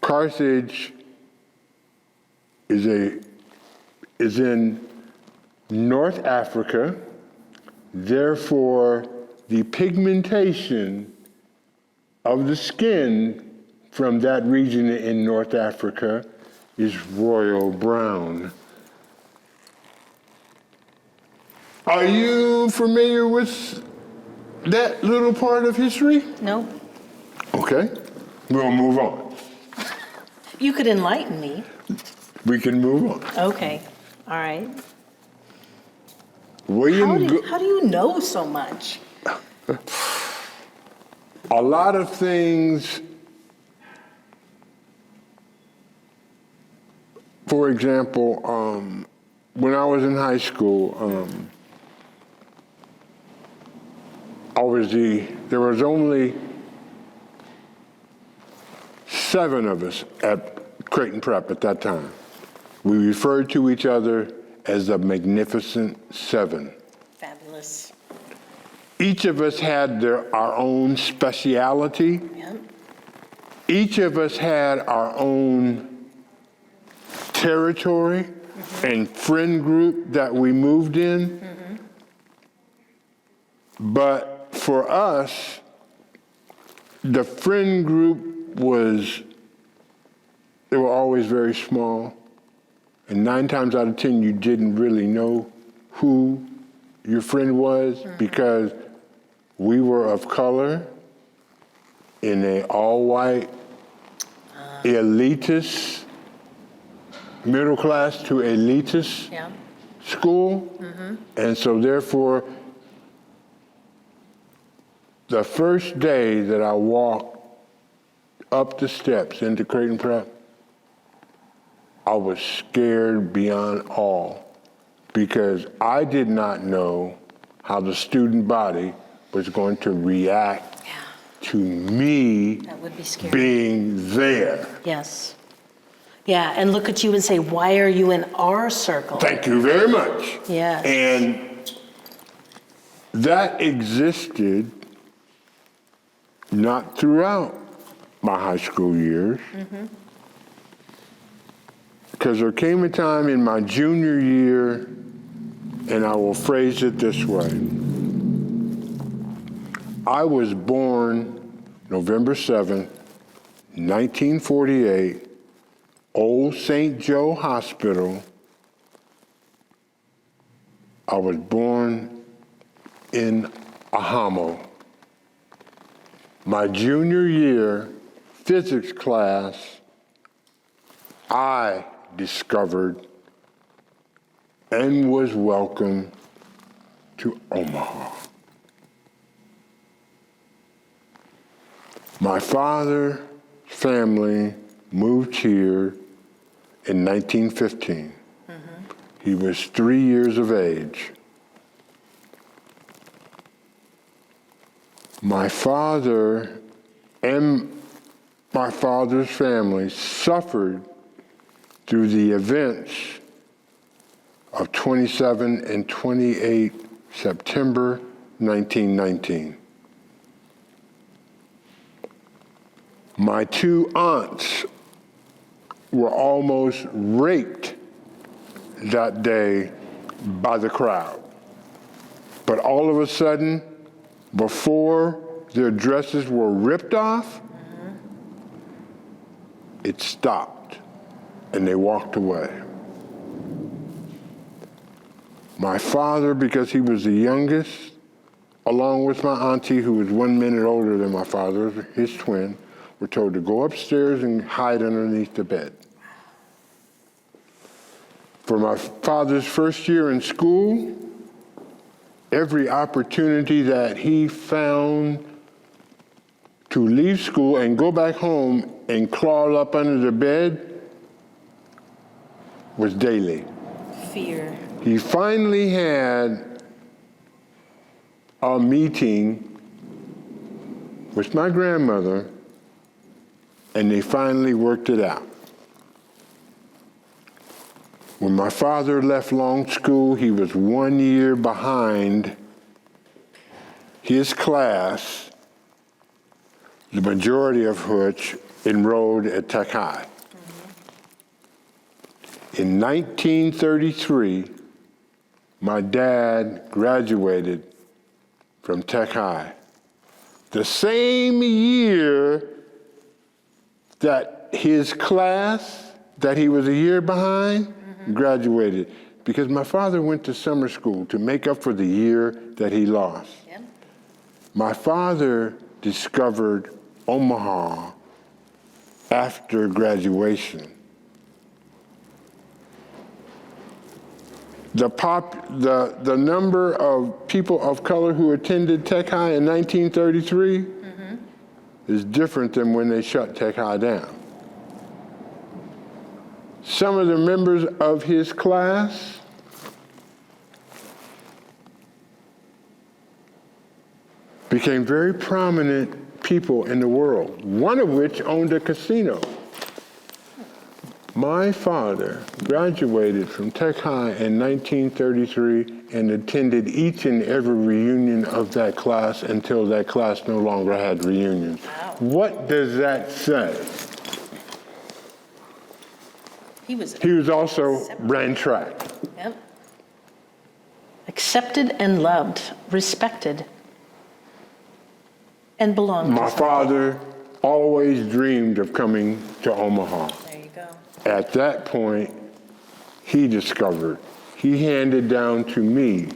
Carthage is in North Africa, therefore the pigmentation of the skin from that region in North Africa is royal brown. Are you familiar with that little part of history? No? Okay, we'll move on. You could enlighten me. We can move on. Okay. All right. William, How do you know so much? a lot of things, for example, when I was in high school, there was only 7 of us at Creighton Prep at that time. We referred to each other as the Magnificent 7. Fabulous. Each of us had our own speciality. Yeah. Each of us had our own territory and friend group that we moved in. But for us, the friend group they were always very small. And 9 times out of 10, you didn't really know who your friend was because we were of color in an all-white, elitist, middle class to elitist Yeah. school. And so therefore, the first day that I walked up the steps into Creighton Prep, I was scared beyond all because I did not know how the student body was going to react to me That would be scary. being there. Yes. Yeah, and look at you and say, why are you in our circle? Thank you very much. Yes. And that existed not throughout my high school years. Because there came a time in my junior year, and I will phrase it this way. I was born November 7th, 1948, Old St. Joe Hospital. I was born in Ahamo. My junior year physics class, I discovered and was welcomed to Omaha. My father's family moved here in 1915. He was 3 years of age. My father and my father's family suffered through the events of 27 and 28 September 1919. My two aunts were almost raped that day by the crowd. But all of a sudden, before their dresses were ripped off, it stopped and they walked away. My father, because he was the youngest, along with my auntie, who was 1 minute older than my father, his twin, were told to go upstairs and hide underneath the bed. For my father's first year in school, every opportunity that he found to leave school and go back home and crawl up under the bed was daily. Fear. He finally had a meeting with my grandmother, and they finally worked it out. When my father left long school, he was 1 year behind his class, the majority of which enrolled at Tech High. In 1933, my dad graduated from Tech High. The same year that his class, that he was a year behind, graduated, because my father went to summer school to make up for the year that he lost. Yeah. My father discovered Omaha after graduation. The number of people of color who attended Tech High in 1933 is different than when they shut Tech High down. Some of the members of his class became very prominent people in the world, one of which owned a casino. My father graduated from Tech High in 1933 and attended each and every reunion of that class until that class no longer had reunions. Wow. What does that say? He was also ran track. Yep. Accepted and loved, respected, and belonged My to something. father always dreamed of coming to Omaha. There you go. At that point, he discovered, he handed down to me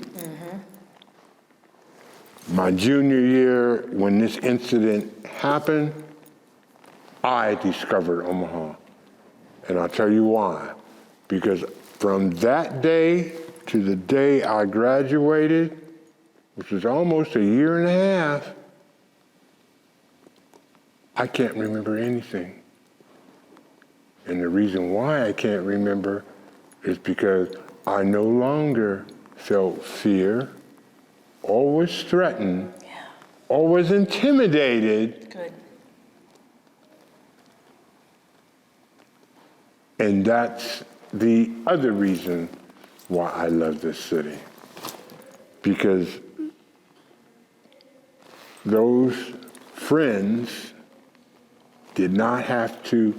my junior year when this incident happened, I discovered Omaha. And I'll tell you why. Because from that day to the day I graduated, which was almost a year and a half, I can't remember anything. And the reason why I can't remember is because I no longer felt fear, or was threatened, or was intimidated. Good. And that's the other reason why I love this city. Because those friends did not have to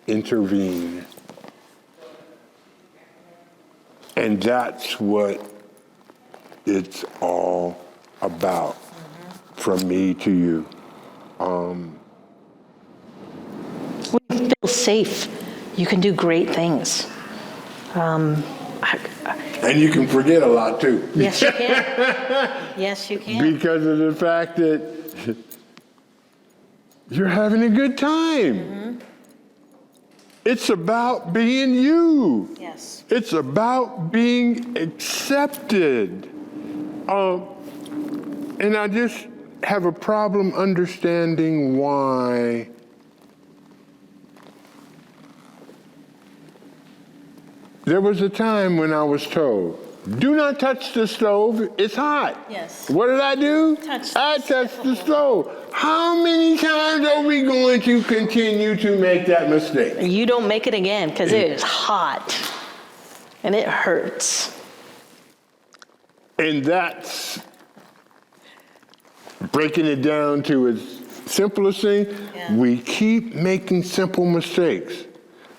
intervene. And that's what it's all about, from me to you. When you feel safe, you can do great things. And you can forget a lot too. Yes, you can. Yes, you can. Because of the fact that you're having a good time. It's about being you. Yes. It's about being accepted. And I just have a problem understanding why there was a time when I was told, do not touch the stove, it's hot. Yes. What did I do? I touched the stove. How many times are we going to continue to make that mistake? You don't make it again because it is hot and it hurts. And that's breaking it down to its simplest thing. Yeah. We keep making simple mistakes.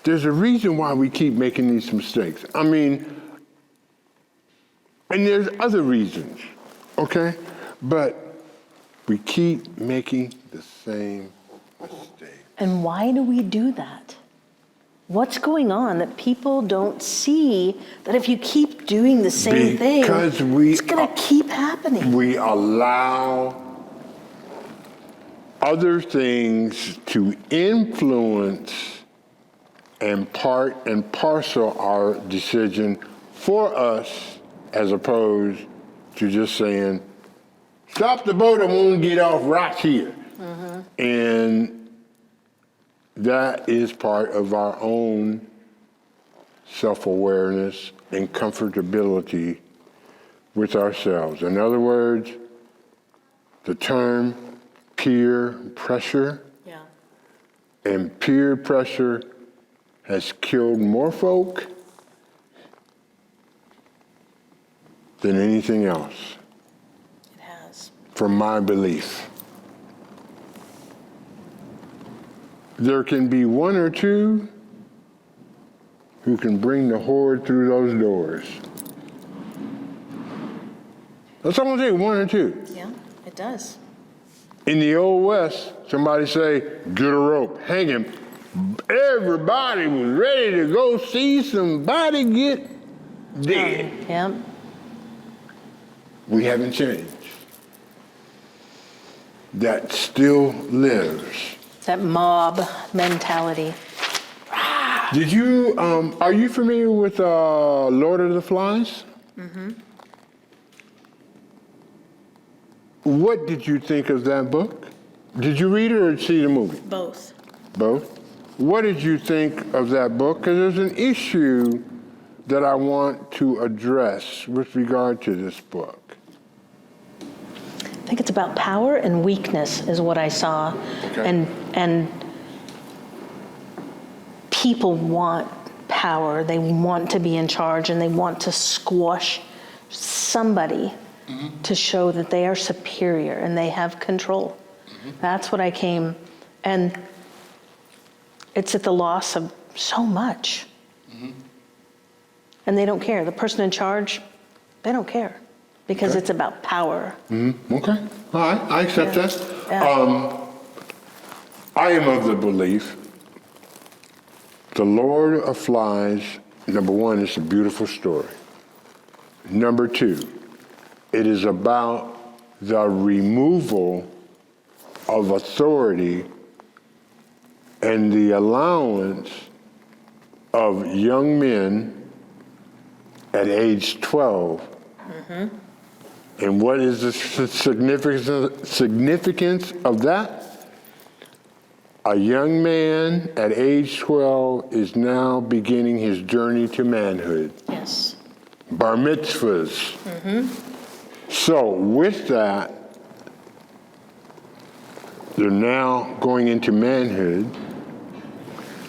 There's a reason why we keep making these mistakes. I mean, and there's other reasons, okay? But we keep making the same mistake. And why do we do that? What's going on that people don't see that if you keep doing the same thing, it's going to keep happening? We allow other things to influence and part and parcel our decision for us, as opposed to just saying, stop the boat, I won't get off right here. Mm-hmm. And that is part of our own self-awareness and comfortability with ourselves. In other words, the term peer pressure, and peer pressure has killed more folk than anything else. It has. From my belief. There can be one or two who can bring the horde through those doors. That's all I'm saying, one or two. Yeah, it does. In the Old West, somebody say, get a rope, hang him. Everybody was ready to go see somebody get dead. Yeah. We haven't changed. That still lives. That mob mentality. Did you, are you familiar with Lord of the Flies? Mm-hmm. What did you think of that book? Did you read it or see the movie? Both. Both? What did you think of that book? Because there's an issue that I want to address with regard to this book. I think it's about power and weakness is what I saw. Okay. And people want power. They want to be in charge and they want to squash somebody to show that they are superior and they have control. That's what I came, and it's at the loss of so much. And they don't care. The person in charge, they don't care because it's about power. Okay, all right, I accept that. Yeah. I am of the belief The Lord of Flies, number one, it's a beautiful story. Number two, it is about the removal of authority and the allowance of young men at age 12. And what is the significance of that? A young man at age 12 is now beginning his journey to manhood. Yes. Bar mitzvahs. So with that, they're now going into manhood.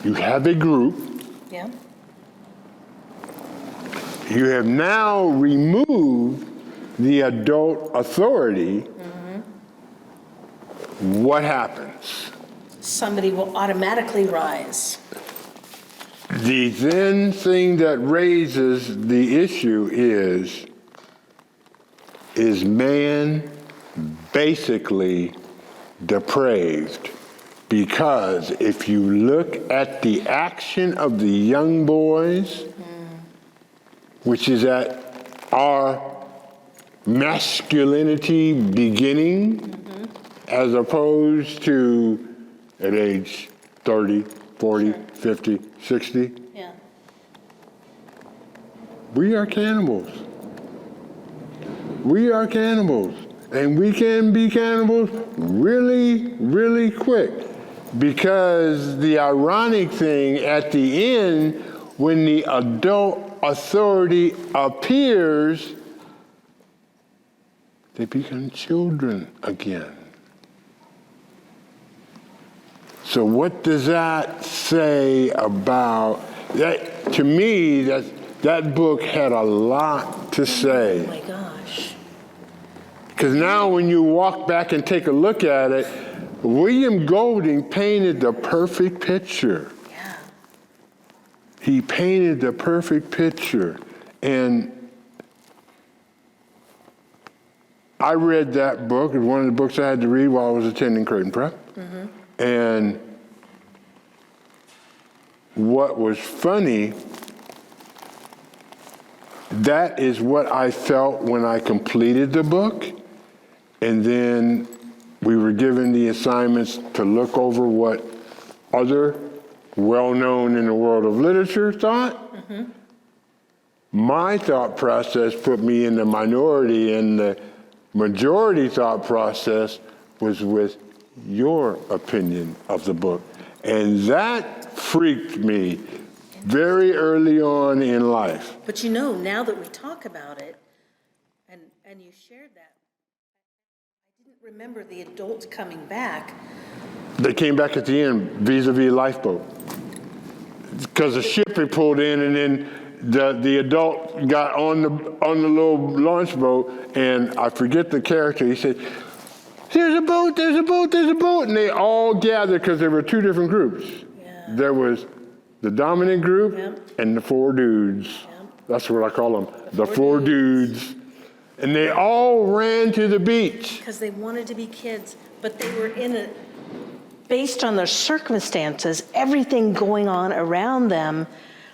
You have a group. Yeah. You have now removed the adult authority. What happens? Somebody will automatically rise. The then thing that raises the issue is man basically depraved? Because if you look at the action of the young boys, which is at our masculinity beginning, as opposed to at age 30, 40, 50, 60, Yeah. we are cannibals. We are cannibals. and we can be cannibals really, really quick. Because the ironic thing at the end, when the adult authority appears, they become children again. So what does that say about that? To me, that book had a lot to say. Oh my gosh. Because now when you walk back and take a look at it, William Golding painted the perfect picture. Yeah. He painted the perfect picture. And I read that book. It was one of the books I had to read while I was attending Creighton Prep. Mm-hmm. And what was funny, that is what I felt when I completed the book. And then we were given the assignments to look over what other well-known in the world of literature thought. Mm-hmm. My thought process put me in the minority, and the majority thought process was with your opinion of the book. And that freaked me very early on in life. But you know, now that we talk about it, and you shared that, I didn't remember the adults coming back. They came back at the end, vis-a-vis lifeboat. Because the ship had pulled in, and then the adult got on the little launch boat, and I forget the character. He said, "There's a boat, there's a boat, there's a boat." And they all gathered because there were two different groups. Yeah. There was the dominant group, Yep. and the four dudes. Yep. That's what I call them, the four dudes. And they all ran to the beach. Because they wanted to be kids, but they were in a, Based on their circumstances, everything going on around them,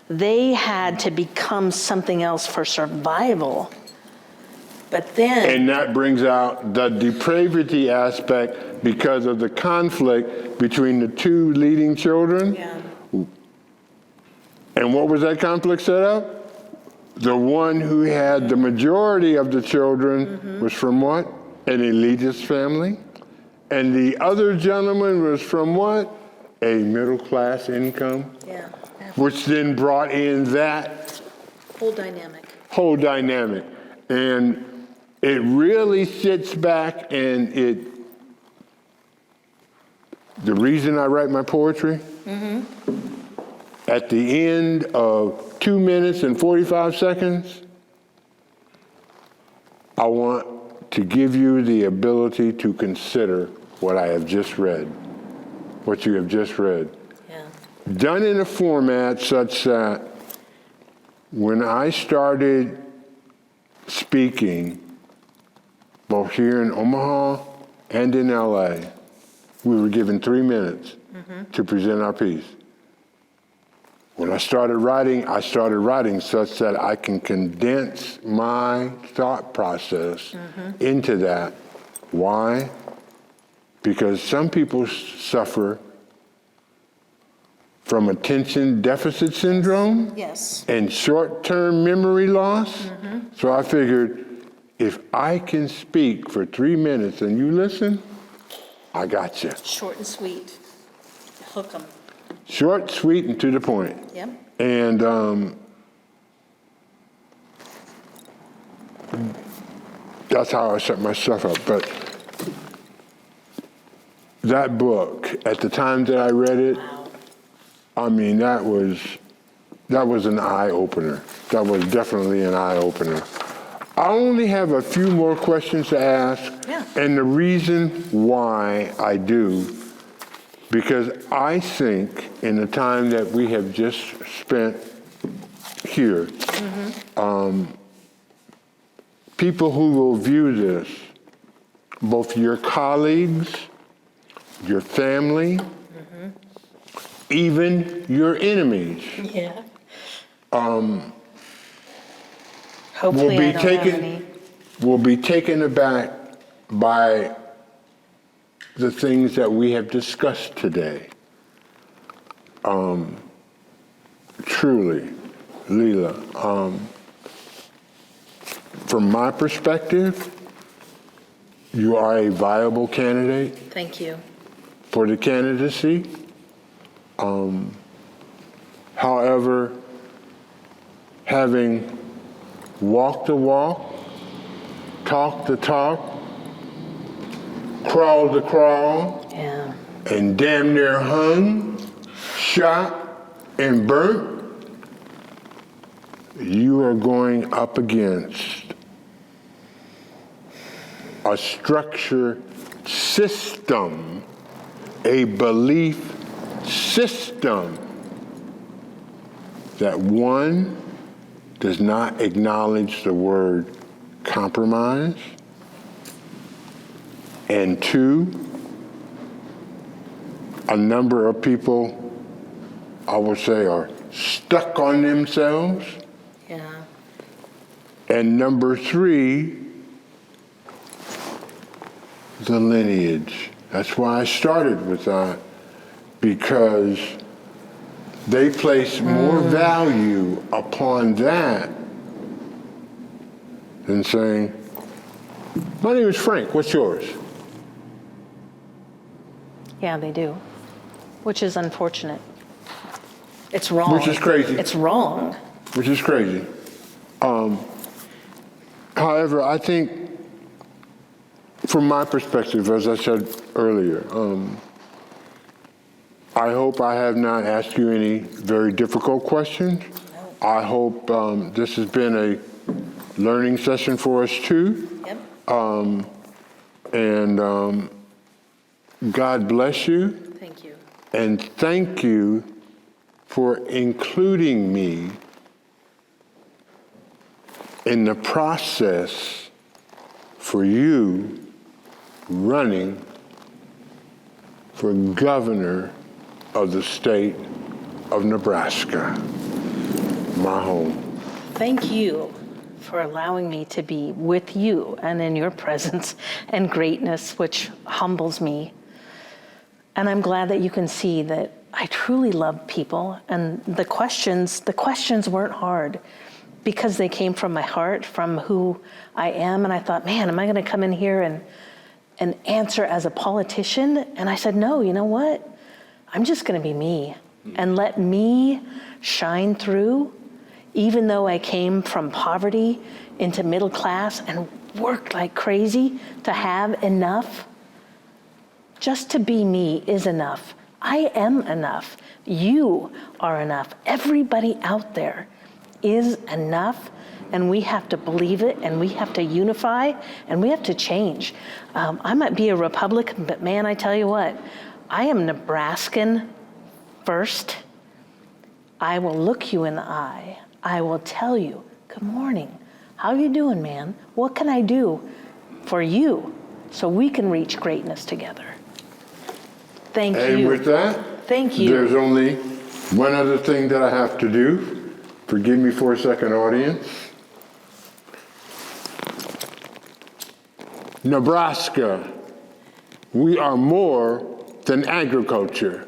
they had to become something else for survival. but then, And that brings out the depravity aspect because of the conflict between the two leading children. yeah, And what was that conflict set up? The one who had the majority of the children was from what? An elitist family. And the other gentleman was from what? A middle-class income, yeah, which then brought in that whole dynamic. dynamic. And it really sits back, and the reason I write my poetry, at the end of 2 minutes and 45 seconds, I want to give you the ability to consider what I have just read, what you have just read. Yeah, Done in a format such that when I started speaking, both here in Omaha and in LA, we were given 3 minutes to present our piece. When I started writing such that I can condense my thought process into that. Why? Because some people suffer from attention deficit syndrome yes, and short-term memory loss. So I figured, if I can speak for 3 minutes and you listen, I got you. short and sweet, hook 'em. Short, sweet, and to the point. Yep, And that's how I set myself up. But that book, at the time that I read it, I mean, that was an eye-opener. That was definitely an eye-opener. I only have a few more questions to ask. Yeah. And the reason why I do, because I think in the time that we have just spent here, people who will view this, both your colleagues, your family, even your enemies, yeah. Hopefully I don't have any. will be taken aback by the things that we have discussed today. Truly, Lela, from my perspective, You are a viable candidate Thank you. for the candidacy. However, having walked the walk, talked the talk, crawled the crawl, Yeah. and damn near hung, shot, and burnt, you are going up against a structure system, a belief system that, one, does not acknowledge the word compromise, and two, a number of people, I would say, are stuck on themselves. Yeah. And number three, the lineage. That's why I started with that, because they place more value upon that than saying, my name is Frank, what's yours? Yeah, they do, which is unfortunate. It's wrong. Which is crazy. It's wrong. Which is crazy. However, I think, from my perspective, as I said earlier, I hope I have not asked you any very difficult questions. I hope this has been a learning session for us too. Yep. And God bless you. Thank you. And thank you for including me in the process for you running for governor of the state of Nebraska, my home. Thank you for allowing me to be with you and in your presence and greatness, which humbles me. And I'm glad that you can see that I truly love people, and the questions weren't hard because they came from my heart, from who I am. And I thought, man, am I gonna come in here and answer as a politician? And I said, no, you know what? I'm just gonna be me and let me shine through, even though I came from poverty into middle class and worked like crazy to have enough. Just to be me is enough. I am enough. You are enough. Everybody out there is enough, and we have to believe it, and we have to unify, and we have to change. I might be a Republican, but man, I tell you what, I am Nebraskan first. I will look you in the eye. I will tell you, good morning. How you doing, man? What can I do for you so we can reach greatness together? Thank you. And with that, thank you. There's only one other thing that I have to do. Forgive me for a second, audience. Nebraska, we are more than agriculture.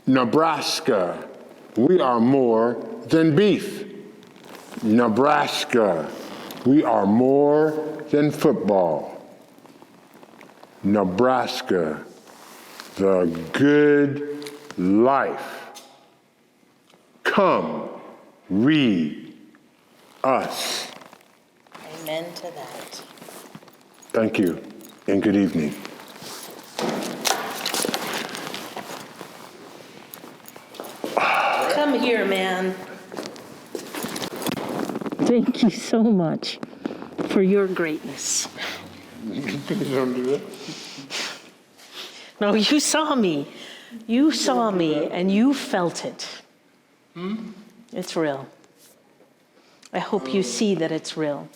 Nebraska, we are more than beef. Nebraska, we are more than football. Nebraska, the good life. Come, read us. Amen to that. Thank you, and good evening. Come here, man. Thank you so much for your greatness. Please don't do that. No, you saw me. You saw me and you felt it. It's real. I hope you see that it's real.